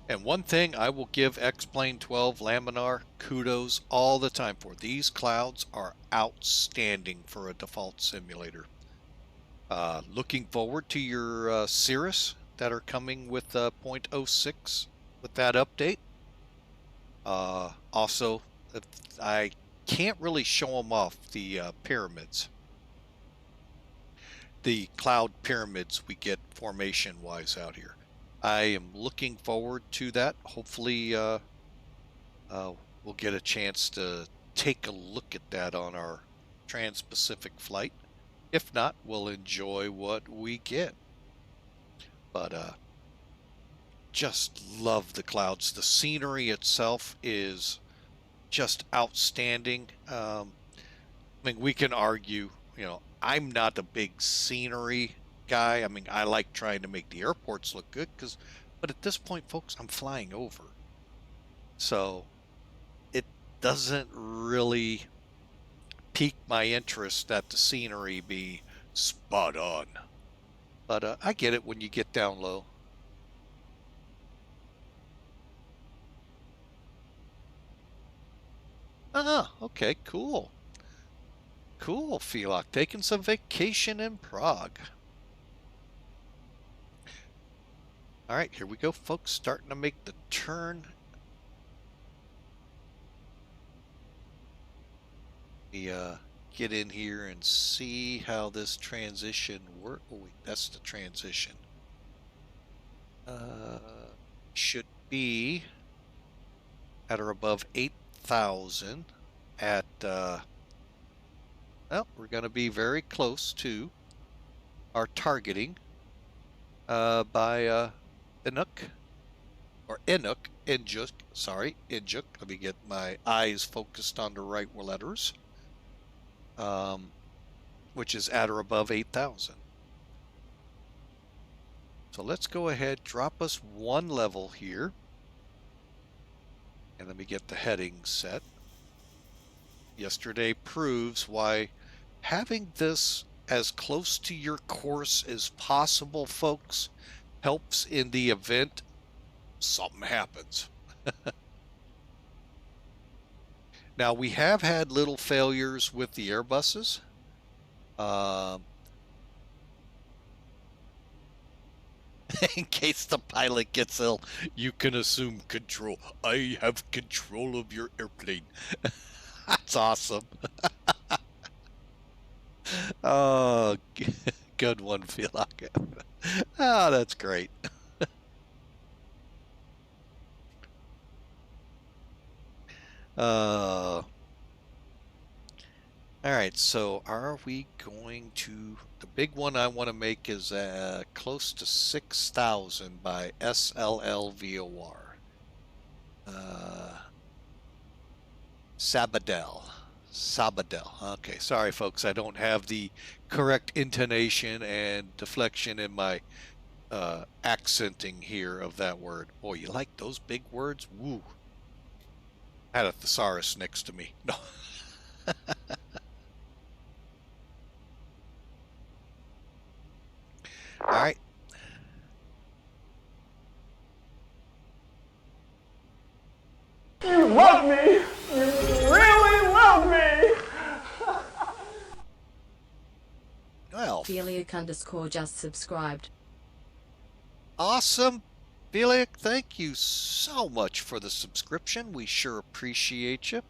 S1: And one thing I will give X-Plane 12 Laminar kudos all the time for. These clouds are outstanding for a default simulator. Looking forward to your Cirrus that are coming with 0.06 with that update. Also, I can't really show them off the pyramids. The cloud pyramids we get formation-wise out here. I am looking forward to that. Hopefully, we'll get a chance to take a look at that on our Trans-Pacific flight. If not, we'll enjoy what we get. But just love the clouds. The scenery itself is just outstanding. I mean, we can argue, you know, I'm not a big scenery guy. I mean, I like trying to make the airports look good, but at this point, folks, I'm flying over. So it doesn't really pique my interest that the scenery be spot on. But I get it when you get down low. Ah, okay, cool. Cool, Felok. Taking some vacation in Prague. All right, here we go, folks. Starting to make the turn. We get in here and see how this transition works. Oh wait, that's the transition. Should be at or above 8,000 at, well, we're going to be very close to our targeting by Inuk, or Injuk, sorry, Injuk. Let me get my eyes focused on the right letters. Which is at or above 8,000. So let's go ahead, drop us one level here. And let me get the heading set. Yesterday proves why having this as close to your course as possible, folks, helps in the event something happens. Now, we have had little failures with the Airbuses. In case the pilot gets ill, you can assume control. I have control of your airplane. That's awesome. Oh, good one, Filak. Oh, that's great. All right, so are we going to, the big one I want to make is close to 6,000 by SLLVOR. Sabadell. Okay, sorry folks, I don't have the correct intonation and deflection in my accenting here of that word. Boy, you like those big words? Woo. I had a thesaurus next to me. No. All right.
S11: You love me! You really love me!
S1: Well,
S12: Feliak_ just subscribed.
S1: Awesome. Feliak, thank you so much for the subscription. We sure appreciate you.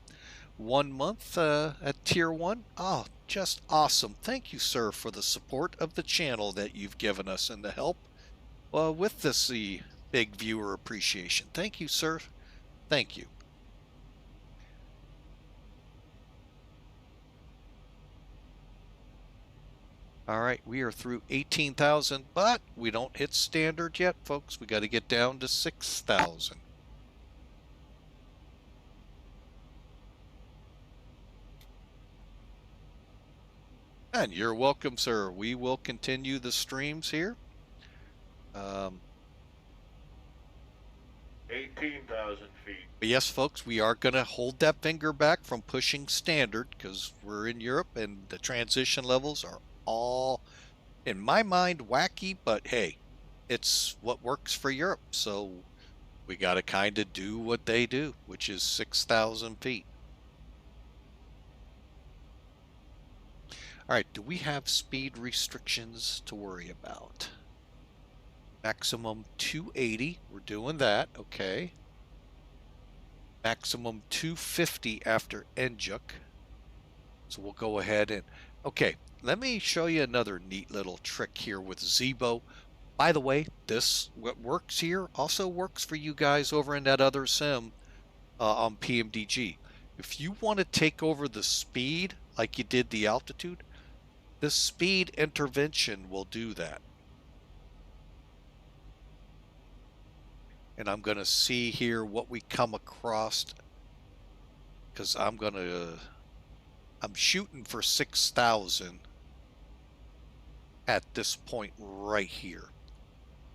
S1: 1 month at tier 1. Oh, just awesome. Thank you, sir, for the support of the channel that you've given us and the help with this big viewer appreciation. Thank you, sir. Thank you. All right, we are through 18,000, but we don't hit standard yet, folks. We got to get down to 6,000. And you're welcome, sir. We will continue the streams here.
S2: 18,000 feet.
S1: But yes, folks, we are going to hold that finger back from pushing standard because we're in Europe and the transition levels are all, in my mind, wacky. But hey, it's what works for Europe. So we got to kind of do what they do, which is 6,000 feet. All right, do we have speed restrictions to worry about? Maximum 280, we're doing that, okay. Maximum 250 after NJUK. So we'll go ahead and, okay, let me show you another neat little trick here with ZIBO. By the way, this, what works here, also works for you guys over in that other sim on PMDG. If you want to take over the speed like you did the altitude, the speed intervention will do that. And I'm going to see here what we come across, because I'm shooting for 6,000 at this point right here.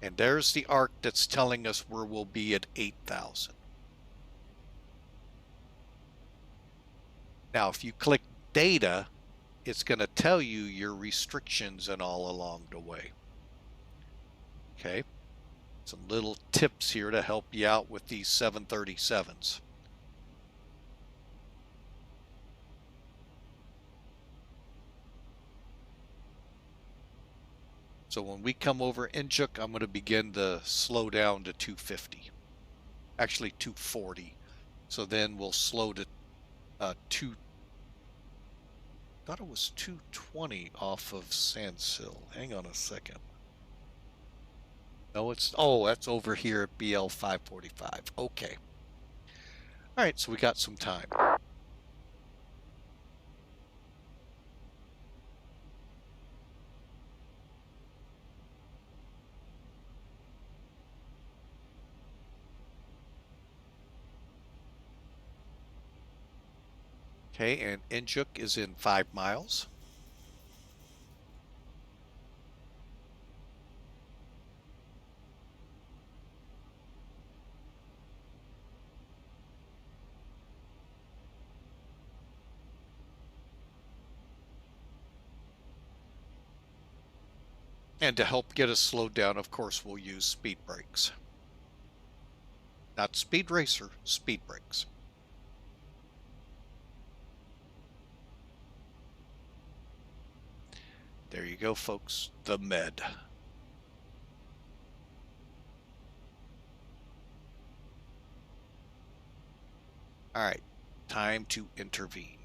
S1: And there's the arc that's telling us where we'll be at 8,000. Now, if you click data, it's going to tell you your restrictions and all along the way. Okay. Some little tips here to help you out with these 737s. So when we come over NJUK, I'm going to begin to slow down to 250. Actually 240. So then we'll slow to I thought it was 220 off of Sandsill. Hang on a second. No, it's, oh, that's over here at BL 545. Okay. All right, so we got some time. Okay, and NJUK is in 5 miles. And to help get us slowed down, of course, we'll use speed brakes. Not speed racer, speed brakes. There you go, folks. The med. All right, time to intervene.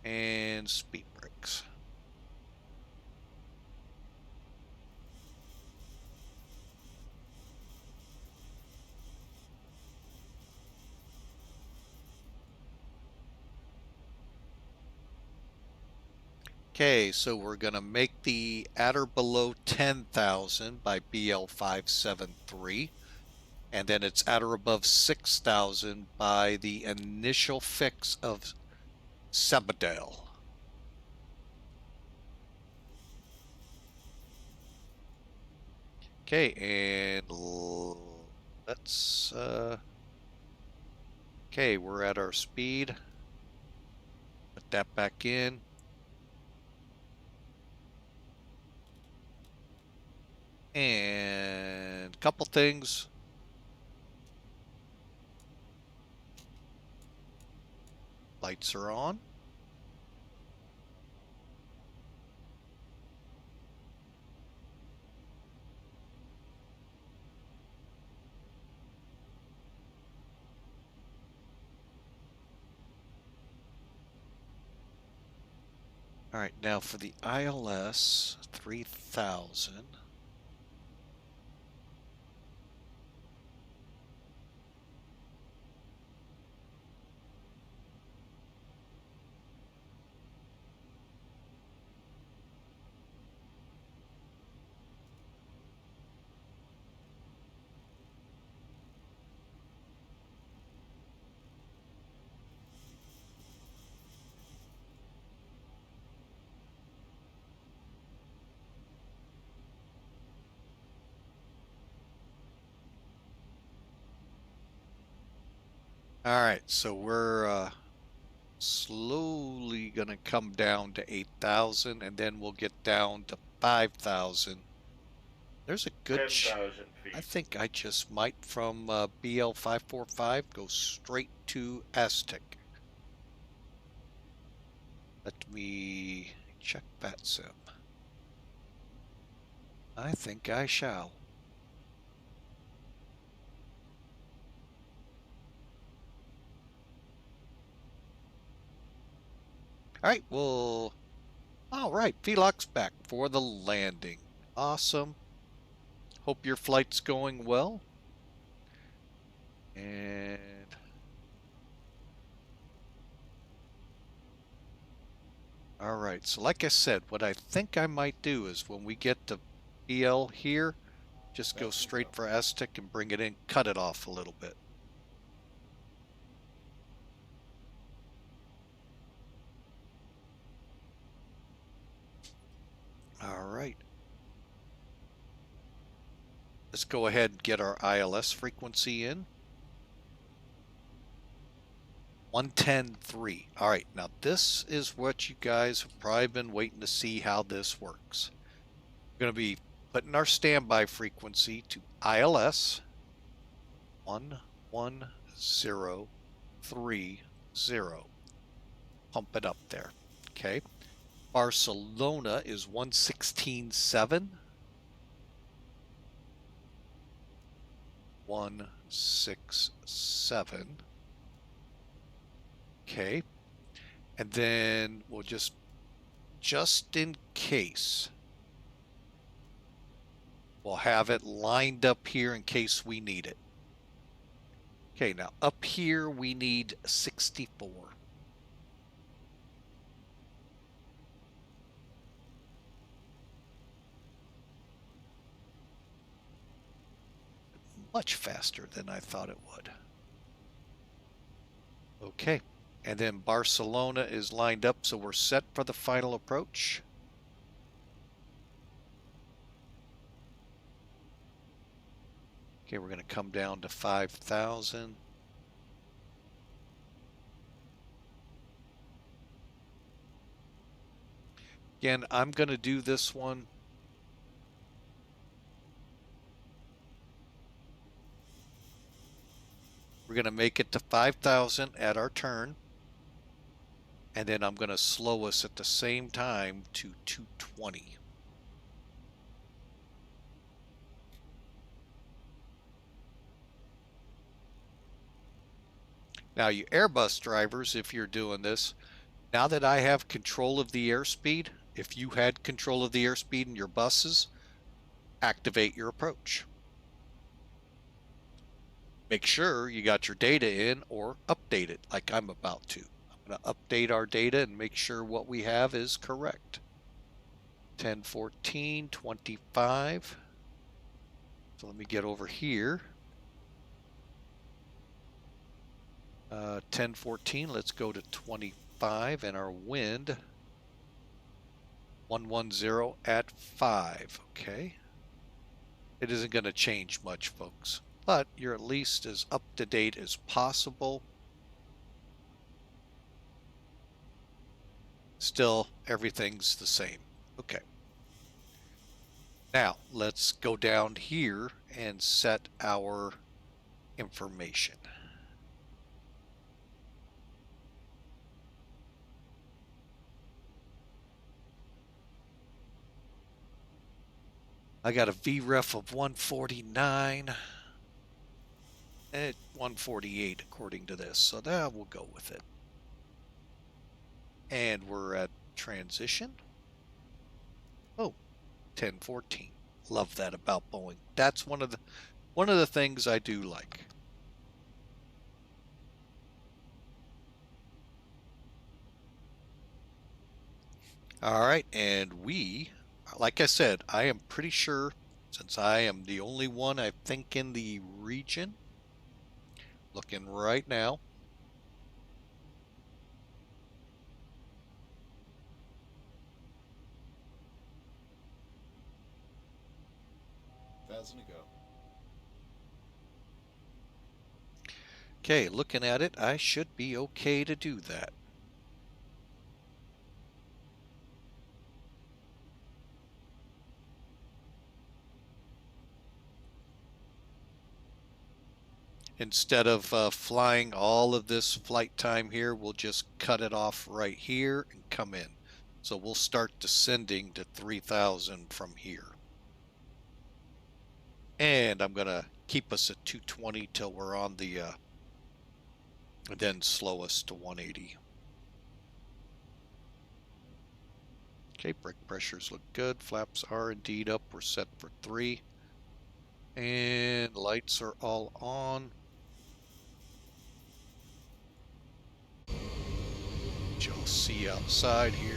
S1: And speed brakes. Okay, so we're going to make the at or below 10,000 by BL573. And then it's at or above 6,000 by the initial fix of MEDIL. Okay, and let's, okay, we're at our speed. Put that back in. And a couple things. Lights are on. All right, now for the ILS 3000. All right, so we're slowly going to come down to 8,000, and then we'll get down to 5,000. There's a good
S2: 10,000 feet.
S1: I think I just might from BL545 go straight to Aztec. Let me check VATSIM. I think I shall. All right, well, all right, VLOC's back for the landing. Awesome. Hope your flight's going well. And all right, so like I said, what I think I might do is when we get to BL here, just go straight for Aztec and bring it in, cut it off a little bit. All right. Let's go ahead and get our ILS frequency in. 110.3. All right, now this is what you guys have probably been waiting to see how this works. We're going to be putting our standby frequency to ILS 11030. Pump it up there. Okay. Barcelona is 116.7. 167. Okay. And then we'll just in case, we'll have it lined up here in case we need it. Okay, now up here we need 64. Much faster than I thought it would. Okay, and then Barcelona is lined up, so we're set for the final approach. Okay, we're going to come down to 5,000. Again, I'm going to do this one We're going to make it to 5,000 at our turn. And then I'm going to slow us at the same time to 220. Now, you Airbus drivers, if you're doing this, now that I have control of the airspeed, if you had control of the airspeed in your buses, activate your approach. Make sure you got your data in or update it like I'm about to. I'm going to update our data and make sure what we have is correct. 1014, 25. So let me get over here. 1014, let's go to 25 and our wind 110 at 5. Okay. It isn't going to change much, folks, but you're at least as up to date as possible. Still, everything's the same. Okay. Now, let's go down here and set our information. I got a VREF of 149 at 148 according to this, so that we'll go with it. And we're at transition. Oh, 1014. Love that about Boeing. That's one of the things I do like. All right, and we, like I said, I am pretty sure, since I am the only one I think in the region, looking right now.
S6: $1,000 to go.
S1: Okay, looking at it, I should be okay to do that. Instead of flying all of this flight time here, we'll just cut it off right here and come in. So we'll start descending to 3,000 from here. And I'm going to keep us at 220 till we're on the, then slow us to 180. Okay, brake pressures look good. Flaps are indeed up. We're set for 3. And lights are all on. You'll see outside here.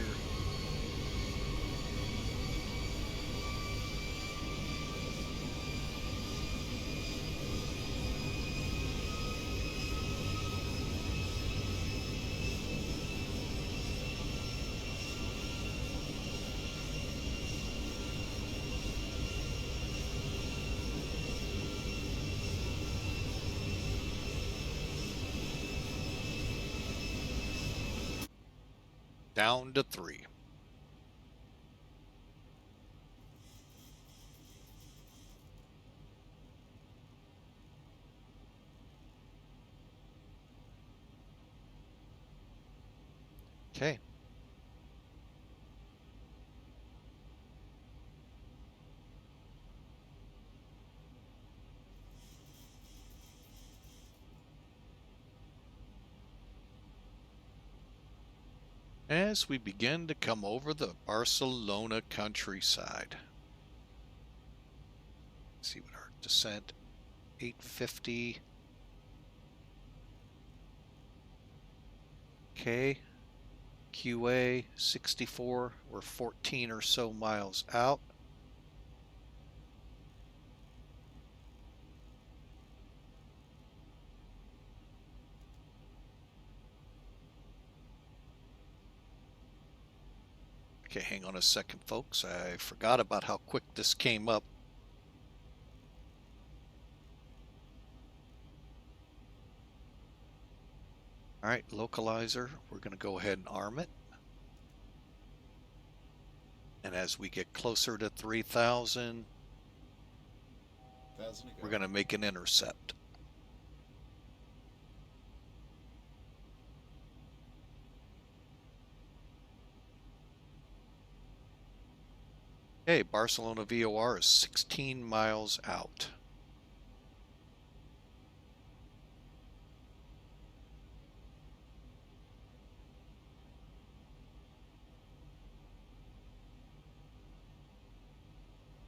S1: Down to 3. Okay. As we begin to come over the Barcelona countryside. Let's see what our descent, 850. Okay, QA 64, we're 14 or so miles out. Okay, hang on a second, folks. I forgot about how quick this came up. All right, localizer, we're going to go ahead and arm it. And as we get closer to 3,000, we're going to make an intercept. Okay, Barcelona VOR is 16 miles out.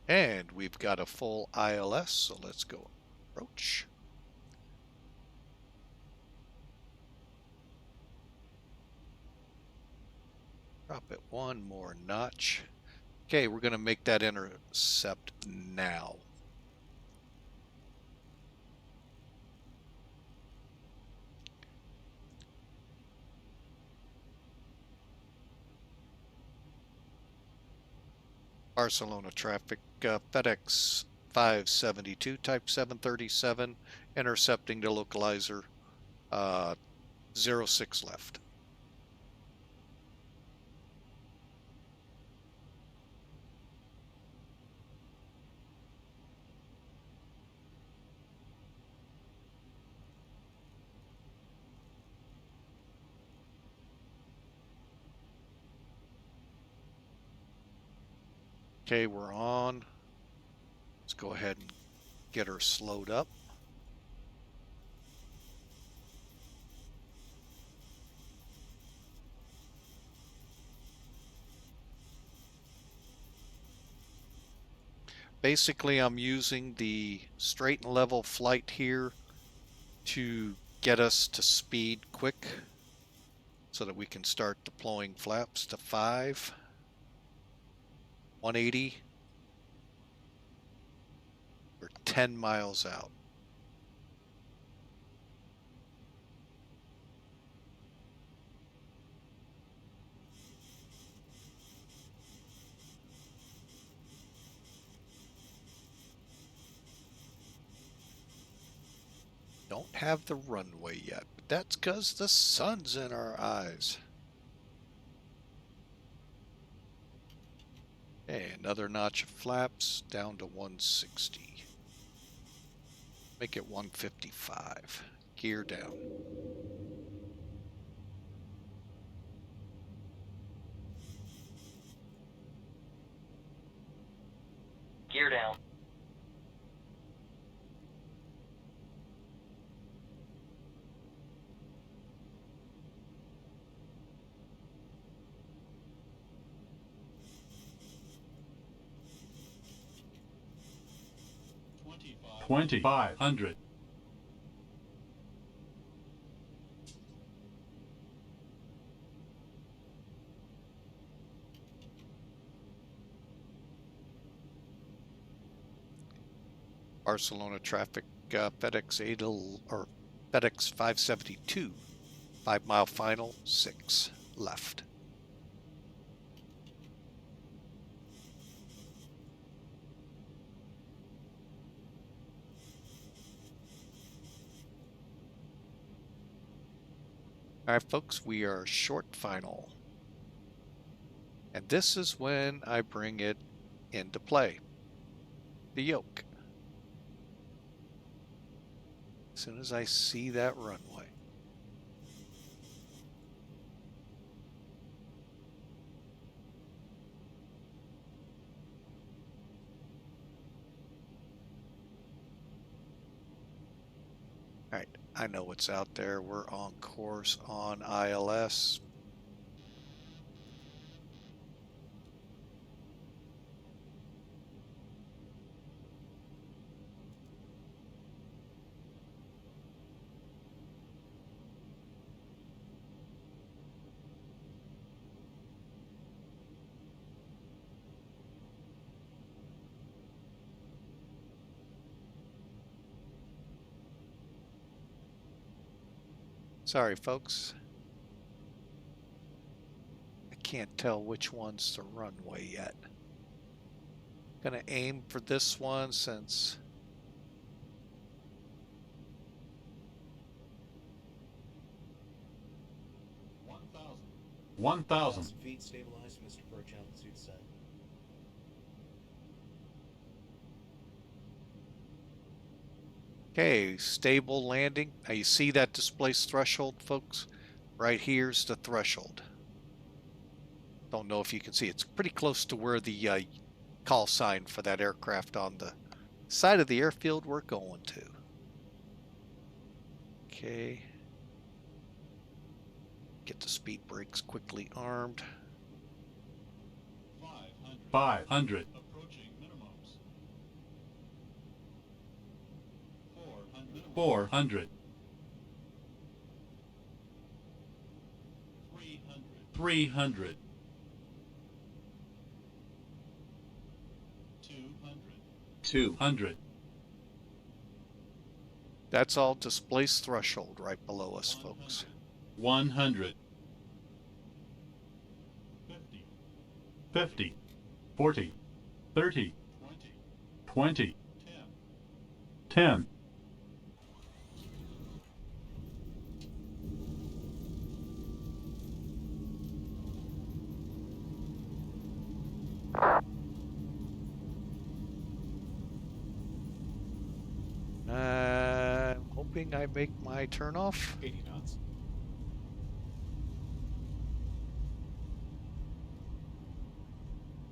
S1: And we've got a full ILS, so let's go approach. Drop it one more notch. Okay, we're going to make that intercept now. Barcelona traffic, FedEx 572, type 737, intercepting the localizer, 06 left. Okay, we're on. Let's go ahead and get her slowed up. Basically, I'm using the straight and level flight here to get us to speed quick so that we can start deploying flaps to 5, 180. We're 10 miles out. Don't have the runway yet, but that's because the sun's in our eyes. Okay, another notch of flaps down to 160. Make it 155. Gear down.
S9: Gear down.
S13: $2,500.
S1: Barcelona traffic, FedEx MEDIL or FedEx 572, 5 mile final, 6 left. All right, folks, we are short final. And this is when I bring it into play. The yoke. As soon as I see that runway. All right, I know what's out there. We're on course on ILS. Sorry, folks. I can't tell which one's the runway yet. Gonna aim for this one since
S6: 1,000 feet stabilized, Mr. Approach altitude set.
S1: okay, stable landing. Now you see that displaced threshold, folks? Right here's the threshold. Don't know if you can see. It's pretty close to where the call sign for that aircraft on the side of the airfield we're going to. Okay. Get the speed brakes quickly armed.
S13: 500. Approaching minimums. 400. 300. 200.
S1: That's all displaced threshold right below us, folks.
S13: 100. 50. 40. 30. 20. 10.
S1: I'm hoping I make my turn off.
S6: 80 knots.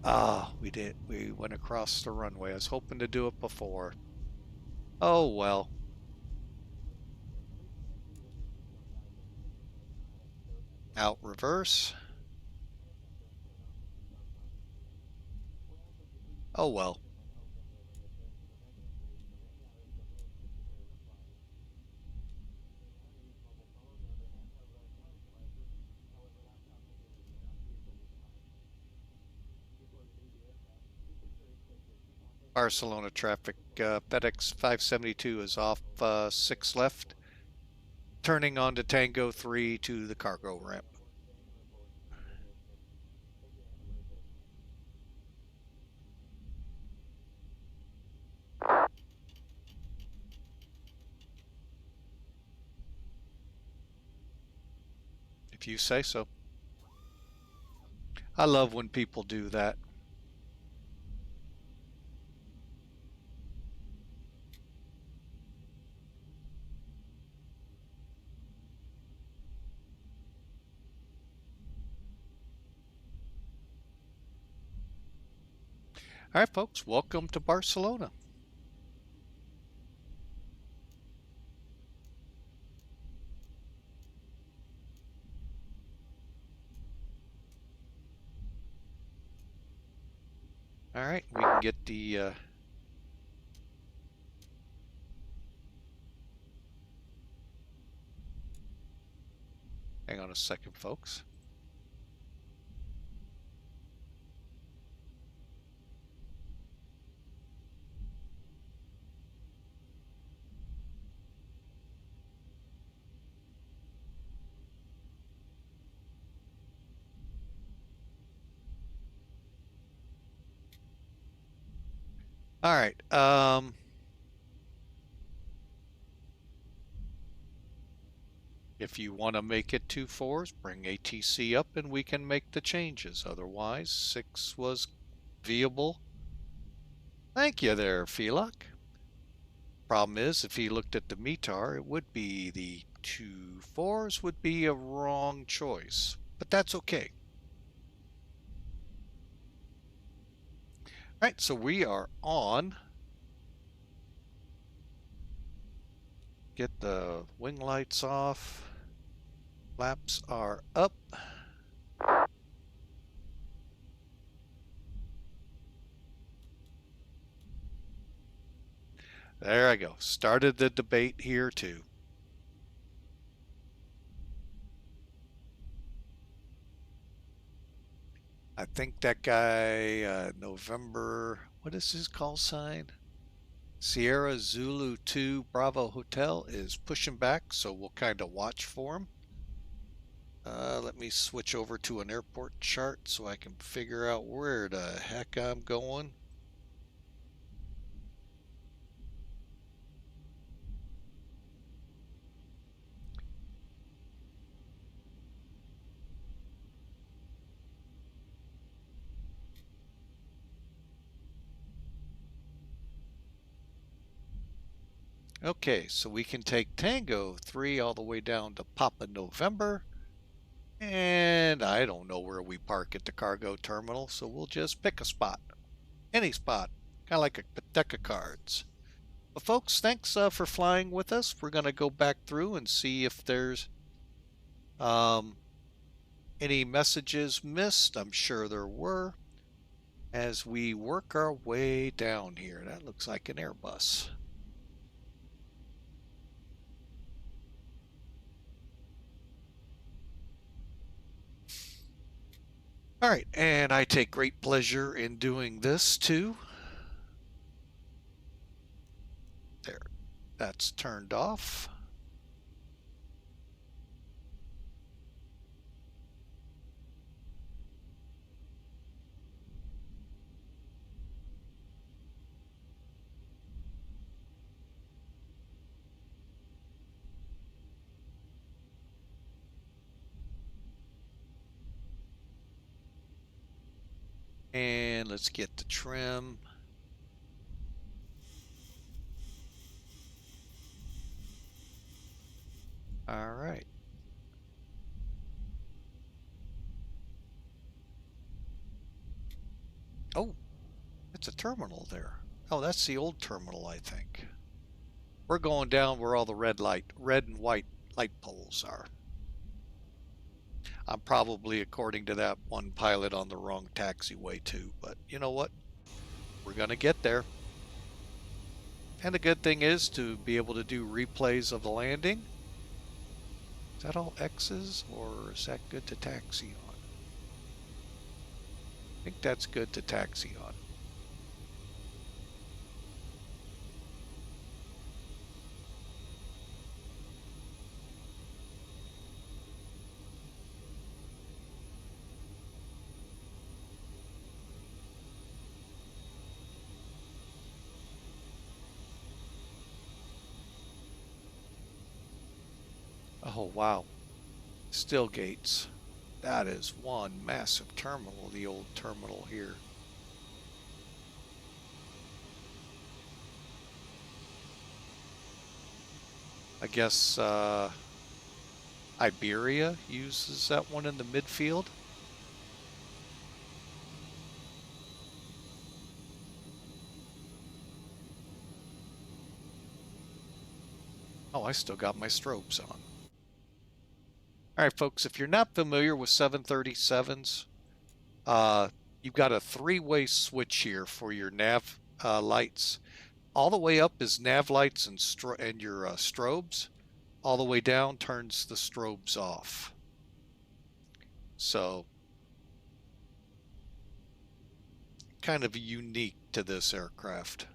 S1: Ah, we did. We went across the runway. I was hoping to do it before. Oh well. Out reverse. Oh well. Barcelona traffic, FedEx 572 is off 6 left, turning onto Tango 3 to the cargo ramp. If you say so. I love when people do that. All right, folks, welcome to Barcelona. All right, we can get the hang on a second, folks. All right. If you want to make it 2-4s, bring ATC up and we can make the changes. Otherwise, 6 was viable. Thank you there, Felak. Problem is, if he looked at the METAR, it would be the 2-4s would be a wrong choice, but that's okay. All right, so we are on. Get the wing lights off. Flaps are up. There I go. Started the debate here too. I think that guy, November, what is his call sign? Sierra Zulu 2 Bravo Hotel is pushing back, so we'll kind of watch for him. Let me switch over to an airport chart so I can figure out where the heck I'm going. Okay, so we can take Tango 3 all the way down to Papa November. And I don't know where we park at the cargo terminal, so we'll just pick a spot. any spot, kind of like a deck of cards. But folks, thanks for flying with us. We're going to go back through and see if there's any messages missed. I'm sure there were. As we work our way down here, that looks like an Airbus. All right, and I take great pleasure in doing this too. There, that's turned off. And let's get the trim. All right. Oh, it's a terminal there. Oh, that's the old terminal, I think. We're going down where all the red and white light poles are. I'm probably, according to that one pilot, on the wrong taxiway too, but you know what? We're gonna get there. And the good thing is to be able to do replays of the landing. Is that all X's, or is that good to taxi on? I think that's good to taxi on. Oh, wow. Still gates. That is one massive terminal, the old terminal here. I guess Iberia uses that one in the midfield. Oh, I still got my strobes on. All right, folks, if you're not familiar with 737s, you've got a three-way switch here for your nav lights. All the way up is nav lights and your strobes. All the way down turns the strobes off. So, kind of unique to this aircraft.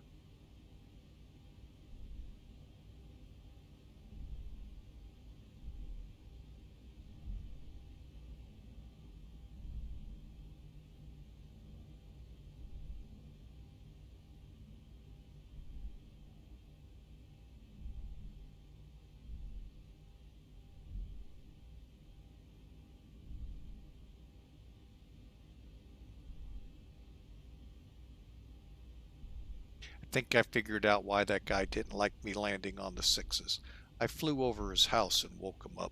S1: I think I figured out why that guy didn't like me landing on the 6s. I flew over his house and woke him up.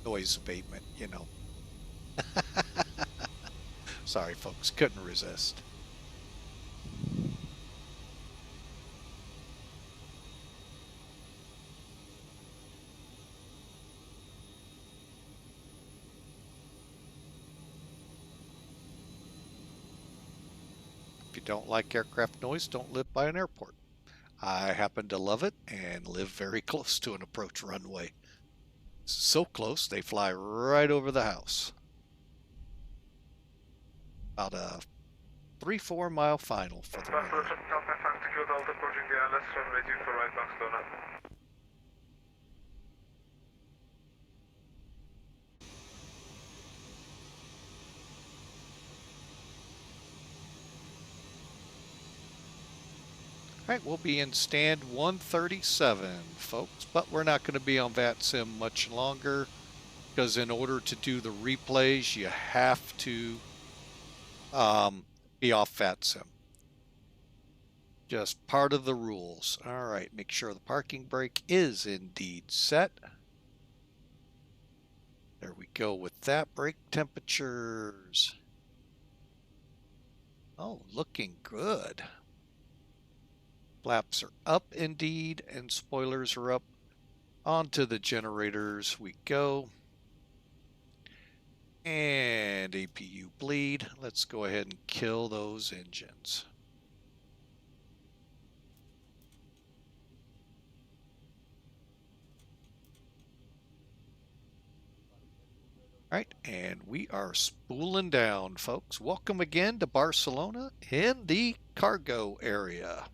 S1: Noise abatement, you know. Sorry, folks, couldn't resist. If you don't like aircraft noise, don't live by an airport. I happen to love it and live very close to an approach runway. So close, they fly right over the house. About a 3-4 mile final for the run. Alright, we'll be in stand 137, folks, but we're not going to be on VATSIM much longer, because in order to do the replays, you have to be off VATSIM. Just part of the rules. Alright, make sure the parking brake is indeed set. There we go with that. Brake temperatures. Oh, looking good. Flaps are up indeed, and spoilers are up. Onto the generators we go. And APU bleed. Let's go ahead and kill those engines. All right, and we are spooling down, folks. Welcome again to Barcelona in the cargo area.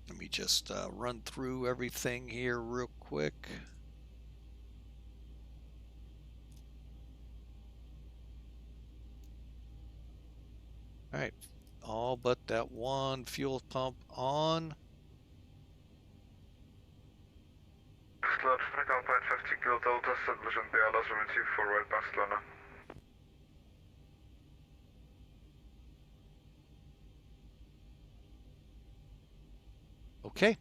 S1: Let me just run through everything here real quick. All right, all but that one fuel pump on.
S8: Slot Frequent 50 kilo Delta, Subdivision BLS Route 4 right Barcelona.
S1: Okay,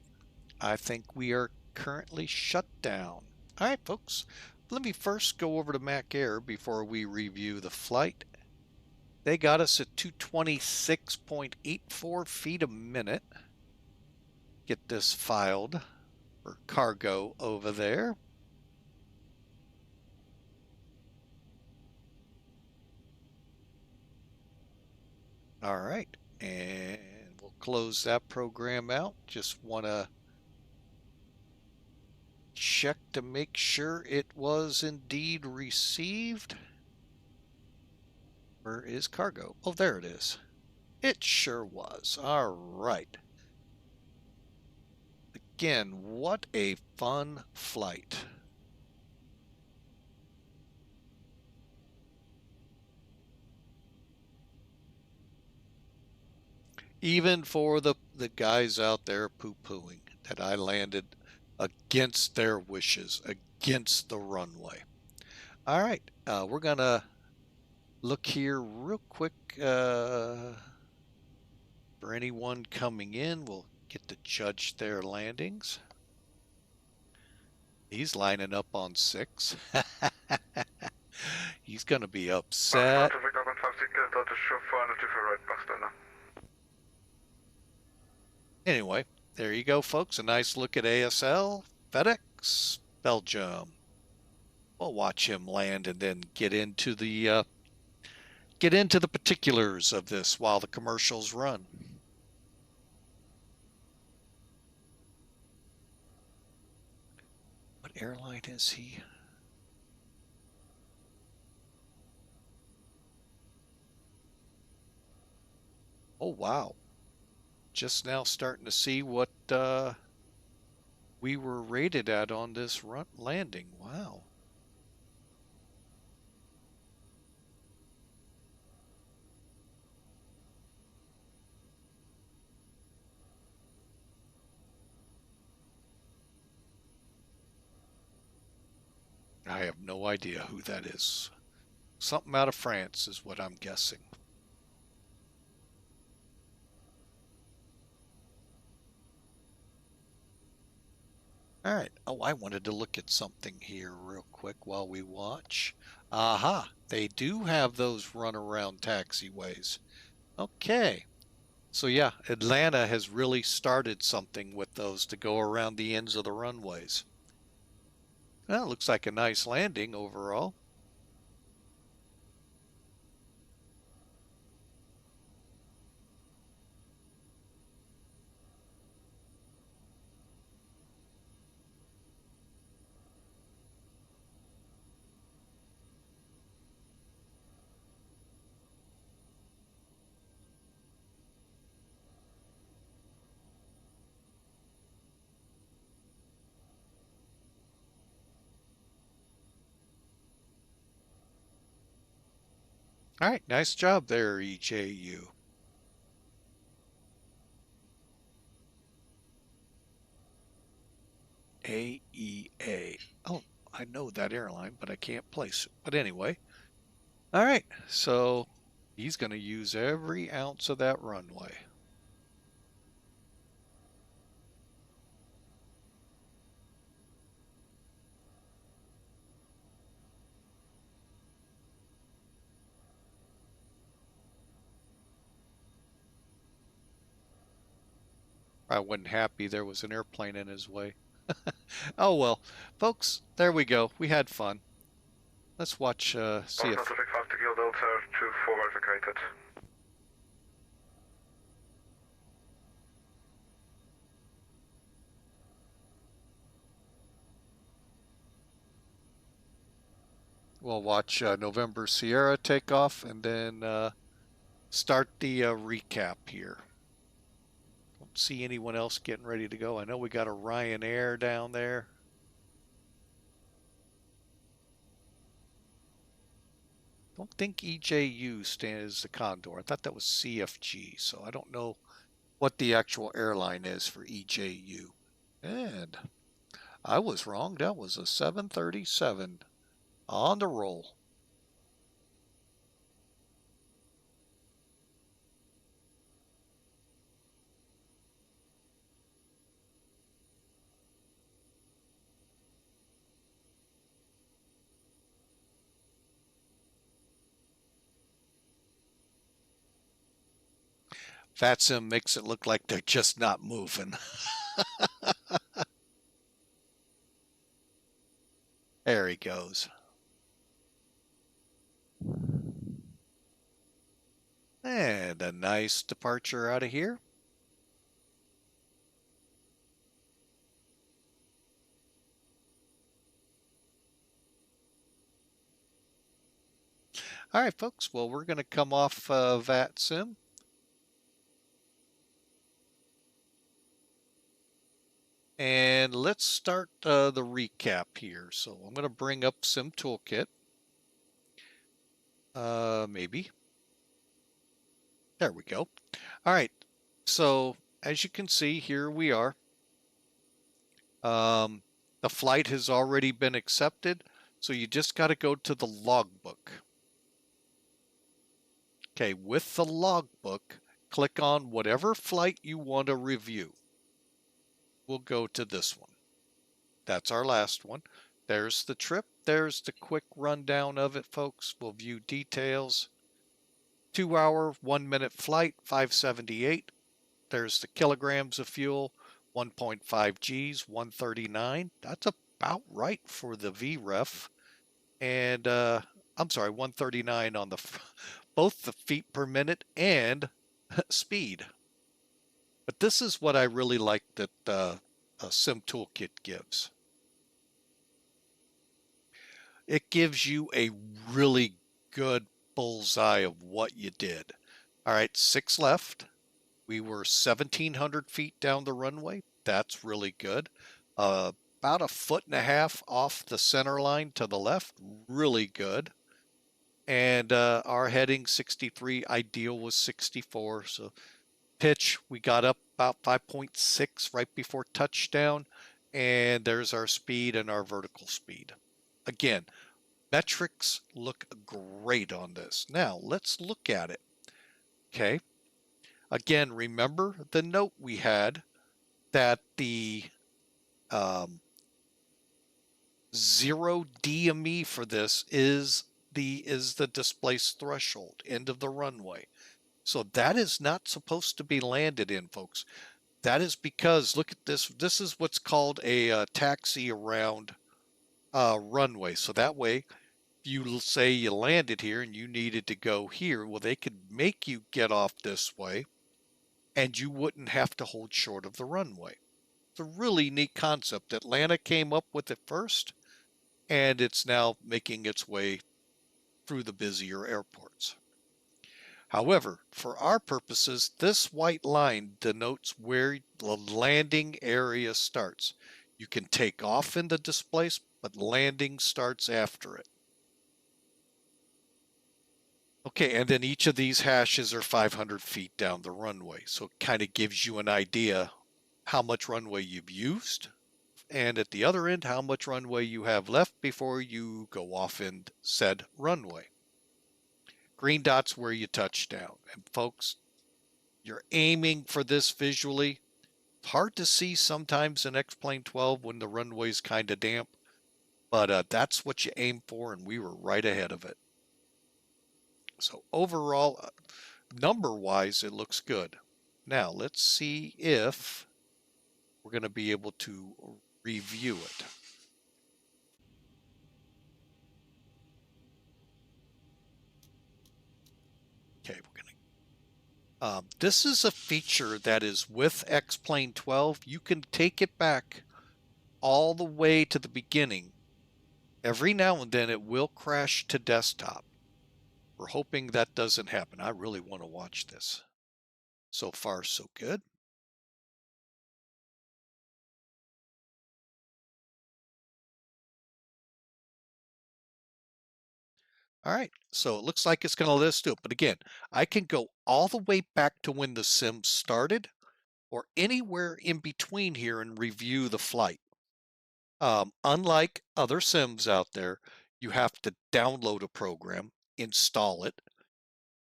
S1: I think we are currently shut down. All right, folks, let me first go over to Mac Air before we review the flight. They got us at 226.84 feet a minute. Get this filed for cargo over there. All right, and we'll close that program out. Just want to check to make sure it was indeed received. Where is cargo? Oh, there it is. It sure was. All right. Again, what a fun flight. Even for the guys out there poo-pooing that I landed against their wishes, against the runway. All right, we're going to look here real quick for anyone coming in. We'll get to judge their landings. He's lining up on 6. He's going to be upset. Anyway, there you go, folks. A nice look at ASL, FedEx, Belgium. We'll watch him land and then get into the particulars of this while the commercials run. What airline is he? Oh, wow. Just now starting to see what we were rated at on this landing. Wow. I have no idea who that is. Something out of France is what I'm guessing. All right. Oh, I wanted to look at something here real quick while we watch. Aha, they do have those runaround taxiways. Okay. So yeah, Atlanta has really started something with those to go around the ends of the runways. Well, it looks like a nice landing overall. All right, nice job there, EJU. AEA. Oh, I know that airline, but I can't place it. But anyway, all right, so he's going to use every ounce of that runway. I wasn't happy there was an airplane in his way. Oh well, folks, there we go. We had fun. Let's watch, see if...
S8: Delta to forward vacated.
S1: We'll watch November Sierra take off and then start the recap here. Don't see anyone else getting ready to go. I know we got a Ryanair down there. Don't think EJU stands the Condor. I thought that was CFG, so I don't know what the actual airline is for EJU. And I was wrong. That was a 737 on the roll. VATSIM makes it look like they're just not moving. There he goes. And a nice departure out of here. All right, folks. Well, we're going to come off VATSIM. And let's start the recap here. So I'm going to bring up Sim Toolkit. Maybe. There we go. All right. So as you can see, here we are. The flight has already been accepted. So you just got to go to the logbook. Okay, with the logbook, click on whatever flight you want to review. We'll go to this one. That's our last one. There's the trip. There's the quick rundown of it, folks. We'll view details. 2 hour, 1 minute flight, 578. There's the kilograms of fuel, 1.5 Gs, 139. That's about right for the VREF. And, I'm sorry, 139 on the both the feet per minute and speed. But this is what I really like that Sim Toolkit gives. It gives you a really good bullseye of what you did. All right, 6 left. We were 1,700 feet down the runway. That's really good. About 1.5 foot off the center line to the left. Really good. And our heading 63, ideal was 64. So pitch, we got up about 5.6 right before touchdown. And there's our speed and our vertical speed. Again, metrics look great on this. Now, let's look at it. Okay. Again, remember the note we had that the 0 DME for this is the displaced threshold, end of the runway. So that is not supposed to be landed in, folks. That is because, look at this. This is what's called a taxi around runway. So that way, if you say you landed here and you needed to go here, well, they could make you get off this way and you wouldn't have to hold short of the runway. It's a really neat concept. Atlanta came up with it first, and it's now making its way through the busier airports. However, for our purposes, this white line denotes where the landing area starts. You can take off in the displace, but landing starts after it. Okay, and then each of these hashes are 500 feet down the runway. So it kind of gives you an idea how much runway you've used. And at the other end, how much runway you have left before you go off in said runway. Green dot's where you touch down. And folks, you're aiming for this visually. It's hard to see sometimes in X-Plane 12 when the runway's kind of damp. But that's what you aim for, and we were right ahead of it. So overall, number-wise, it looks good. Now, let's see if we're going to be able to review it. Okay, we're going to. This is a feature that is with X-Plane 12. You can take it back all the way to the beginning. Every now and then it will crash to desktop. We're hoping that doesn't happen. I really want to watch this. So far, so good. All right, so it looks like it's going to let us do it. But again, I can go all the way back to when the sim started or anywhere in between here and review the flight. Unlike other sims out there, you have to download a program, install it.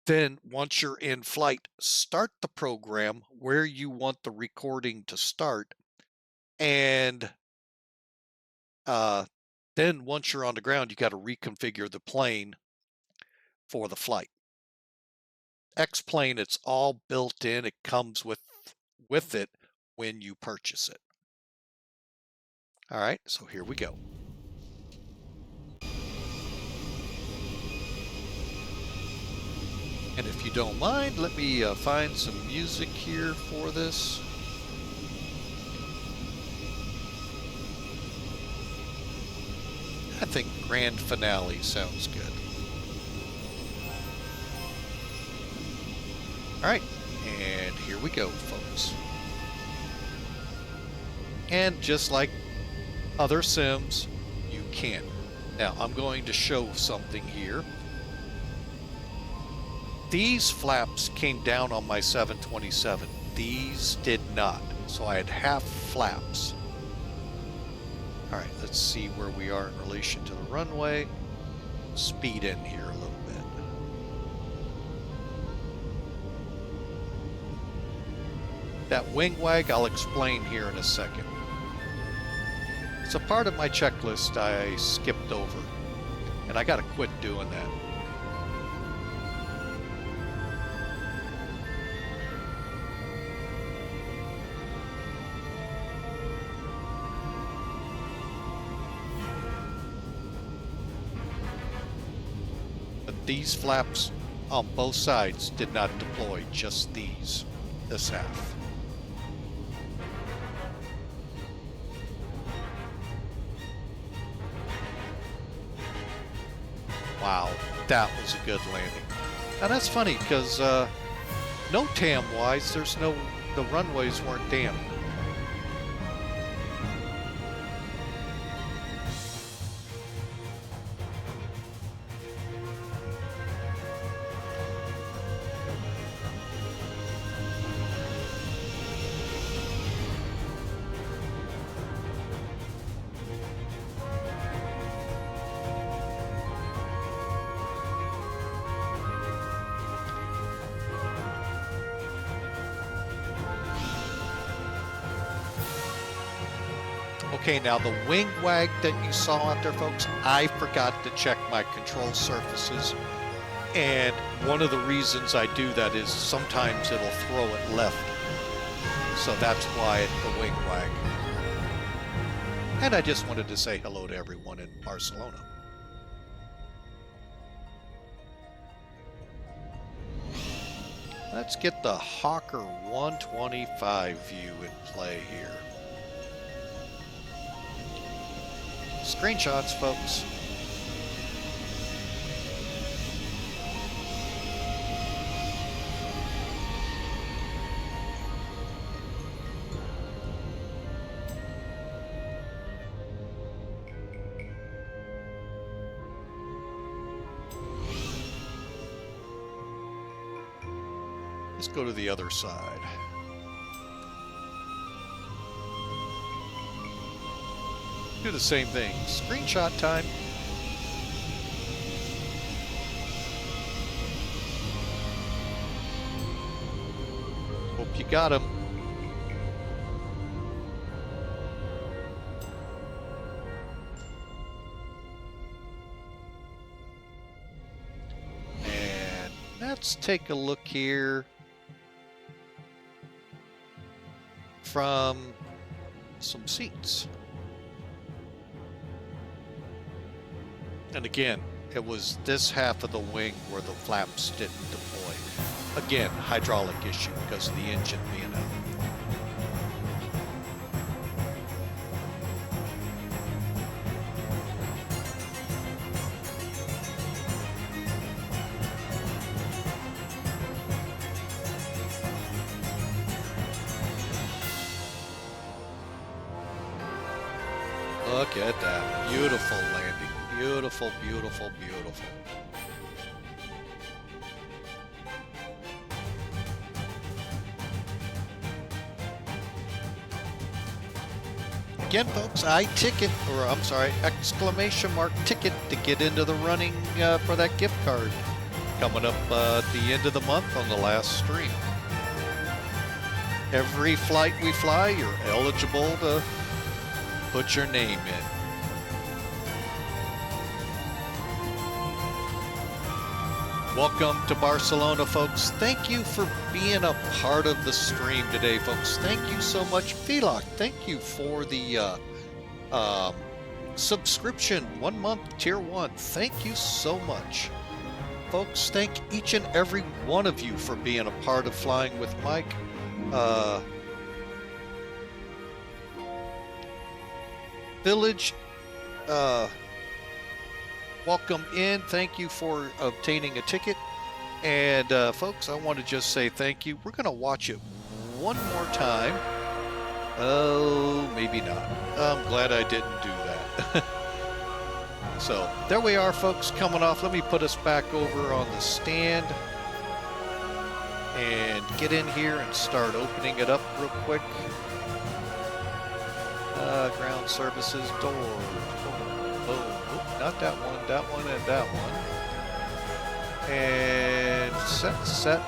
S1: Then once you're in flight, start the program where you want the recording to start. And then once you're on the ground, you got to reconfigure the plane for the flight. X-Plane, it's all built in. It comes with it when you purchase it. All right, so here we go. And if you don't mind, let me find some music here for this. I think Grand Finale sounds good. All right, and here we go, folks. And just like other sims, you can. Now, I'm going to show something here. These flaps came down on my 727. These did not. So I had half flaps. All right, let's see where we are in relation to the runway. Speed in here a little bit. That wing wag, I'll explain here in a second. It's a part of my checklist I skipped over, and I got to quit doing that. These flaps on both sides did not deploy, just this half. Wow, that was a good landing. And that's funny because no TAM-wise, the runways weren't dammed. Okay, now the wing wag that you saw out there, folks, I forgot to check my control surfaces. And one of the reasons I do that is sometimes it'll throw it left. So that's why the wing wag. And I just wanted to say hello to everyone in Barcelona. Let's get the Hawker 125 view in play here. Screenshots, folks. Let's go to the other side. Do the same thing. Screenshot time. Hope you got him. And let's take a look here from some seats. And again, it was this half of the wing where the flaps didn't deploy. Again, hydraulic issue because of the engine being out. Look at that. Beautiful landing. Beautiful, beautiful, beautiful. Again, folks, exclamation mark ticket to get into the running for that gift card coming up at the end of the month on the last stream. Every flight we fly, you're eligible to put your name in. Welcome to Barcelona, folks. Thank you for being a part of the stream today, folks. Thank you so much. VLOG, thank you for the subscription, 1 month, tier 1. Thank you so much. Folks, thank each and every one of you for being a part of Flying with Mike. Village, welcome in. Thank you for obtaining a ticket. And folks, I want to just say thank you. We're going to watch it one more time. Oh, maybe not. I'm glad I didn't do that. So there we are, folks, coming off. Let me put us back over on the stand and get in here and start opening it up real quick. Ground services door. Oh, not that one, and that one. And set.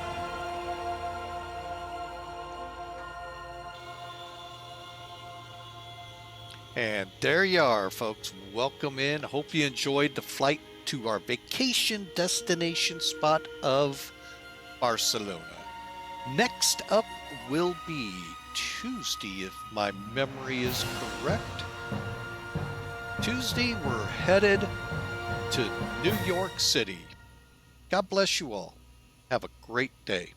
S1: And there you are, folks. Welcome in. Hope you enjoyed the flight to our vacation destination spot of Barcelona. Next up will be Tuesday, if my memory is correct. Tuesday, we're headed to New York City. God bless you all. Have a great day.